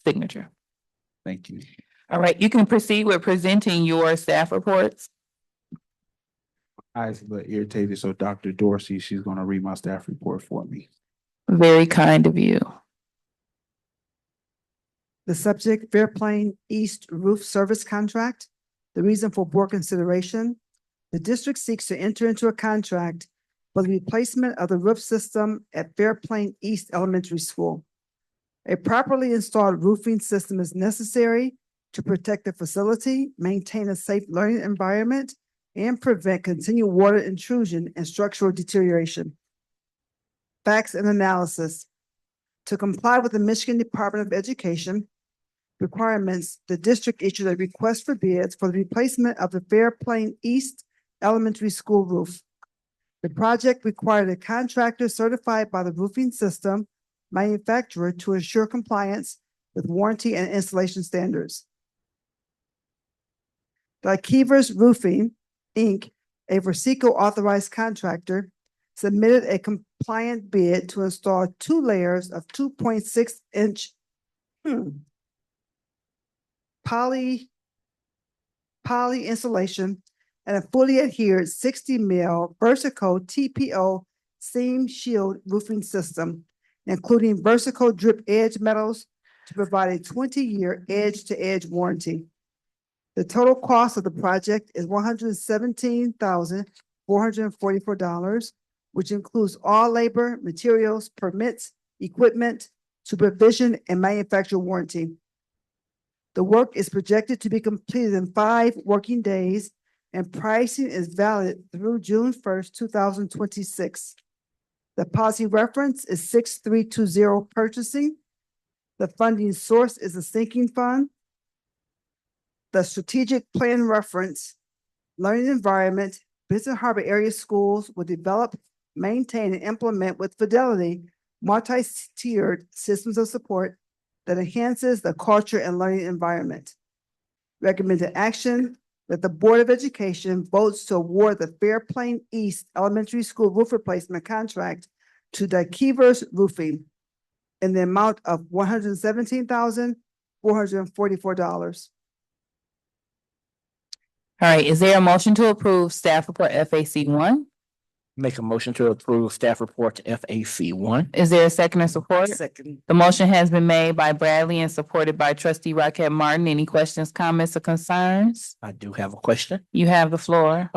Speaker 2: signature.
Speaker 12: Thank you.
Speaker 2: All right, you can proceed with presenting your staff reports.
Speaker 12: Eyes a little irritated, so Dr. Dorsey, she's gonna read my staff report for me.
Speaker 2: Very kind of you.
Speaker 13: The subject, Fairplain East Roof Service Contract. The reason for board consideration. The district seeks to enter into a contract for the replacement of the roof system at Fairplain East Elementary School. A properly installed roofing system is necessary to protect the facility, maintain a safe learning environment, and prevent continued water intrusion and structural deterioration. Facts and analysis. To comply with the Michigan Department of Education requirements, the district issued a request for bids for the replacement of the Fairplain East Elementary School roof. The project required a contractor certified by the roofing system manufacturer to ensure compliance with warranty and installation standards. Kevers Roofing, Inc., a Versico authorized contractor, submitted a compliant bid to install 2 layers of 2.6-inch poly insulation and a fully adhered 60 mil Versico TPO seam shield roofing system, including Versico drip edge metals to provide a 20-year edge-to-edge warranty. The total cost of the project is $117,444, which includes all labor, materials, permits, equipment, supervision, and manufacturer warranty. The work is projected to be completed in 5 working days, and pricing is valid through June 1st, 2026. The policy reference is 6320 purchasing. The funding source is a sinking fund. The strategic plan reference, learning environment, Business Harbor area schools will develop, maintain, and implement with fidelity multi-tiered systems of support that enhances the culture and learning environment. Recommended action that the Board of Education votes to award the Fairplain East Elementary School roof replacement contract to Kevers Roofing in the amount of $117,444.
Speaker 2: All right, is there a motion to approve staff report FAC 1?
Speaker 5: Make a motion to approve staff report to FAC 1.
Speaker 2: Is there a second or support?
Speaker 13: Second.
Speaker 2: The motion has been made by Bradley and supported by trustee Rocket Martin. Any questions, comments, or concerns?
Speaker 5: I do have a question.
Speaker 2: You have the floor.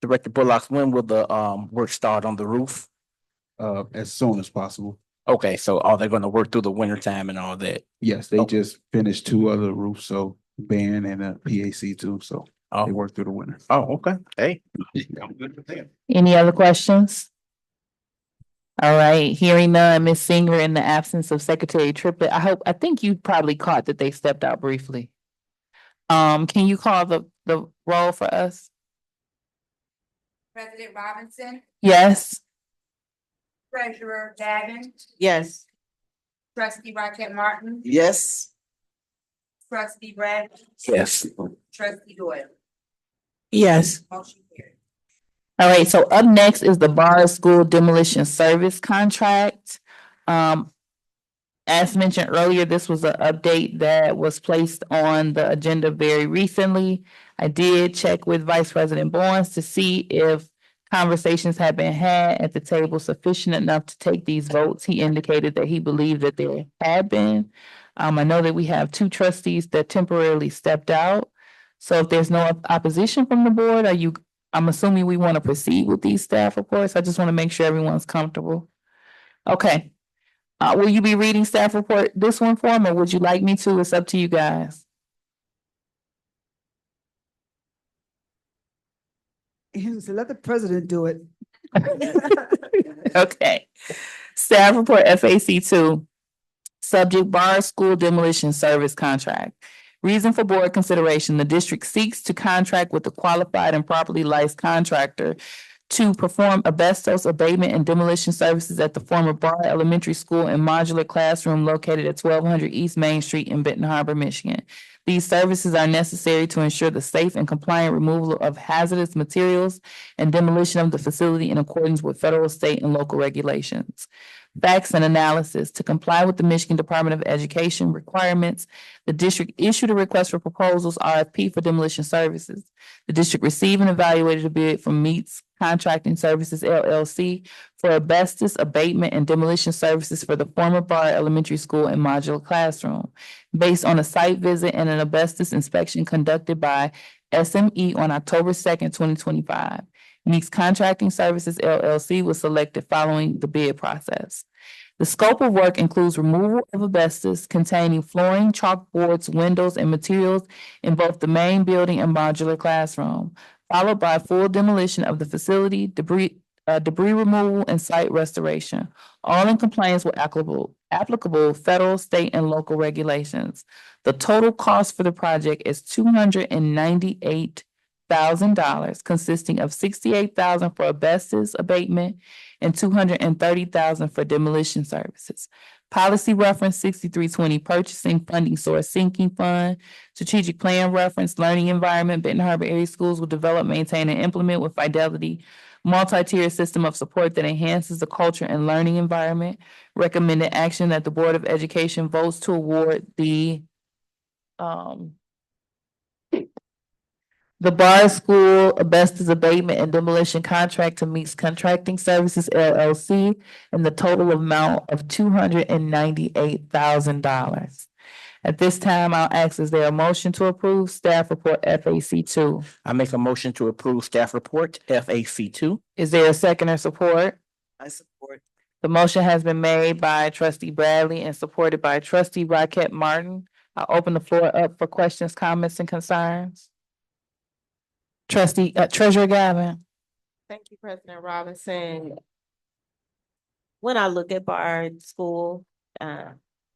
Speaker 5: Director Bullocks, when will the work start on the roof?
Speaker 12: As soon as possible.
Speaker 5: Okay, so are they gonna work through the winter time and all that?
Speaker 12: Yes, they
Speaker 5: Oh.
Speaker 12: just finished 2 other roofs, so band and a PAC too, so they
Speaker 5: Oh,
Speaker 12: work through the winter.
Speaker 5: okay. Hey, I'm good with that.
Speaker 2: Any other questions? All right, hearing none, Ms. Singer, in the absence of Secretary Triplett, I think you probably caught that they stepped out briefly. Can you call the roll for us?
Speaker 11: President Robinson,
Speaker 2: Yes.
Speaker 11: Treasurer Gavin,
Speaker 3: Yes.
Speaker 11: Trustee Rocket Martin,
Speaker 4: Yes.
Speaker 11: Trustee Bradley,
Speaker 5: Yes.
Speaker 11: Trustee Doyle.
Speaker 8: Yes.
Speaker 11: Motion carried.
Speaker 2: All right, so up next is the Bar School Demolition Service Contract. As mentioned earlier, this was an update that was placed on the agenda very recently. I did check with Vice President Barnes to see if conversations had been had at the table sufficient enough to take these votes. He indicated that he believed that there had been. I know that we have two trustees that temporarily stepped out. So if there's no opposition from the board, I'm assuming we want to proceed with these staff reports. I just want to make sure everyone's comfortable. Okay. Will you be reading staff report, this one for me, or would you like me to? It's up to you guys.
Speaker 13: So let the president do it.
Speaker 2: Okay. Staff report FAC 2. Subject bar school demolition service contract. Reason for board consideration, the district seeks to contract with a qualified and properly licensed contractor to perform asbestos abatement and demolition services at the former Bar Elementary School and modular classroom located at 1200 East Main Street in Benton Harbor, Michigan. These services are necessary to ensure the safe and compliant removal of hazardous materials and demolition of the facility in accordance with federal, state, and local regulations. Facts and analysis. To comply with the Michigan Department of Education requirements, the district issued a request for proposals, RFP, for demolition services. The district received and evaluated a bid from Meets Contracting Services LLC for asbestos abatement and demolition services for the former Bar Elementary School and modular classroom. Based on a site visit and an asbestos inspection conducted by SME on October 2nd, 2025. Meeks Contracting Services LLC was selected following the bid process. The scope of work includes removal of asbestos containing flooring, chalkboards, windows, and materials in both the main building and modular classroom, followed by full demolition of the facility, debris removal, and site restoration, all in compliance with applicable federal, state, and local regulations. The total cost for the project is $298,000, consisting of $68,000 for asbestos abatement and $230,000 for demolition services. Policy reference 6320, purchasing funding source sinking fund. Strategic plan reference, learning environment. Benton Harbor area schools will develop, maintain, and implement with fidelity multi-tier system of support that enhances the culture and learning environment. Recommended action that the Board of Education votes to award the Bar School asbestos abatement and demolition contract to Meeks Contracting Services LLC in the total amount of $298,000. At this time, I'll ask, is there a motion to approve staff report FAC 2?
Speaker 5: I make a motion to approve staff report FAC 2.
Speaker 2: Is there a second or support?
Speaker 4: I support.
Speaker 2: The motion has been made by trustee Bradley and supported by trustee Rocket Martin. I'll open the floor up for questions, comments, and concerns. Treasurer Gavin.
Speaker 3: Thank you, President Robinson. When I look at Bard School,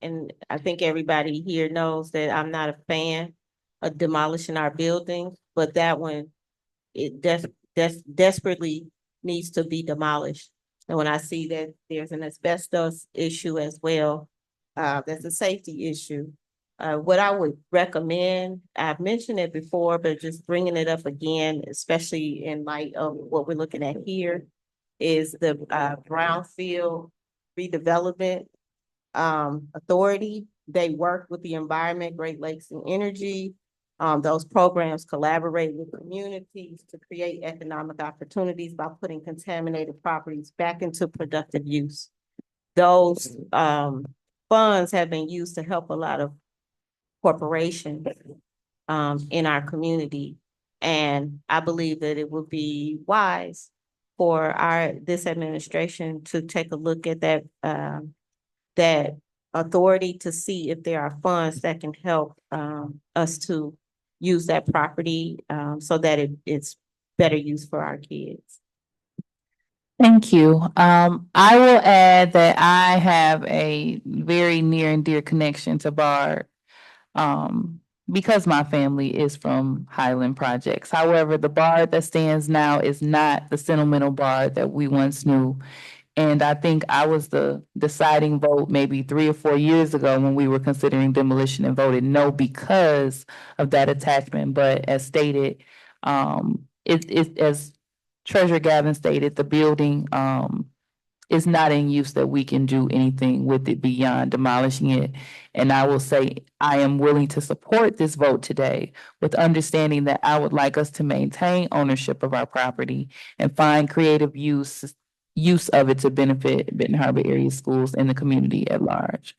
Speaker 3: and I think everybody here knows that I'm not a fan of demolishing our buildings, but that one, it desperately needs to be demolished. And when I see that there's an asbestos issue as well, that's a safety issue. What I would recommend, I've mentioned it before, but just bringing it up again, especially in light of what we're looking at here, is the brownfield redevelopment authority. They work with the environment, Great Lakes and Energy. Those programs collaborate with communities to create economic opportunities by putting contaminated properties back into productive use. Those funds have been used to help a lot of corporations in our community. And I believe that it would be wise for this administration to take a look at that that authority to see if there are funds that can help us to use that property so that it's better used for our kids.
Speaker 2: Thank you. I will add that I have a very near and dear connection to Bard because my family is from Highland Projects. However, the Bard that stands now is not the sentimental Bard that we once knew. And I think I was the deciding vote maybe 3 or 4 years ago when we were considering demolition and voted no because of that attachment. But as stated, as Treasurer Gavin stated, the building is not in use that we can do anything with it beyond demolishing it. And I will say, I am willing to support this vote today with understanding that I would like us to maintain ownership of our property and find creative use of it to benefit Benton Harbor area schools and the community at large.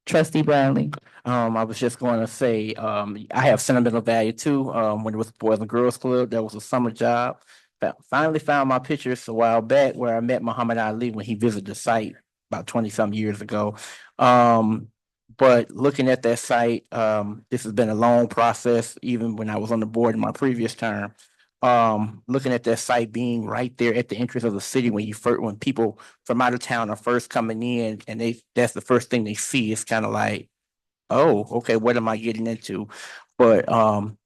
Speaker 2: Trustee Bradley.
Speaker 5: I was just going to say, I have sentimental value too. When it was Boys and Girls Club, that was a summer job. Finally found my pictures a while back where I met Muhammad Ali when he visited the site about 20-some years ago. But looking at that site, this has been a long process, even when I was on the board in my previous term. Looking at that site being right there at the entrance of the city when people from out of town are first coming in and that's the first thing they see, it's kind of like, oh, okay, what am I getting into? But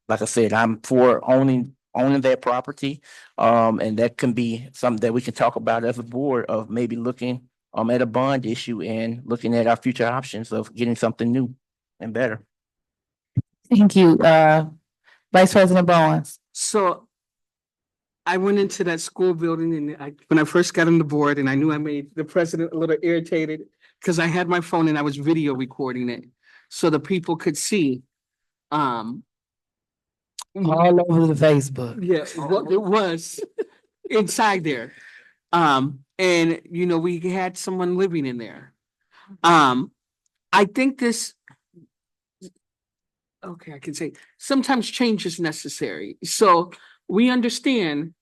Speaker 5: like I said, I'm for owning that property. And that can be something that we can talk about as a board of maybe looking at a bond issue and looking at our future options of getting something new and better.
Speaker 2: Thank you. Vice President Bowens.
Speaker 6: So I went into that school building and when I first got on the board and I knew I made the president a little irritated because I had my phone and I was video recording it so the people could see.
Speaker 2: All over the Facebook.
Speaker 6: Yeah, what it was inside there. And we had someone living in there. I think this. Okay, I can say sometimes change is necessary. So we understand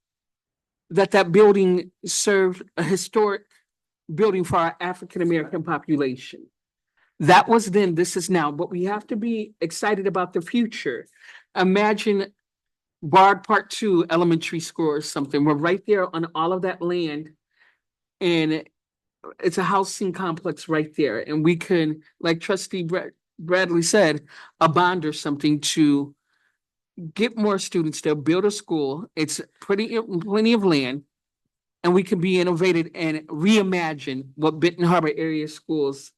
Speaker 6: that building served a historic building for our African-American population. That was then, this is now, but we have to be excited about the future. Imagine Bard Part 2 Elementary School or something. We're right there on all of that land. And it's a housing complex right there. And we can, like Trustee Bradley said, a bond or something to get more students there, build a school. It's plenty of land. And we can be innovative and reimagine what Benton Harbor area schools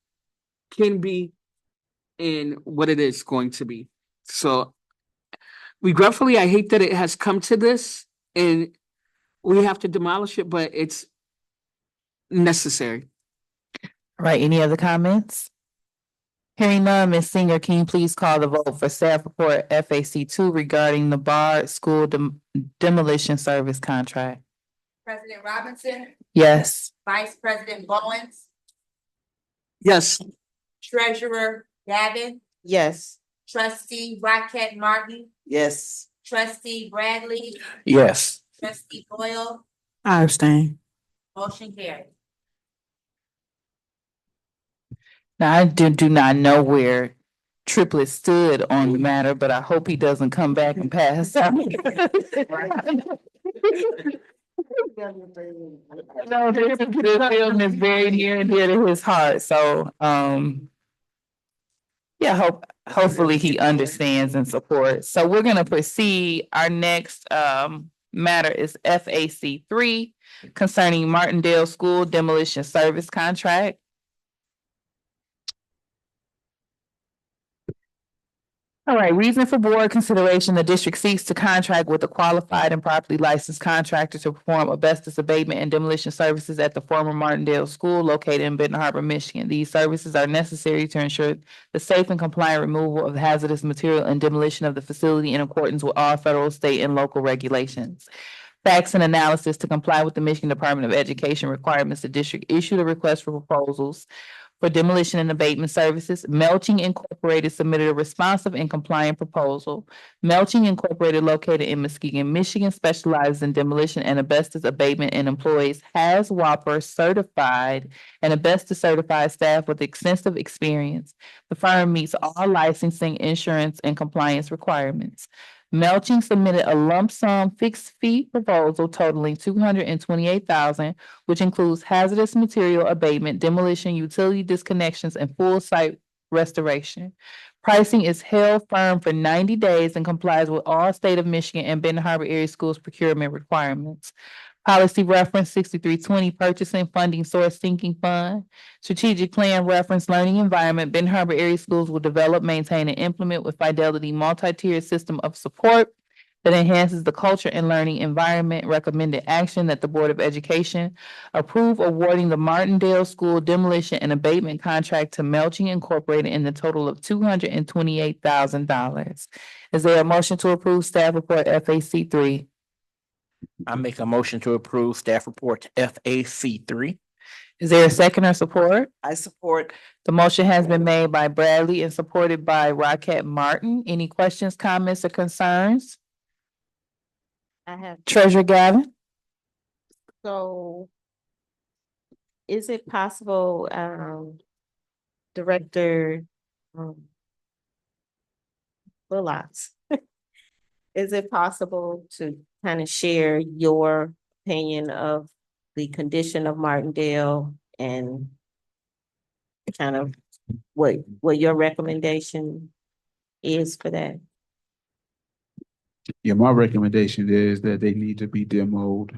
Speaker 6: can be and what it is going to be. So regretfully, I hate that it has come to this and we have to demolish it, but it's necessary.
Speaker 2: All right, any other comments? Hearing none, Ms. Singer, can you please call the vote for staff report FAC 2 regarding the Bard School demolition service contract?
Speaker 11: President Robinson,
Speaker 2: Yes.
Speaker 11: Vice President Bowens,
Speaker 6: Yes.
Speaker 11: Treasurer Gavin,
Speaker 3: Yes.
Speaker 11: Trustee Rocket Martin,
Speaker 4: Yes.
Speaker 11: Trustee Bradley,
Speaker 5: Yes.
Speaker 11: Trustee Doyle,
Speaker 8: I abstain.
Speaker 11: motion carried.
Speaker 2: Now, I do not know where Triplet stood on the matter, but I hope he doesn't come back and pass out. No, this film is very near and dear to his heart, so, yeah, hopefully he understands and supports. So we're gonna proceed. Our next, matter is FAC 3 concerning Martindale School demolition service contract. All right, reason for board consideration, the district seeks to contract with a qualified and properly licensed contractor to perform asbestos abatement and demolition services at the former Martindale School located in Benton Harbor, Michigan. These services are necessary to ensure the safe and compliant removal of hazardous material and demolition of the facility in accordance with all federal, state, and local regulations. Facts and analysis to comply with the Michigan Department of Education requirements, the district issued a request for proposals for demolition and abatement services. Melching Incorporated submitted a responsive and compliant proposal. Melching Incorporated, located in Muskegon, Michigan, specializes in demolition and asbestos abatement and employs BHAS Whopper certified and asbestos certified staff with extensive experience. The firm meets all licensing, insurance, and compliance requirements. Melching submitted a lump sum fixed fee proposal totaling $228,000, which includes hazardous material abatement, demolition, utility disconnections, and full site restoration. Pricing is held firm for 90 days and complies with all state of Michigan and Benton Harbor area schools procurement requirements. Policy reference 6320, purchasing funding source sinking fund. Strategic plan reference learning environment. Benton Harbor area schools will develop, maintain, and implement with fidelity multi-tiered system of support that enhances the culture and learning environment. Recommended action that the Board of Education approve awarding the Martindale School demolition and abatement contract to Melching Incorporated in the total of $228,000. Is there a motion to approve staff report FAC 3?
Speaker 5: I make a motion to approve staff report FAC 3.
Speaker 2: Is there a second or support?
Speaker 4: I support.
Speaker 2: The motion has been made by Bradley and supported by Rocket Martin. Any questions, comments, or concerns?
Speaker 3: I have,
Speaker 2: Treasurer Gavin?
Speaker 3: so is it possible, Director, Bullocks? Is it possible to kind of share your opinion of the condition of Martindale and kind of what your recommendation is for that?
Speaker 12: Yeah, my recommendation is that they need to be demoed.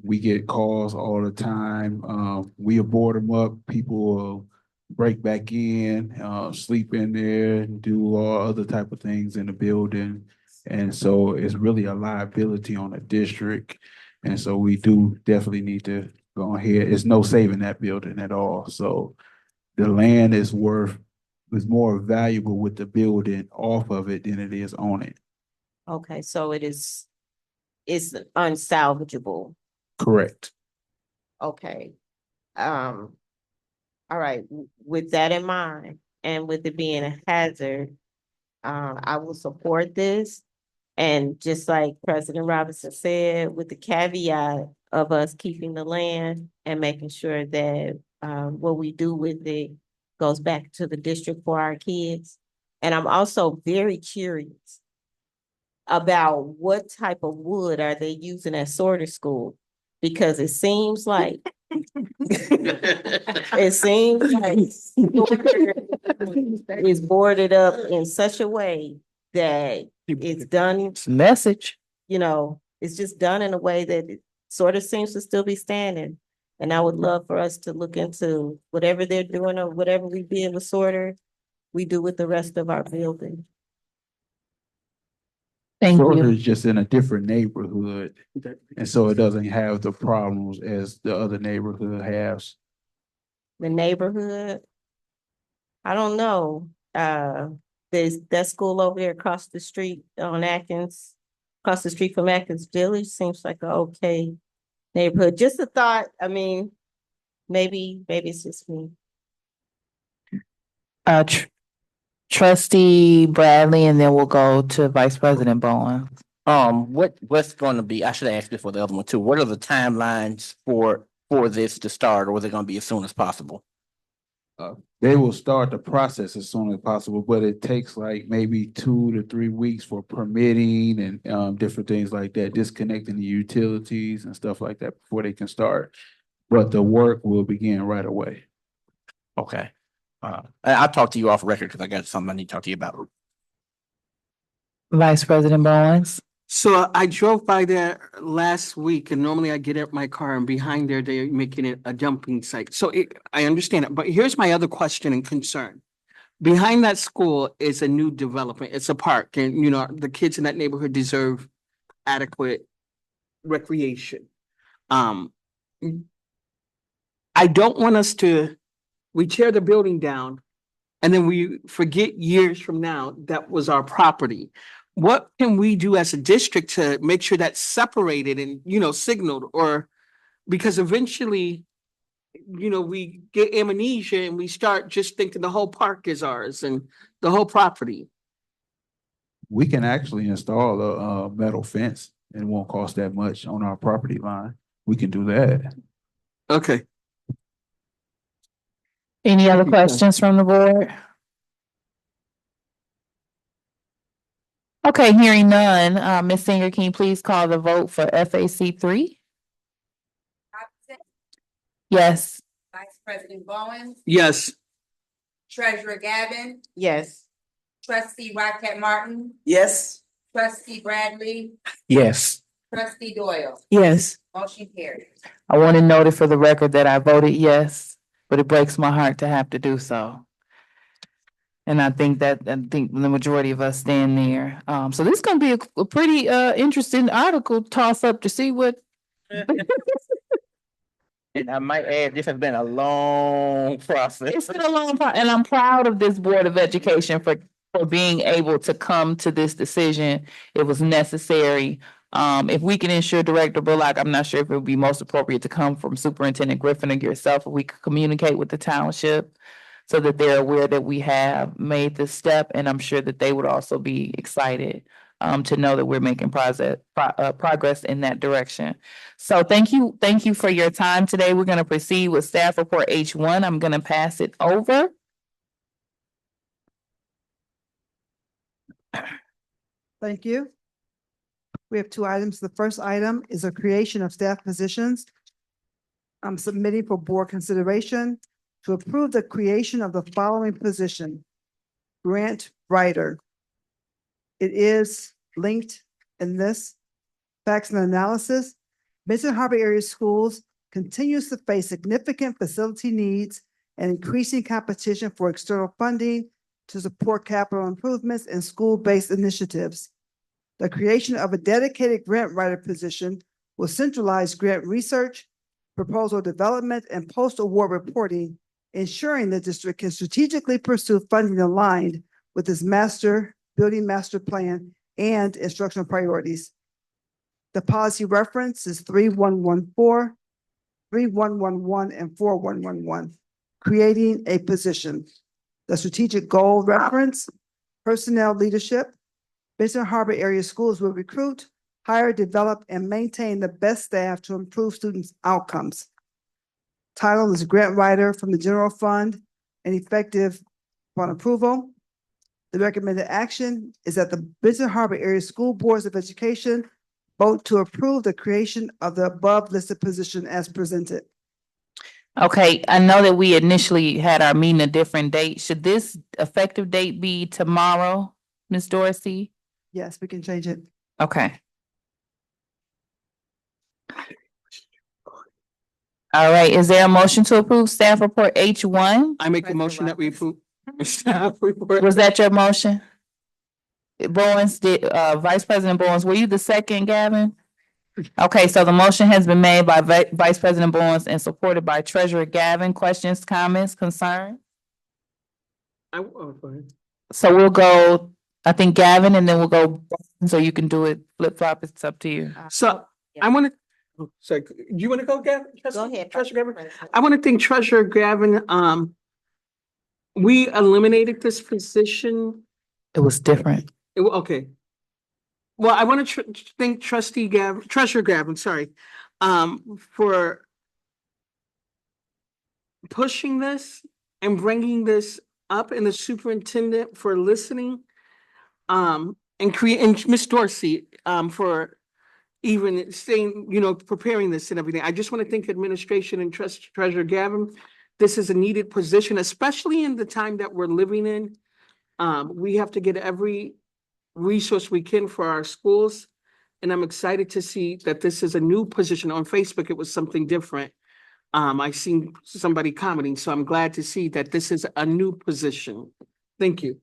Speaker 12: We get calls all the time. We board them up. People will break back in, sleep in there, and do all other type of things in the building. And so it's really a liability on the district. And so we do definitely need to go ahead. It's no saving that building at all. So the land is more valuable with the building off of it than it is on it.
Speaker 3: Okay, so it's unsalvageable.
Speaker 12: Correct.
Speaker 3: Okay. All right, with that in mind, and with it being a hazard, I will support this. And just like President Robinson said, with the caveat of us keeping the land and making sure that, what we do with it goes back to the district for our kids. And I'm also very curious about what type of wood are they using at Sorter School? Because it seems like Sorter is boarded up in such a way that it's done,
Speaker 2: Message.
Speaker 3: it's just done in a way that it sort of seems to still be standing. And I would love for us to look into whatever they're doing or whatever we did with Sorter, we do with the rest of our building.
Speaker 2: Thank
Speaker 12: Sorter
Speaker 2: you.
Speaker 12: is just in a different neighborhood, and so it doesn't have the problems as the other neighborhood has.
Speaker 3: The neighborhood, I don't know, there's that school over there across the street on Atkins, across the street from Atkins Village, seems like a okay neighborhood. Just a thought, I mean, maybe it's just me.
Speaker 2: Trustee Bradley, and then we'll go to Vice President Bowen.
Speaker 5: What's gonna be, I should have asked before the other one too. What are the timelines for this to start, or is it gonna be as soon as possible?
Speaker 12: They will start the process as soon as possible, but it takes like maybe 2 to 3 weeks for permitting and different things like that, disconnecting the utilities and stuff like that before they can start. But the work will begin right away.
Speaker 5: Okay. I'll talk to you off record because I got something I need to talk to you about.
Speaker 2: Vice President Bowens.
Speaker 6: So I drove by there last week and normally I get out my car and behind there, they're making it a dumping site. So I understand it, but here's my other question and concern. Behind that school is a new development. It's a park and, the kids in that neighborhood deserve adequate recreation. I don't want us we tear the building down and then we forget years from now that was our property. What can we do as a district to make sure that's separated and, signaled, or because eventually, we get amnesia and we start just thinking the whole park is ours and the whole property.
Speaker 12: We can actually install a metal fence and it won't cost that much on our property line. We can do that.
Speaker 6: Okay.
Speaker 2: Any other questions from the board? Okay, hearing none, Ms. Singer, can you please call the vote for FAC 3? Yes.
Speaker 11: Vice President Bowen,
Speaker 6: Yes.
Speaker 11: Treasurer Gavin,
Speaker 3: Yes.
Speaker 11: Trustee Rocket Martin,
Speaker 4: Yes.
Speaker 11: Trustee Bradley,
Speaker 5: Yes.
Speaker 11: Trustee Doyle.
Speaker 2: Yes.
Speaker 11: Motion carries.
Speaker 2: I want to note it for the record that I voted yes, but it breaks my heart to have to do so. And I think the majority of us stand there. So this is gonna be a pretty interesting article toss up to see what.
Speaker 5: And I might add, this has been a long process.
Speaker 2: It's been a long time, and I'm proud of this Board of Education for being able to come to this decision. It was necessary. If we can ensure Director Bullock, I'm not sure if it would be most appropriate to come from Superintendent Griffin or yourself, if we could communicate with the township so that they're aware that we have made this step, and I'm sure that they would also be excited to know that we're making progress in that direction. So thank you for your time today. We're gonna proceed with staff report H1. I'm gonna pass it over.
Speaker 13: Thank you. We have two items. The first item is a creation of staff positions. I'm submitting for board consideration to approve the creation of the following position: grant writer. It is linked in this. Facts and analysis. Benson Harbor area schools continues to face significant facility needs and increasing competition for external funding to support capital improvements and school-based initiatives. The creation of a dedicated grant writer position will centralize grant research, proposal development, and post-award reporting, ensuring the district can strategically pursue funding aligned with its building master plan and instructional priorities. The policy reference is 3114, 3111, and 4111, creating a position. The strategic goal reference, personnel leadership. Benson Harbor area schools will recruit, hire, develop, and maintain the best staff to improve students' outcomes. Title is grant writer from the general fund and effective upon approval. The recommended action is that the Benson Harbor area school boards of education vote to approve the creation of the above listed position as presented.
Speaker 2: Okay, I know that we initially had our meeting a different date. Should this effective date be tomorrow, Ms. Dorsey?
Speaker 13: Yes, we can change it.
Speaker 2: Okay. All right, is there a motion to approve staff report H1?
Speaker 6: I make the
Speaker 3: President
Speaker 6: motion that we
Speaker 3: Roberts.
Speaker 6: approve staff report.
Speaker 2: Was that your motion? Bowens did, Vice President Bowens, were you the second, Gavin? Okay, so the motion has been made by Vice President Bowens and supported by Treasurer Gavin. Questions, comments, concerns?
Speaker 6: Go ahead.
Speaker 2: So we'll go, I think Gavin, and then we'll go, so you can do it flip flop, it's up to you.
Speaker 6: So I want to, sorry, do you want to go, Gavin?
Speaker 3: Go ahead.
Speaker 6: Treasurer Gavin? I want to thank Treasurer Gavin. We eliminated this position.
Speaker 2: It was different.
Speaker 6: Okay. Well, I want to thank Treasurer Gavin, sorry, for pushing this and bringing this up, and the superintendent for listening, and Ms. Dorsey, for even saying, preparing this and everything. I just want to thank administration and Treasurer Gavin. This is a needed position, especially in the time that we're living in. We have to get every resource we can for our schools. And I'm excited to see that this is a new position. On Facebook, it was something different. I seen somebody commenting, so I'm glad to see that this is a new position. Thank you.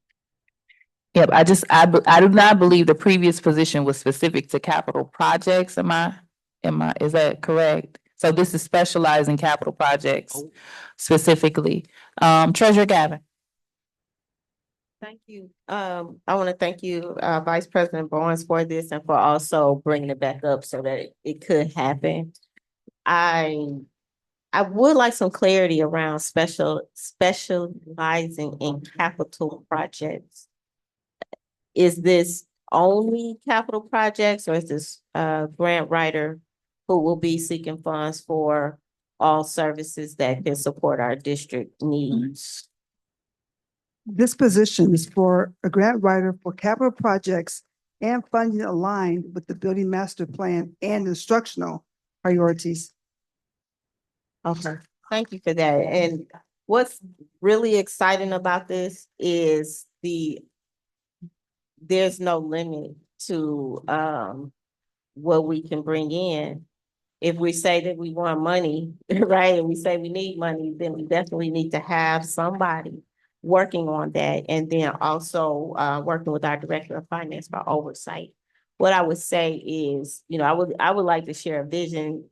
Speaker 2: Yep, I do not believe the previous position was specific to capital projects. Is that correct? So this is specialized in capital projects specifically. Treasurer Gavin.
Speaker 3: Thank you. I want to thank you, Vice President Bowens, for this and for also bringing it back up so that it could happen. I would like some clarity around specializing in capital projects. Is this only capital projects, or is this grant writer who will be seeking funds for all services that can support our district needs?
Speaker 13: This position is for a grant writer for capital projects and funding aligned with the building master plan and instructional priorities.
Speaker 3: Okay, thank you for that. And what's really exciting about this is there's no limit to what we can bring in. If we say that we want money, right, and we say we need money, then we definitely need to have somebody working on that, and then also working with our Director of Finance for oversight. What I would say is, I would like to share a vision,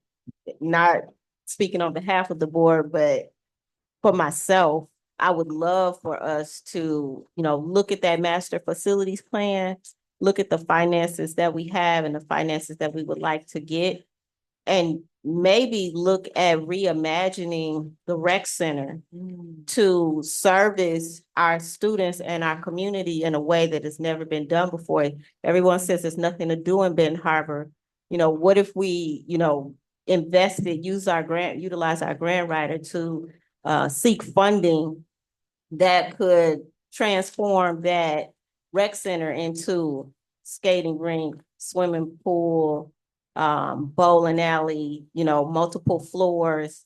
Speaker 3: not speaking on behalf of the board, but for myself, I would love for us to, look at that master facilities plan, look at the finances that we have and the finances that we would like to get, and maybe look at reimagining the rec center to service our students and our community in a way that has never been done before. Everyone says there's nothing to do in Benton Harbor. What if we, utilize our grant writer to seek funding that could transform that rec center into skating rink, swimming pool, bowling alley, multiple floors,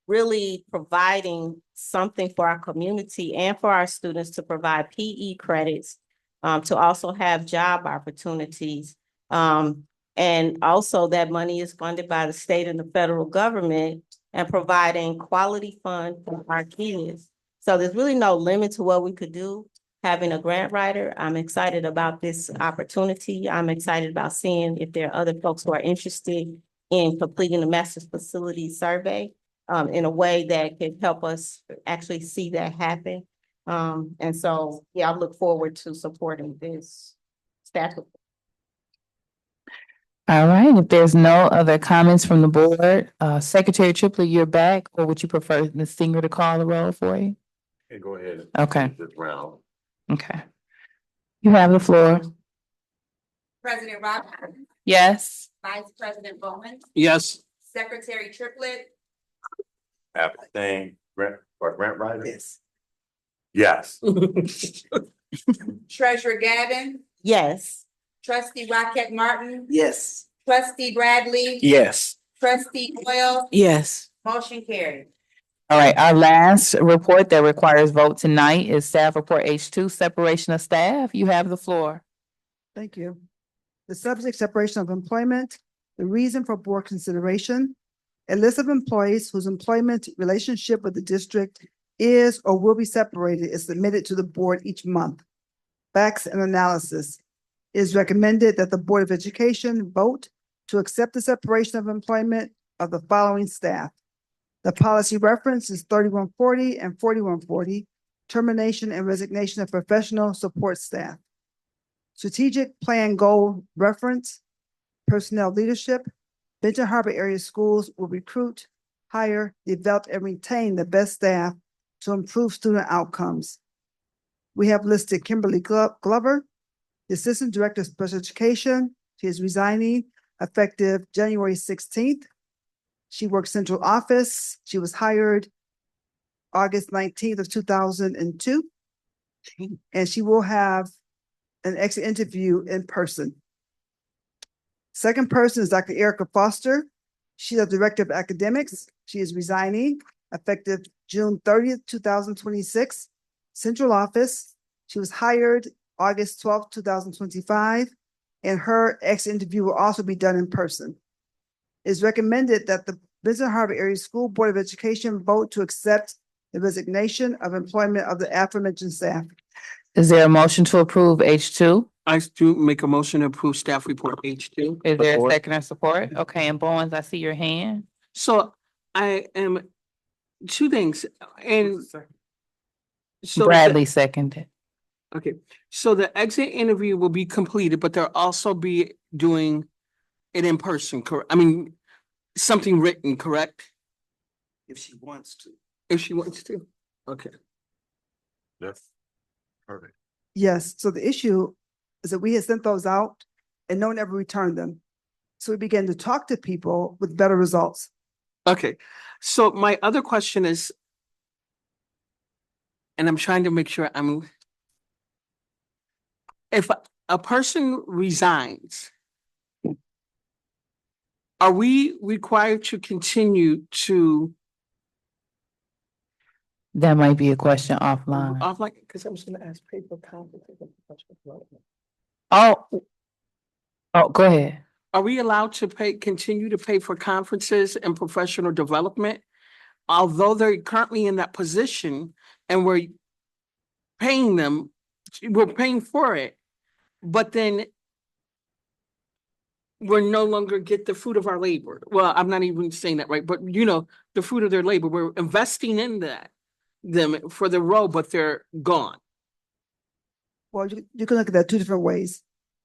Speaker 3: really providing something for our community and for our students to provide PE credits, to also have job opportunities. And also that money is funded by the state and the federal government and providing quality fund for our kids. So there's really no limit to what we could do. Having a grant writer, I'm excited about this opportunity. I'm excited about seeing if there are other folks who are interested in completing the master facility survey in a way that could help us actually see that happen. And so, yeah, I look forward to supporting this staff.
Speaker 2: All right, if there's no other comments from the board, Secretary Triplett, you're back, or would you prefer Ms. Singer to call the roll for you?
Speaker 1: Okay, go ahead.
Speaker 2: Okay.
Speaker 1: This round.
Speaker 2: Okay. You have the floor.
Speaker 11: President Rob,
Speaker 2: Yes.
Speaker 11: Vice President Bowman,
Speaker 6: Yes.
Speaker 11: Secretary Triplett,
Speaker 1: Abstain, grant writer?
Speaker 4: Yes.
Speaker 1: Yes.
Speaker 11: Treasurer Gavin,
Speaker 3: Yes.
Speaker 11: Trustee Rocket Martin,
Speaker 4: Yes.
Speaker 11: Trustee Bradley,
Speaker 5: Yes.
Speaker 11: Trustee Doyle,
Speaker 8: Yes.
Speaker 11: motion carried.
Speaker 2: All right, our last report that requires vote tonight is staff report H2, separation of staff. You have the floor.
Speaker 13: Thank you. The subject, separation of employment, the reason for board consideration, a list of employees whose employment relationship with the district is or will be separated is submitted to the board each month. Facts and analysis. It is recommended that the Board of Education vote to accept the separation of employment of the following staff. The policy reference is 3140 and 4140, termination and resignation of professional support staff. Strategic plan goal reference, personnel leadership, Benton Harbor area schools will recruit, hire, develop, and retain the best staff to improve student outcomes. We have listed Kimberly Glover, the Assistant Director of Special Education. She is resigning effective January 16th. She works central office. She was hired August 19th of 2002. And she will have an exit interview in person. Second person is Dr. Erica Foster. She's the Director of Academics. She is resigning effective June 30th, 2026. Central office. She was hired August 12th, 2025. And her exit interview will also be done in person. It is recommended that the Benton Harbor Area School Board of Education vote to accept the resignation of employment of the aforementioned staff.
Speaker 2: Is there a motion to approve H2?
Speaker 6: I do make a motion to approve staff report H2.
Speaker 2: Is there a
Speaker 5: Support.
Speaker 2: second or support? Okay, and Bowens, I see your hand.
Speaker 6: So I am, two things, and so.
Speaker 2: Bradley seconded.
Speaker 6: Okay, so the exit interview will be completed, but they'll also be doing it in person, correct? I mean, something written, correct?
Speaker 4: If she wants to.
Speaker 6: If she wants to, okay.
Speaker 1: Yes. Perfect.
Speaker 13: Yes, so the issue is that we had sent those out and no one ever returned them. So we began to talk to people with better results.
Speaker 6: Okay, so my other question is, and I'm trying to make sure if a person resigns, are we required to continue to
Speaker 2: That might be a question offline.
Speaker 6: offline? Because I was gonna ask paper conference.
Speaker 2: Oh, go ahead.
Speaker 6: Are we allowed to continue to pay for conferences and professional development? Although they're currently in that position and we're paying them, we're paying for it, but then we're no longer get the fruit of our labor. Well, I'm not even saying that right, but you know, the fruit of their labor, we're investing in them for the role, but they're gone.
Speaker 13: Well, you can look at that two different ways.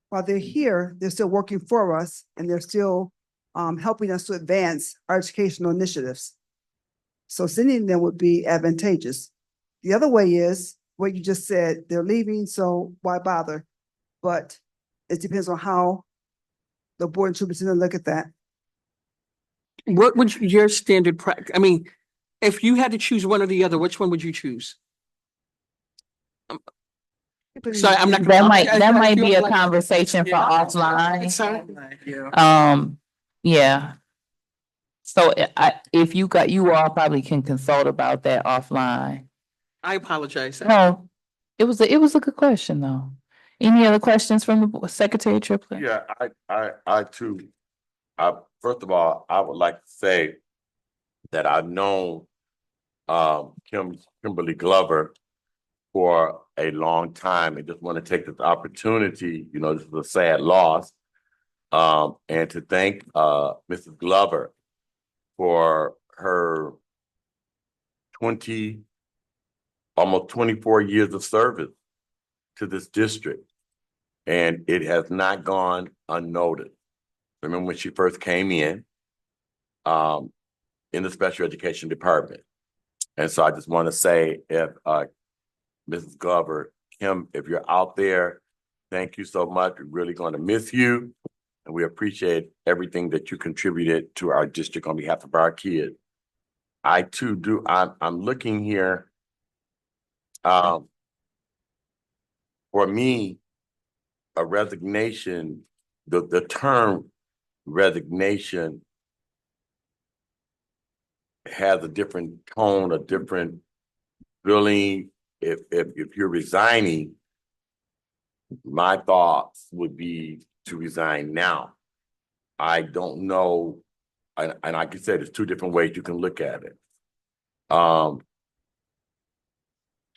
Speaker 13: While they're here, they're still working for us and they're still helping us to advance our educational initiatives. So sending them would be advantageous. The other way is what you just said, they're leaving, so why bother? But it depends on how the board and superintendent look at that.
Speaker 6: What would your standard I mean, if you had to choose one or the other, which one would you choose? Sorry, I'm not.
Speaker 2: That might
Speaker 6: feel
Speaker 2: be a
Speaker 6: like-
Speaker 2: conversation for
Speaker 6: Yeah.
Speaker 2: offline.
Speaker 6: Sorry.
Speaker 2: Yeah. So if you all probably can consult about that offline.
Speaker 6: I apologize.
Speaker 2: No, it was a good question though. Any other questions from the Secretary Triplett?
Speaker 1: Yeah, I too, first of all, I would like to say that I've known Kimberly Glover for a long time. I just want to take this opportunity, you know, this is a sad loss, and to thank Mrs. Glover for her almost 24 years of service to this district. And it has not gone unnoticed. Remember when she first came in the special education department. And so I just want to say, if Mrs. Glover, Kim, if you're out there, thank you so much. We're really going to miss you. And we appreciate everything that you contributed to our district on behalf of our kids. I too do, I'm looking here. For me, a resignation, the term resignation has a different tone, a different feeling. If you're resigning, my thoughts would be to resign now. I don't know, and like I said, there's two different ways you can look at it.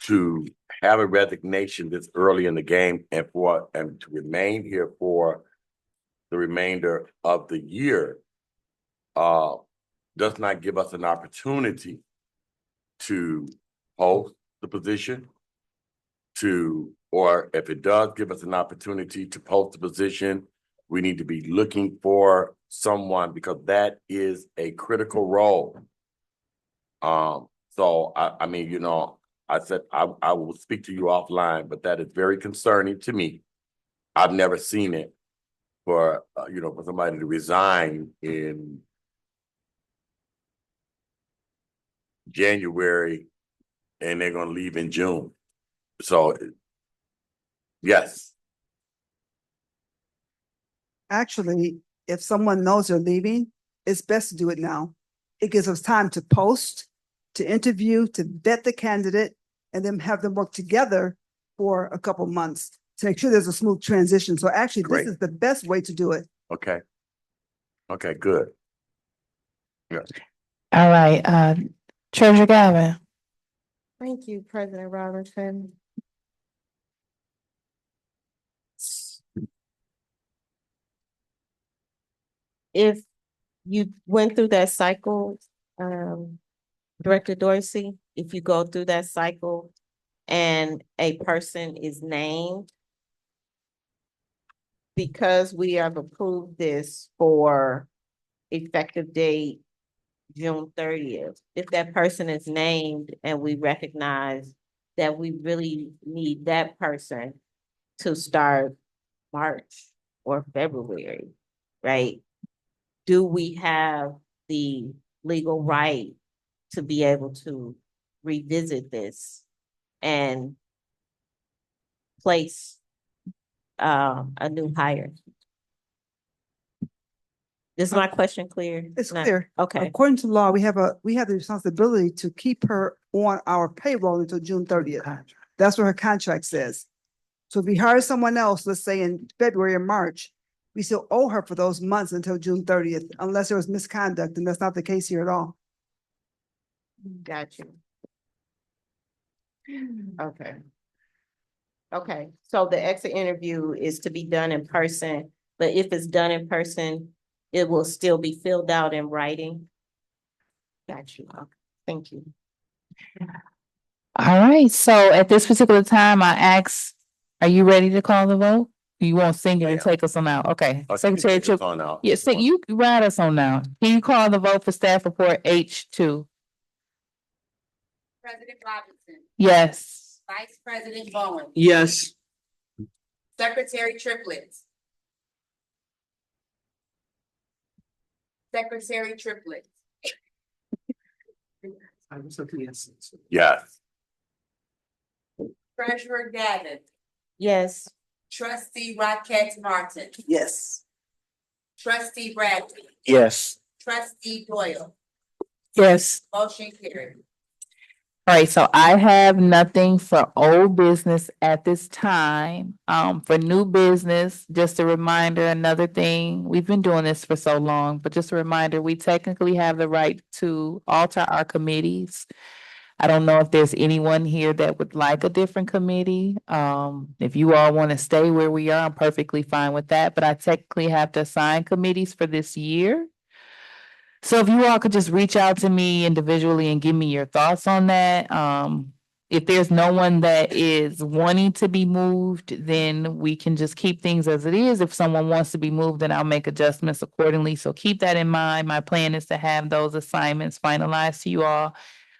Speaker 1: To have a resignation this early in the game and to remain here for the remainder of the year does not give us an opportunity to post the position, or if it does give us an opportunity to post the position, we need to be looking for someone, because that is a critical role. So I mean, you know, I said I will speak to you offline, but that is very concerning to me. I've never seen it for for somebody to resign in January and they're going to leave in June. So yes.
Speaker 13: Actually, if someone knows they're leaving, it's best to do it now. It gives us time to post, to interview, to vet the candidate, and then have them work together for a couple months to make sure there's a smooth transition. So actually,
Speaker 1: Great.
Speaker 13: this is the best way to do it.
Speaker 1: Okay. Okay, good. Yes.
Speaker 2: All right, Treasurer Gavin.
Speaker 3: Thank you, President Robinson. If you went through that cycle, Director Dorsey, if you go through that cycle and a person is named, because we have approved this for effective date June 30th, if that person is named and we recognize that we really need that person to start March or February, right? Do we have the legal right to be able to revisit this and place a new hire? Is my question clear?
Speaker 13: It's clear.
Speaker 3: Okay,
Speaker 13: According to law, we have the responsibility to keep her on our payroll until June 30th. That's what her contract says. So if we hire someone else, let's say in February or March, we still owe her for those months until June 30th, unless there was misconduct, and that's not the case here at all.
Speaker 3: got you. Okay. Okay, so the exit interview is to be done in person, but if it's done in person, it will still be filled out in writing? Got you. Okay, thank you.
Speaker 2: All right, so at this particular time, I ask, are you ready to call the vote? You won't sing it and take us on out, okay. Secretary Tripp,
Speaker 1: On out.
Speaker 2: yeah, so you ride us on now. Can you call the vote for staff report H2?
Speaker 11: President Robinson,
Speaker 2: Yes.
Speaker 11: Vice President Bowen,
Speaker 6: Yes.
Speaker 11: Secretary Triplett. Secretary Triplett,
Speaker 1: Yes.
Speaker 11: Treasurer Gavin,
Speaker 3: Yes.
Speaker 11: Trustee Rocket Martin,
Speaker 4: Yes.
Speaker 11: Trustee Bradley,
Speaker 5: Yes.
Speaker 11: Trustee Doyle,
Speaker 2: Yes.
Speaker 11: motion carried.
Speaker 2: All right, so I have nothing for old business at this time. For new business, just a reminder, another thing, we've been doing this for so long, but just a reminder, we technically have the right to alter our committees. I don't know if there's anyone here that would like a different committee. If you all want to stay where we are, I'm perfectly fine with that, but I technically have to assign committees for this year. So if you all could just reach out to me individually and give me your thoughts on that. If there's no one that is wanting to be moved, then we can just keep things as it is. If someone wants to be moved, then I'll make adjustments accordingly. So keep that in mind. My plan is to have those assignments finalized to you all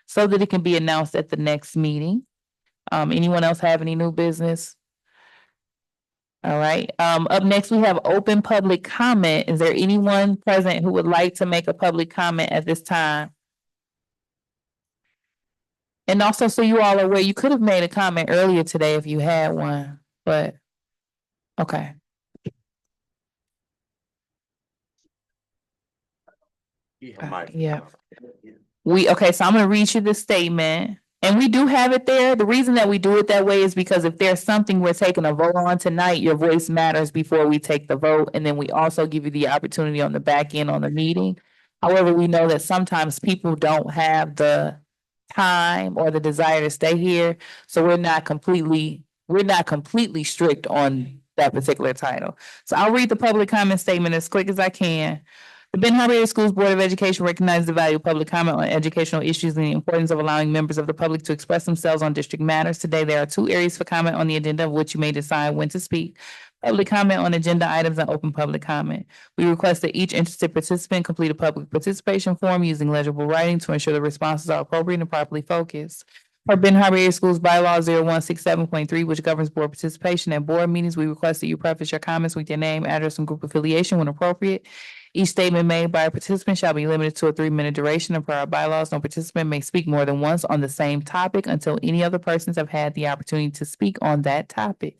Speaker 2: so that it can be announced at the next meeting. Anyone else have any new business? All right, up next, we have open public comment. Is there anyone present who would like to make a public comment at this time? And also, so you all are aware, you could have made a comment earlier today if you had one, but, okay. Yeah. Okay, so I'm gonna read you the statement, and we do have it there. The reason that we do it that way is because if there's something we're taking a vote on tonight, your voice matters before we take the vote, and then we also give you the opportunity on the back end on the meeting. However, we know that sometimes people don't have the time or the desire to stay here, so we're not completely strict on that particular title. So I'll read the public comment statement as quick as I can. The Ben Harbor Area Schools Board of Education recognizes the value of public comment on educational issues and the importance of allowing members of the public to express themselves on district matters. Today, there are 2 areas for comment on the agenda of which you may decide when to speak. Public comment on agenda items and open public comment. We request that each interested participant complete a public participation form using legible writing to ensure the responses are appropriate and properly focused. Per Ben Harbor Area Schools Bylaw 0167.3, which governs board participation at board meetings, we request that you preface your comments with your name, address, and group affiliation when appropriate. Each statement made by a participant shall be limited to a 3-minute duration, and per our bylaws, no participant may speak more than once on the same topic until any other persons have had the opportunity to speak on that topic.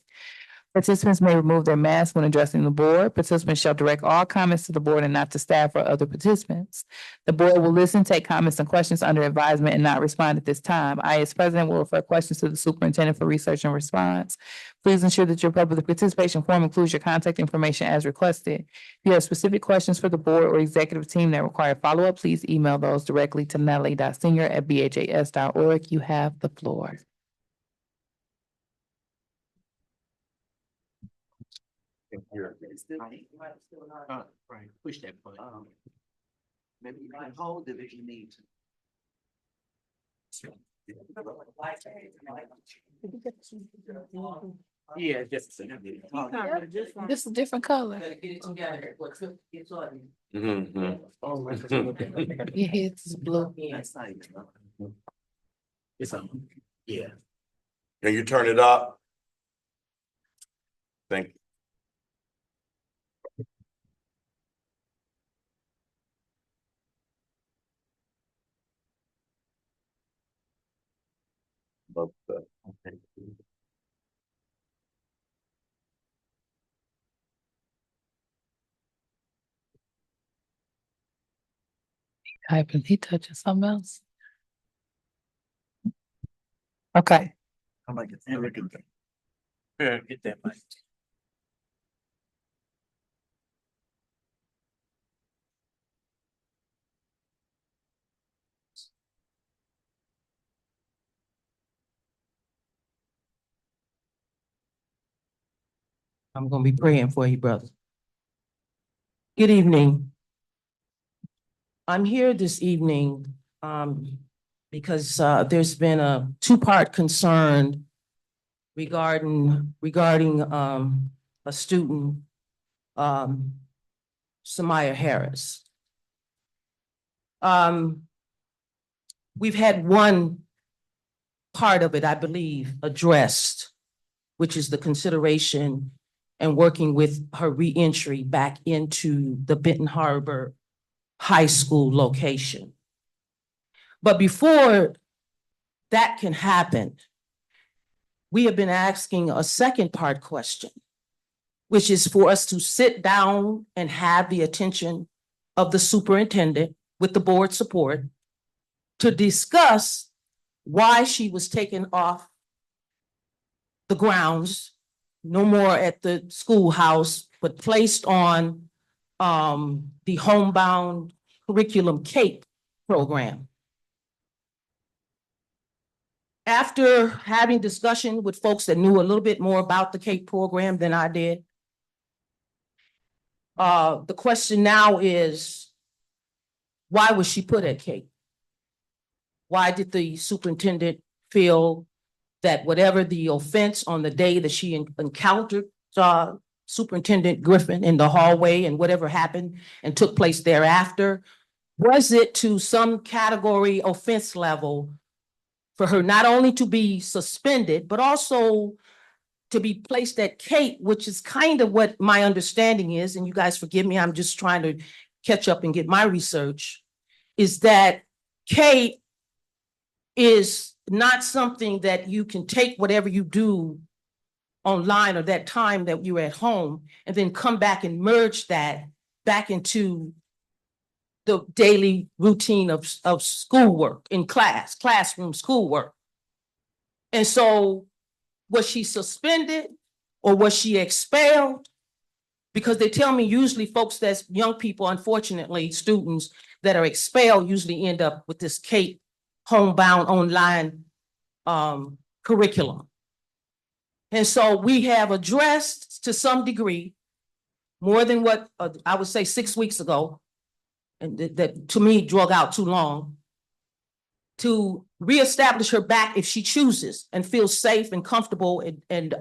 Speaker 2: Participants may remove their masks when addressing the board. Participants shall direct all comments to the board and not to staff or other participants. The board will listen, take comments and questions under advisement and not respond at this time. I, as president, will refer questions to the superintendent for research and response. Please ensure that your public participation form includes your contact information as requested. If you have specific questions for the board or executive team that require follow-up, please email those directly to natalie.senior@bhas.org. You have the floor.
Speaker 5: Right, push that button.
Speaker 4: Maybe you can hold it if you need to.
Speaker 5: Yeah, just.
Speaker 2: This is a different color. Your head's blue.
Speaker 5: It's yeah.
Speaker 1: Can you turn it up? Thank you.
Speaker 2: Typing, he touching something else. Okay.
Speaker 5: I'm like, it's never good. Yeah, get that mic.
Speaker 14: I'm gonna be praying for you, brother. Good evening. I'm here this evening, because, there's been a two-part concern regarding, a student, Samaya Harris. We've had one part of it, I believe, addressed, which is the consideration and working with her reentry back into the Benton Harbor High School location. But before that can happen, we have been asking a second part question, which is for us to sit down and have the attention of the superintendent with the board support to discuss why she was taken off the grounds, no more at the schoolhouse, but placed on the homebound curriculum CAPE program. After having discussion with folks that knew a little bit more about the CAPE program than I did, the question now is, why was she put at CAPE? Why did the superintendent feel that whatever the offense on the day that she encountered Superintendent Griffin in the hallway and whatever happened and took place thereafter, was it to some category offense level for her not only to be suspended, but also to be placed at CAPE, which is kind of what my understanding is, and you guys forgive me, I'm just trying to catch up and get my research, is that CAPE is not something that you can take whatever you do online or that time that you're at home and then come back and merge that back into the daily routine of schoolwork in classroom schoolwork. And so was she suspended or was she expelled? Because they tell me usually folks that's young people, unfortunately, students that are expelled usually end up with this CAPE homebound online curriculum. And so we have addressed to some degree, more than what I would say 6 weeks ago, and that to me drug out too long, to reestablish her back if she chooses and feels safe and comfortable and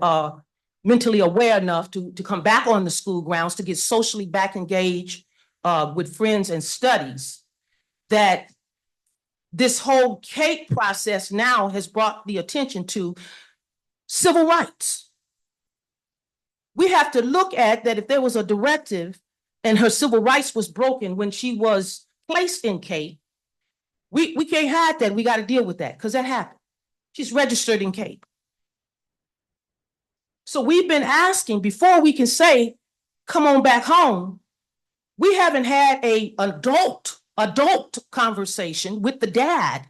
Speaker 14: mentally aware enough to come back on the school grounds, to get socially back engaged with friends and studies, that this whole CAPE process now has brought the attention to civil rights. We have to look at that if there was a directive and her civil rights was broken when she was placed in CAPE, we can't hide that. We got to deal with that because that happened. She's registered in CAPE. So we've been asking before we can say, come on back home. We haven't had a adult conversation with the dad.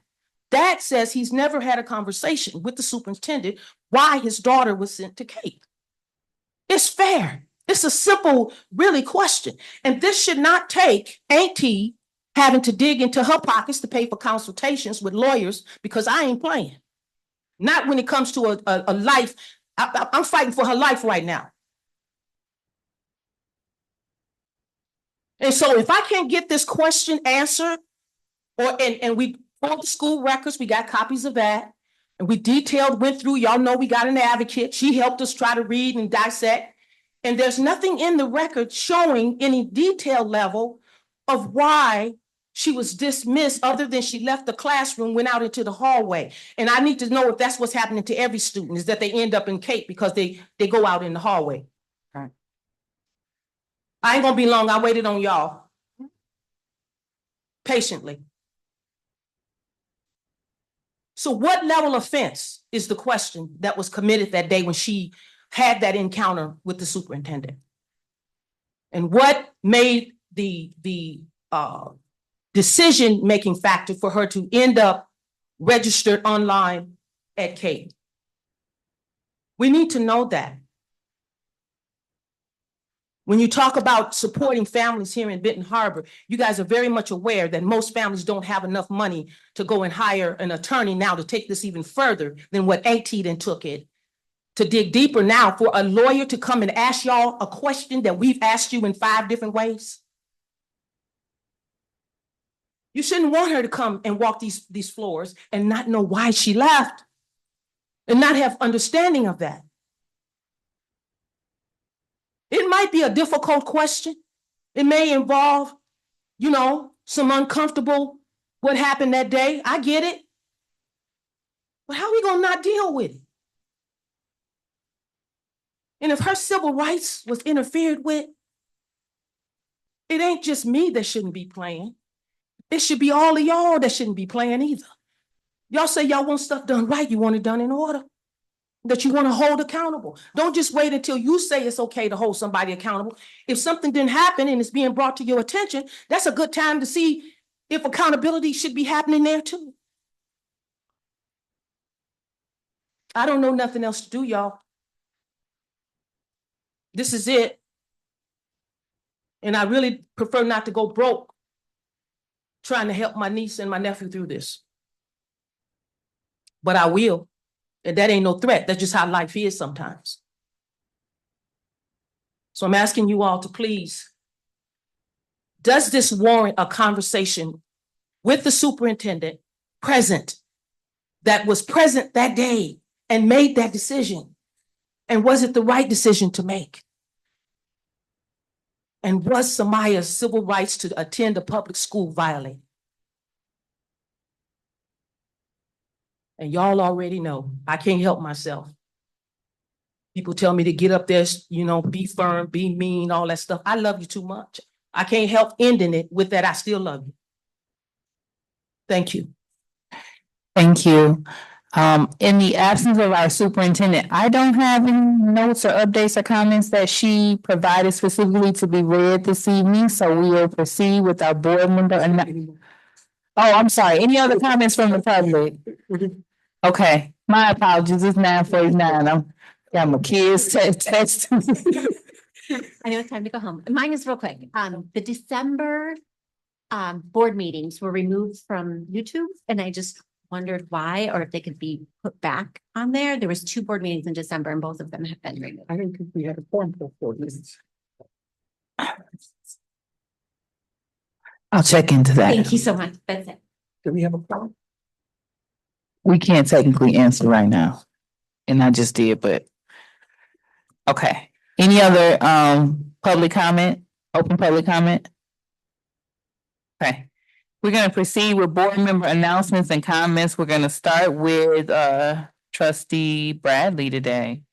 Speaker 14: Dad says he's never had a conversation with the superintendent why his daughter was sent to CAPE. It's fair. It's a simple, really question. And this should not take Auntie having to dig into her pockets to pay for consultations with lawyers, because I ain't playing. Not when it comes to a life. I'm fighting for her life right now. And so if I can't get this question answered, and we pulled the school records, we got copies of that, and we went through, y'all know we got an advocate. She helped us try to read and dissect. And there's nothing in the record showing any detail level of why she was dismissed, other than she left the classroom, went out into the hallway. And I need to know if that's what's happening to every student, is that they end up in CAPE because they go out in the hallway.
Speaker 2: Right.
Speaker 14: I ain't gonna be long. I waited on y'all patiently. So what level of offense is the question that was committed that day when she had that encounter with the superintendent? And what made the decision-making factor for her to end up registered online at CAPE? We need to know that. When you talk about supporting families here in Benton Harbor, you guys are very much aware that most families don't have enough money to go and hire an attorney now to take this even further than what AT then took it to dig deeper now for a lawyer to come and ask y'all a question that we've asked you in 5 different ways? You shouldn't want her to come and walk these floors and not know why she left and not have understanding of that. It might be a difficult question. It may involve, some uncomfortable what happened that day. I get it. But how are we gonna not deal with it? And if her civil rights was interfered with, it ain't just me that shouldn't be playing. It should be all of y'all that shouldn't be playing either. Y'all say y'all want stuff done right, you want it done in order, that you want to hold accountable. Don't just wait until you say it's okay to hold somebody accountable. If something didn't happen and it's being brought to your attention, that's a good time to see if accountability should be happening there too. I don't know nothing else to do, y'all. This is it. And I really prefer not to go broke trying to help my niece and my nephew through this. But I will. And that ain't no threat. That's just how life is sometimes. So I'm asking you all to please, does this warrant a conversation with the superintendent that was present that day and made that decision? And was it the right decision to make? And was Samaya's civil rights to attend a public school violated? And y'all already know, I can't help myself. People tell me to get up there, be firm, be mean, all that stuff. I love you too much. I can't help ending it with that. I still love you. Thank you.
Speaker 2: Thank you. In the absence of our superintendent, I don't have any notes or updates or comments that she provided specifically to be read this evening, so we will proceed with our board member. Oh, I'm sorry. Any other comments from the public? Okay, my apologies. It's 9:49. I'm got my kids text.
Speaker 15: I know it's time to go home. Mine is real quick. The December board meetings were removed from YouTube, and I just wondered why, or if they could be put back on there. There was 2 board meetings in December, and both of them have been removed.
Speaker 6: I don't think we had a form for this.
Speaker 2: I'll check into that.
Speaker 15: Thank you so much. That's it.
Speaker 6: Do we have a form?
Speaker 2: We can't technically answer right now. And I just did, but. Okay. Any other public comment? Open public comment? Okay. We're gonna proceed with board member announcements and comments. We're gonna start with trustee Bradley today.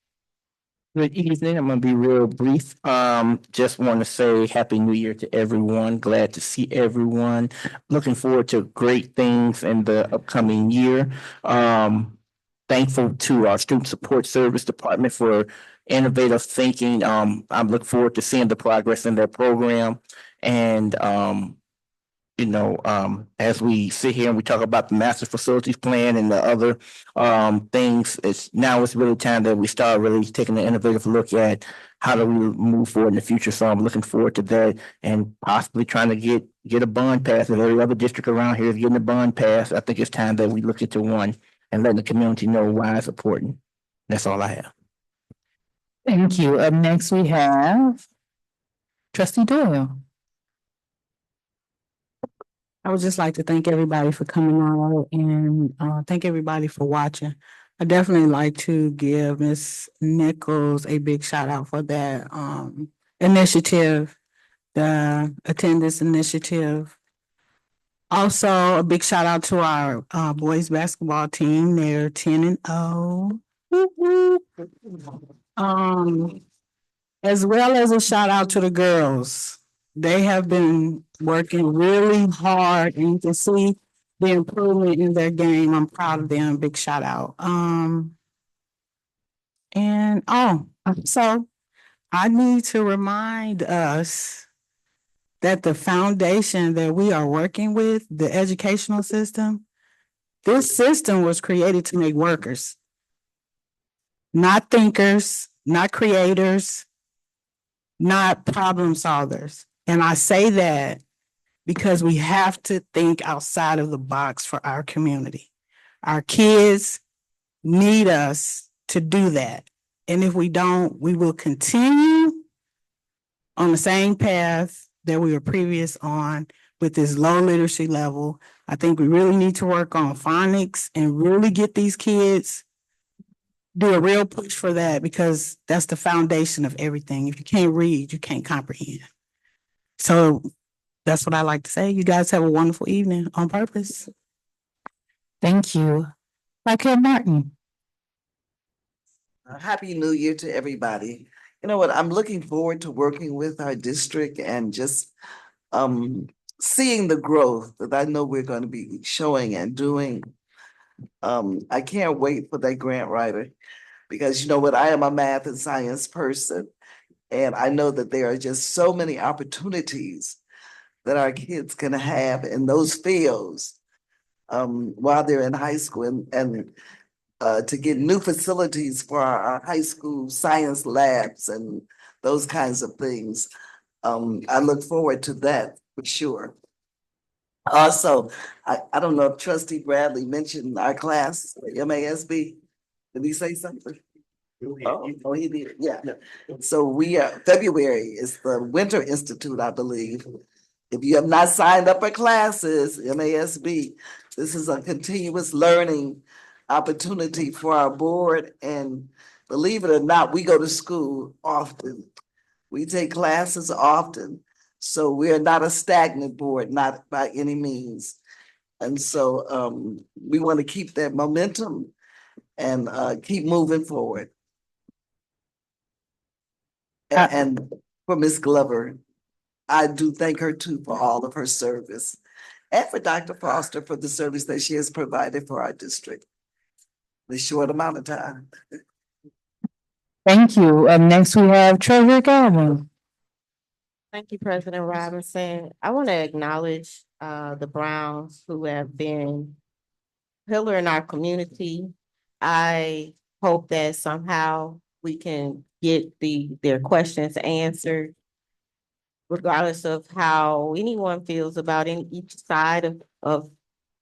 Speaker 5: Good evening. I'm gonna be real brief. Just want to say Happy New Year to everyone. Glad to see everyone. Looking forward to great things in the upcoming year. Thankful to our Student Support Service Department for innovative thinking. I look forward to seeing the progress in their program. And as we sit here and we talk about the master facilities plan and the other things, it's really time that we start really taking an innovative look at how do we move forward in the future. So I'm looking forward to that and possibly trying to get a bond passed. If every other district around here is getting a bond passed, I think it's time that we look into one and let the community know why it's important. That's all I have.
Speaker 2: Thank you. Up next, we have trustee Doyle.
Speaker 8: I would just like to thank everybody for coming on and thank everybody for watching. I definitely like to give Ms. Nichols a big shout out for that initiative, the attendance initiative. Also, a big shout out to our boys basketball team. They're 10-0. As well as a shout out to the girls. They have been working really hard, and you can see the improvement in their game. I'm proud of them. Big shout out. So I need to remind us that the foundation that we are working with, the educational system, this system was created to make workers, not thinkers, not creators, not problem solvers. And I say that because we have to think outside of the box for our community. Our kids need us to do that. And if we don't, we will continue on the same path that we were previous on with this low literacy level. I think we really need to work on phonics and really get these kids, do a real push for that, because that's the foundation of everything. If you can't read, you can't comprehend. So that's what I like to say. You guys have a wonderful evening on purpose.
Speaker 2: Thank you. Michael Martin.
Speaker 4: Happy New Year to everybody. You know what? I'm looking forward to working with our district and just seeing the growth that I know we're going to be showing and doing. I can't wait for that grant writer because you know what? I am a math and science person, and I know that there are just so many opportunities that our kids can have in those fields while they're in high school and to get new facilities for our high school science labs and those kinds of things. I look forward to that for sure. Also, I don't know if Trustee Bradley mentioned our class, MASB. Did he say something? Oh, he did, yeah. So we are, February is the Winter Institute, I believe. If you have not signed up for classes, MASB, this is a continuous learning opportunity for our board. And believe it or not, we go to school often. We take classes often. So we're not a stagnant board, not by any means. And so we want to keep that momentum and keep moving forward. And for Ms. Glover, I do thank her too for all of her service, and for Dr. Foster for the service that she has provided for our district. The short amount of time.
Speaker 2: Thank you. Next we have Treasurer Galvin.
Speaker 3: Thank you, President Robinson. I want to acknowledge the Browns who have been pillar in our community. I hope that somehow we can get their questions answered, regardless of how anyone feels about each side of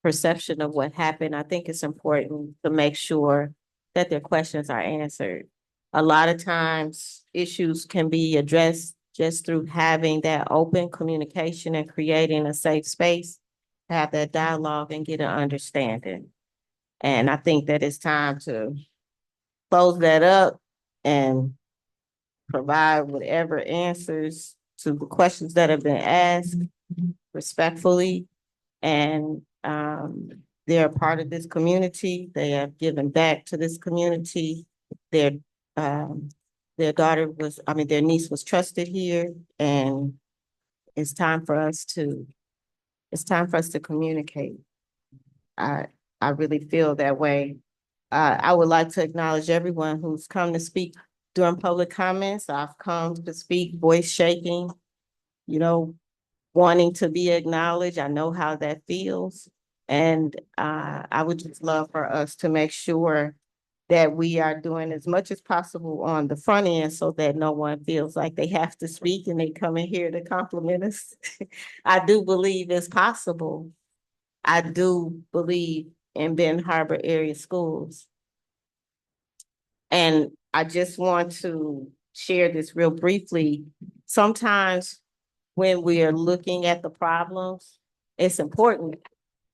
Speaker 3: perception of what happened. I think it's important to make sure that their questions are answered. A lot of times issues can be addressed just through having that open communication and creating a safe space to have that dialogue and get an understanding. And I think that it's time to close that up and provide whatever answers to the questions that have been asked respectfully. And they're a part of this community. They have given back to this community. Their their niece was trusted here, and it's time for us to communicate. I really feel that way. I would like to acknowledge everyone who's come to speak during public comments. I've come to speak, voice shaking, wanting to be acknowledged. I know how that feels. And I would just love for us to make sure that we are doing as much as possible on the front end so that no one feels like they have to speak and they come in here to compliment us. I do believe it's possible. I do believe in Ben Harbor area schools. And I just want to share this real briefly. Sometimes when we are looking at the problems, it's important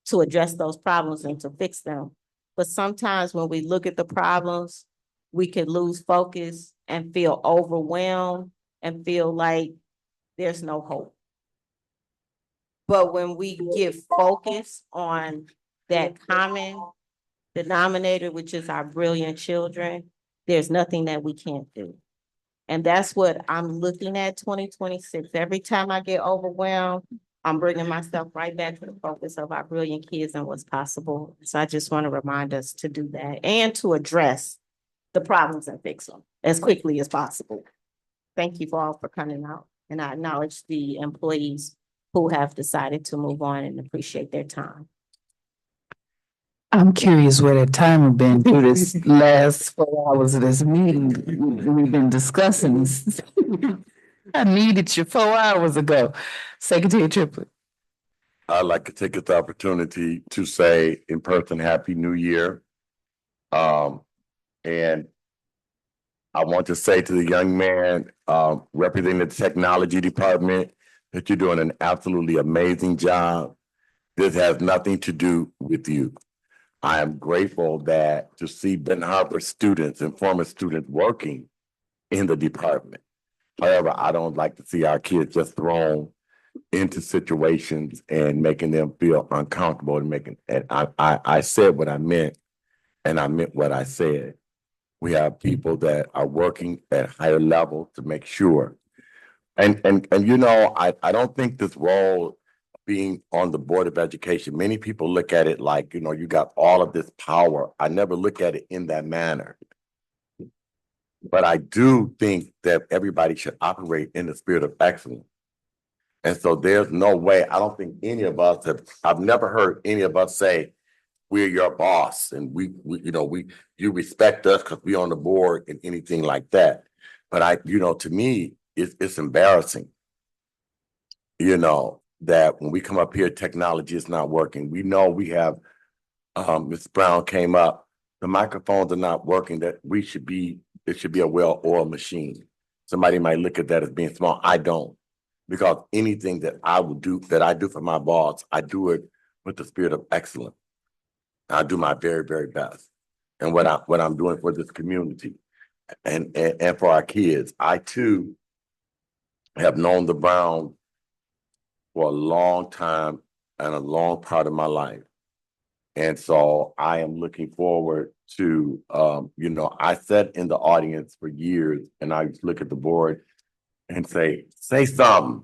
Speaker 3: to address those problems and to fix them. But sometimes when we look at the problems, we can lose focus and feel overwhelmed and feel like there's no hope. But when we get focused on that common denominator, which is our brilliant children, there's nothing that we can't do. And that's what I'm looking at 2026. Every time I get overwhelmed, I'm bringing myself right back to the focus of our brilliant kids and what's possible. So I just want to remind us to do that and to address the problems and fix them as quickly as possible. Thank you all for coming out. And I acknowledge the employees who have decided to move on and appreciate their time.
Speaker 2: I'm curious where that time has been through this last 4 hours of this meeting. We've been discussing this. I needed you 4 hours ago. Secretary Triplett.
Speaker 1: I'd like to take this opportunity to say in person, Happy New Year. And I want to say to the young man, representing the technology department, that you're doing an absolutely amazing job. This has nothing to do with you. I am grateful that to see Ben Harbor students and former students working in the department. However, I don't like to see our kids just thrown into situations and making them feel uncomfortable and I said what I meant and I meant what I said. We have people that are working at higher levels to make sure. And you know, I don't think this role being on the Board of Education, many people look at it like, you know, you got all of this power. I never look at it in that manner. But I do think that everybody should operate in the spirit of excellence. And so there's no way, I don't think any of us have, I've never heard any of us say, we're your boss and you respect us because we're on the board and anything like that. But to me, it's embarrassing, that when we come up here, technology is not working. We know we have, Ms. Brown came up, the microphones are not working, that it should be a well-oiled machine. Somebody might look at that as being small. I don't. Because anything that I do for my boss, I do it with the spirit of excellence. I do my very, very best. And what I'm doing for this community and for our kids. I too have known the Browns for a long time and a long part of my life. And so I am looking forward to, I sat in the audience for years and I used to look at the board and say something.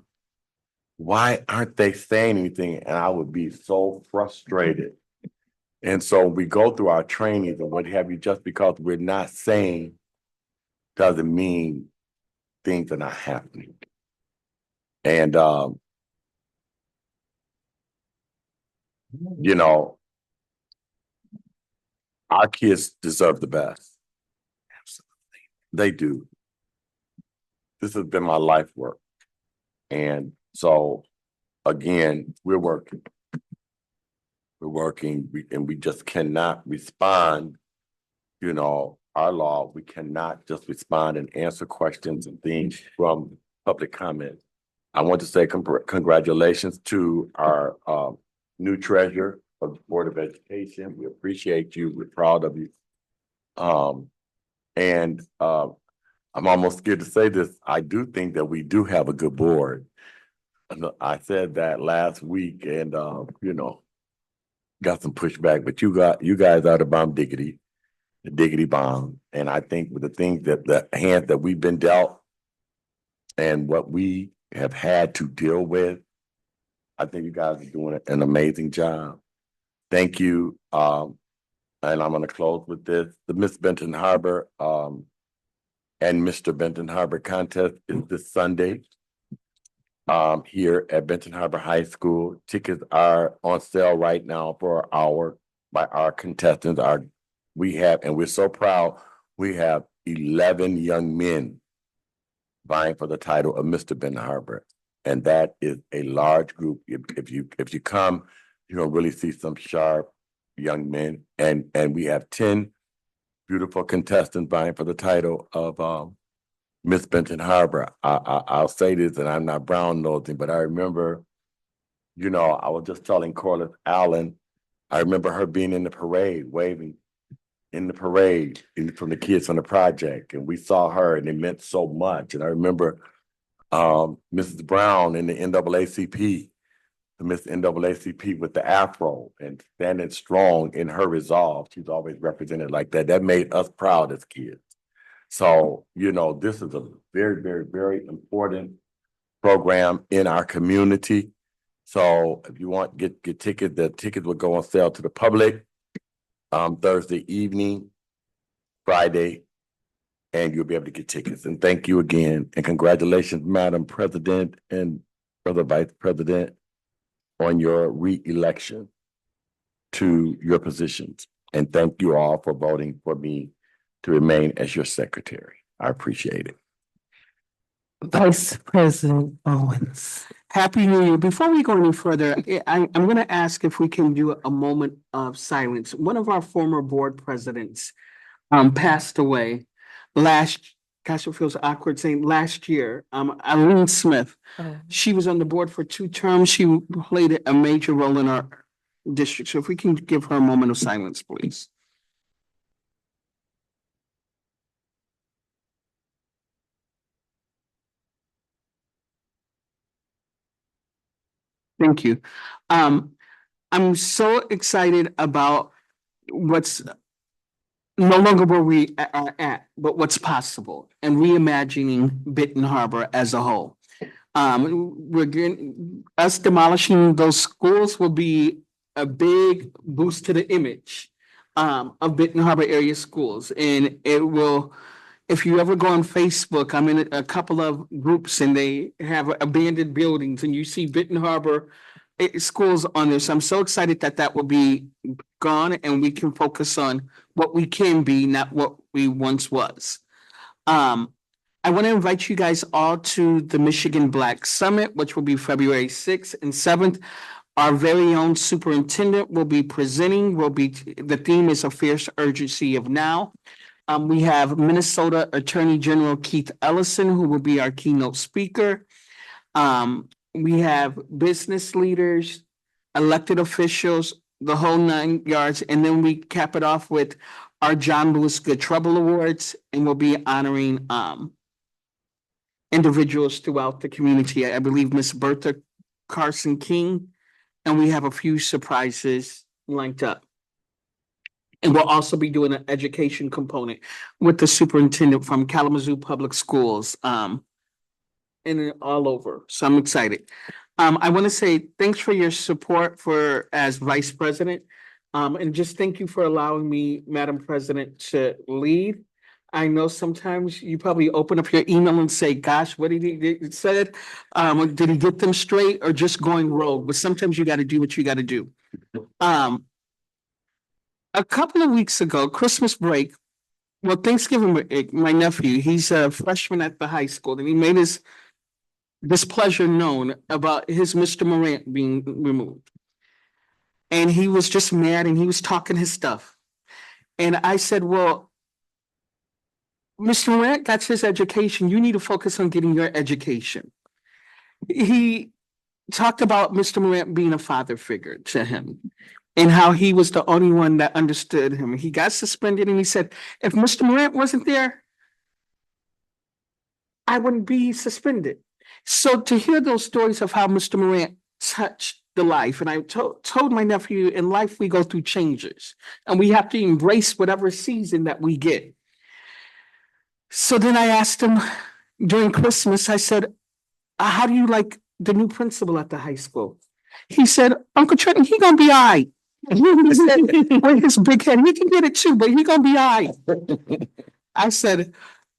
Speaker 1: Why aren't they saying anything? And I would be so frustrated. And so we go through our trainings and what have you, just because we're not saying doesn't mean things are not happening. And, our kids deserve the best. Absolutely. They do. This has been my life work. And so, again, we're working. And we just cannot respond, our law, we cannot just respond and answer questions and things from public comment. I want to say congratulations to our new treasurer of the Board of Education. We appreciate you. We're proud of you. I'm almost scared to say this. I do think that we do have a good board. I said that last week and, got some pushback, but you guys are the bomb diggity, the diggity bomb. And I think with the things the hand that we've been dealt and what we have had to deal with, I think you guys are doing an amazing job. Thank you. And I'm going to close with this. The Miss Benton Harbor and Mr. Benton Harbor contest is this Sunday here at Benton Harbor High School. Tickets are on sale right now for by our contestants. And we're so proud, we have 11 young men vying for the title of Mr. Benton Harbor. And that is a large group. If you come, you're gonna really see some sharp young men. And we have 10 beautiful contestants vying for the title of Miss Benton Harbor. I'll say this, and I'm not brown nosing, but I remember, I was just telling Corliss Allen, I remember her being in the parade, waving in the parade from the kids on the project. And we saw her and it meant so much. And I remember Mrs. Brown in the NAACP, the Miss NAACP with the afro and standing strong in her resolve. She's always represented like that. That made us proud as kids. So, this is a very, very, very important program in our community. So if you want, get tickets, the tickets will go on sale to the public Thursday evening, Friday, and you'll be able to get tickets. And thank you again. And congratulations, Madam President and Brother Vice President, on your re-election to your positions. And thank you all for voting for me to remain as your secretary. I appreciate it.
Speaker 6: Vice President Owens. Happy New Year. Before we go any further, I'm going to ask if we can do a moment of silence. One of our former board presidents passed away last gosh, it feels awkward saying last year, Eileen Smith. She was on the board for 2 terms. She played a major role in our district. So if we can give her a moment of silence, please. Thank you. I'm so excited about what's no longer where we are at, but what's possible and reimagining Benton Harbor as a whole. We're getting, us demolishing those schools will be a big boost to the image of Benton Harbor area schools. And it will, if you ever go on Facebook, I'm in a couple of groups and they have abandoned buildings and you see Benton Harbor schools on there. So I'm so excited that that will be gone and we can focus on what we can be, not what we once was. I want to invite you guys all to the Michigan Black Summit, which will be February 6th and 7th. Our very own superintendent will be presenting, the theme is a fierce urgency of now. We have Minnesota Attorney General Keith Ellison, who will be our keynote speaker. We have business leaders, elected officials, the whole 9 yards, and then we cap it off with our John Lewis Good Trouble Awards, and we'll be honoring individuals throughout the community. I believe Miss Bertha Carson King, and we have a few surprises linked up. And we'll also be doing an education component with the superintendent from Kalamazoo Public Schools, and all over. So I'm excited. I want to say thanks for your support as vice president. And just thank you for allowing me, Madam President, to lead. I know sometimes you probably open up your email and say, gosh, what did he said? Did he get them straight or just going rogue? But sometimes you got to do what you got to do. A couple of weeks ago, Christmas break, well, Thanksgiving break, my nephew, he's a freshman at the high school, and he made his displeasure known about his Mr. Morant being removed. And he was just mad and he was talking his stuff. And I said, well, Mr. Morant got his education. You need to focus on getting your education. He talked about Mr. Morant being a father figure to him and how he was the only one that understood him. He got suspended and he said, if Mr. Morant wasn't there, I wouldn't be suspended. So to hear those stories of how Mr. Morant touched the life, and I told my nephew, in life we go through changes and we have to embrace whatever season that we get. So then I asked him during Christmas, I said, how do you like the new principal at the high school? He said, Uncle Trenton, he gonna be all right. He said, with his big head, he can get it too, but he gonna be all right. I said,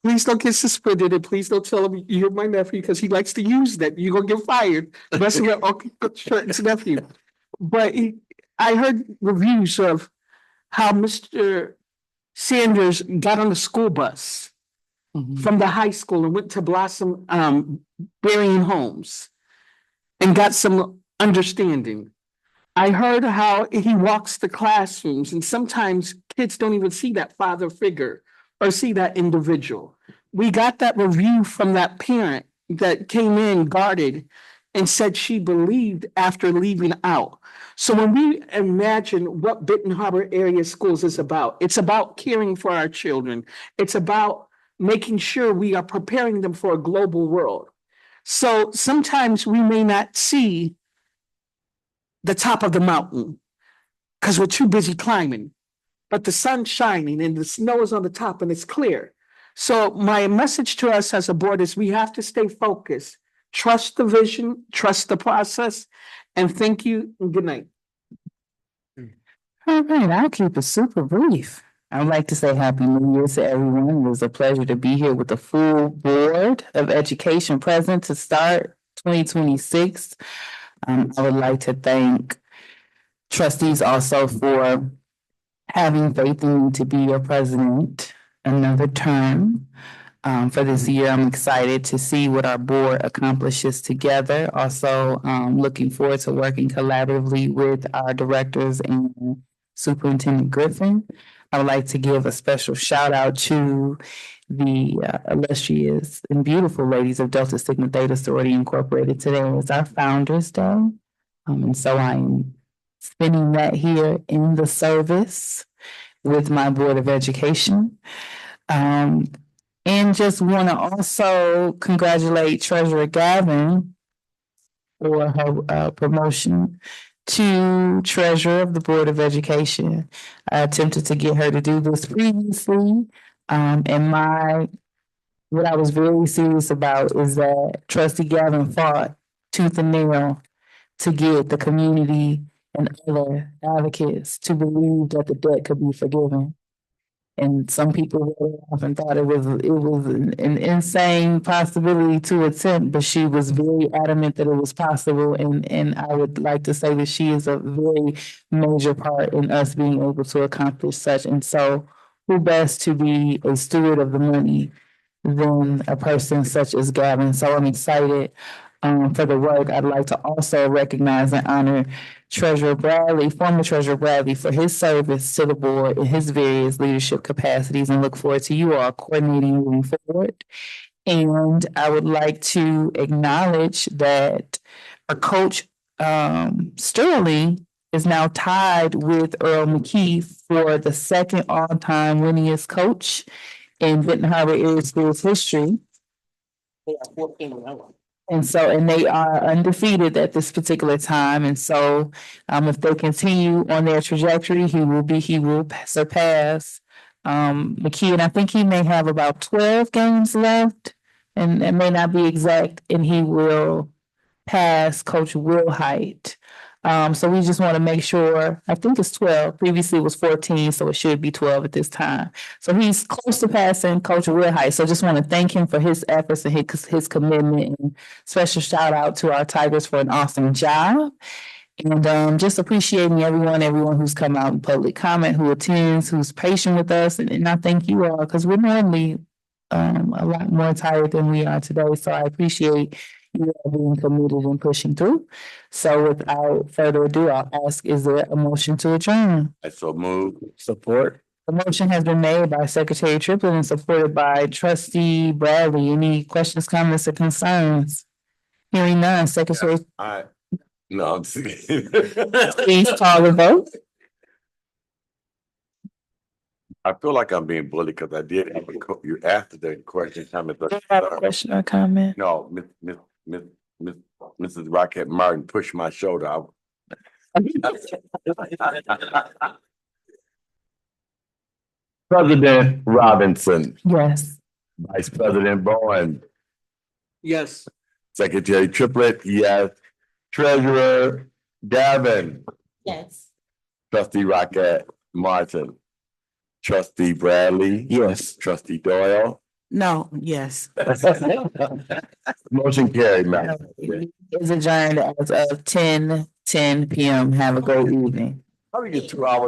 Speaker 6: please don't get suspended and please don't tell him you're my nephew because he likes to use that. You're gonna get fired. Messing with Uncle Trenton's nephew. But I heard reviews of how Mr. Sanders got on the school bus from the high school and went to Blossom Burying Homes and got some understanding. I heard how he walks the classrooms and sometimes kids don't even see that father figure or see that individual. We got that review from that parent that came in guarded and said she believed after leaving out. So when we imagine what Benton Harbor area schools is about, it's about caring for our children. It's about making sure we are preparing them for a global world. So sometimes we may not see the top of the mountain because we're too busy climbing, but the sun's shining and the snow is on the top and it's clear. So my message to us as a board is we have to stay focused, trust the vision, trust the process, and thank you and good night.
Speaker 2: All right, I'll keep it super brief. I would like to say Happy New Year to everyone. It was a pleasure to be here with the full Board of Education present to start 2026. I would like to thank trustees also for having faith in me to be your president another term. For this year, I'm excited to see what our board accomplishes together. Also, looking forward to working collaboratively with our directors and Superintendent Griffin. I would like to give a special shout out to the illustrious and beautiful ladies of Delta Sigma Theta Sorority Incorporated. Today is our Founders Day. And so I'm spending that here in the service with my Board of Education. And just want to also congratulate Treasurer Gavin for her promotion to Treasurer of the Board of Education. I attempted to get her to do this previously. And what I was very serious about is that Trustee Gavin fought tooth and nail to get the community and other advocates to believe that the debt could be forgiven. And some people often thought it was an insane possibility to attempt, but she was very adamant that it was possible. And I would like to say that she is a very major part in us being able to accomplish such. And so who best to be a steward of the money than a person such as Gavin? So I'm excited for the work. I'd like to also recognize and honor Treasurer Bradley, former Treasurer Bradley, for his service to the board in his various leadership capacities, and look forward to you all coordinating moving forward. And I would like to acknowledge that our coach, Sterling, is now tied with Earl McKee for the second all-time winningest coach in Benton Harbor Area Schools history. And they are undefeated at this particular time. And so, if they continue on their trajectory, he will surpass, McKee. And I think he may have about 12 games left, and it may not be exact, and he will pass Coach Will Height. So we just want to make sure, I think it's 12, previously it was 14, so it should be 12 at this time. So he's close to passing Coach Will Height. So just want to thank him for his efforts and his commitment, and special shout out to our Tigers for an awesome job. And just appreciating everyone who's come out in public comment, who attends, who's patient with us. And I thank you all, because we're normally a lot more tired than we are today. So I appreciate you all being committed and pushing through. So without further ado, I'll ask, is there a motion to adjourn?
Speaker 1: I so move.
Speaker 5: Support.
Speaker 2: The motion has been made by Secretary Triplett and supported by Trustee Bradley. Any questions, comments, or concerns? Hearing none, Secretary,
Speaker 1: No, I'm serious.
Speaker 2: please call the vote.
Speaker 1: I feel like I'm being bullied because I did have you asked the question, comment.
Speaker 2: Do you have a question or comment?
Speaker 1: No, Mrs. Rocket Martin pushed my shoulder. President Robinson,
Speaker 2: Yes.
Speaker 1: Vice President Bowen,
Speaker 6: Yes.
Speaker 1: Secretary Triplett, yes. Treasurer Gavin,
Speaker 3: Yes.
Speaker 1: Trustee Rocket Martin, Trustee Bradley.
Speaker 5: Yes.
Speaker 1: Trustee Doyle.
Speaker 8: No, yes.
Speaker 1: Motion carried, Madam.
Speaker 2: Is adjourned as of 10:10 PM. Have a great evening.
Speaker 1: How do we get 2 hours?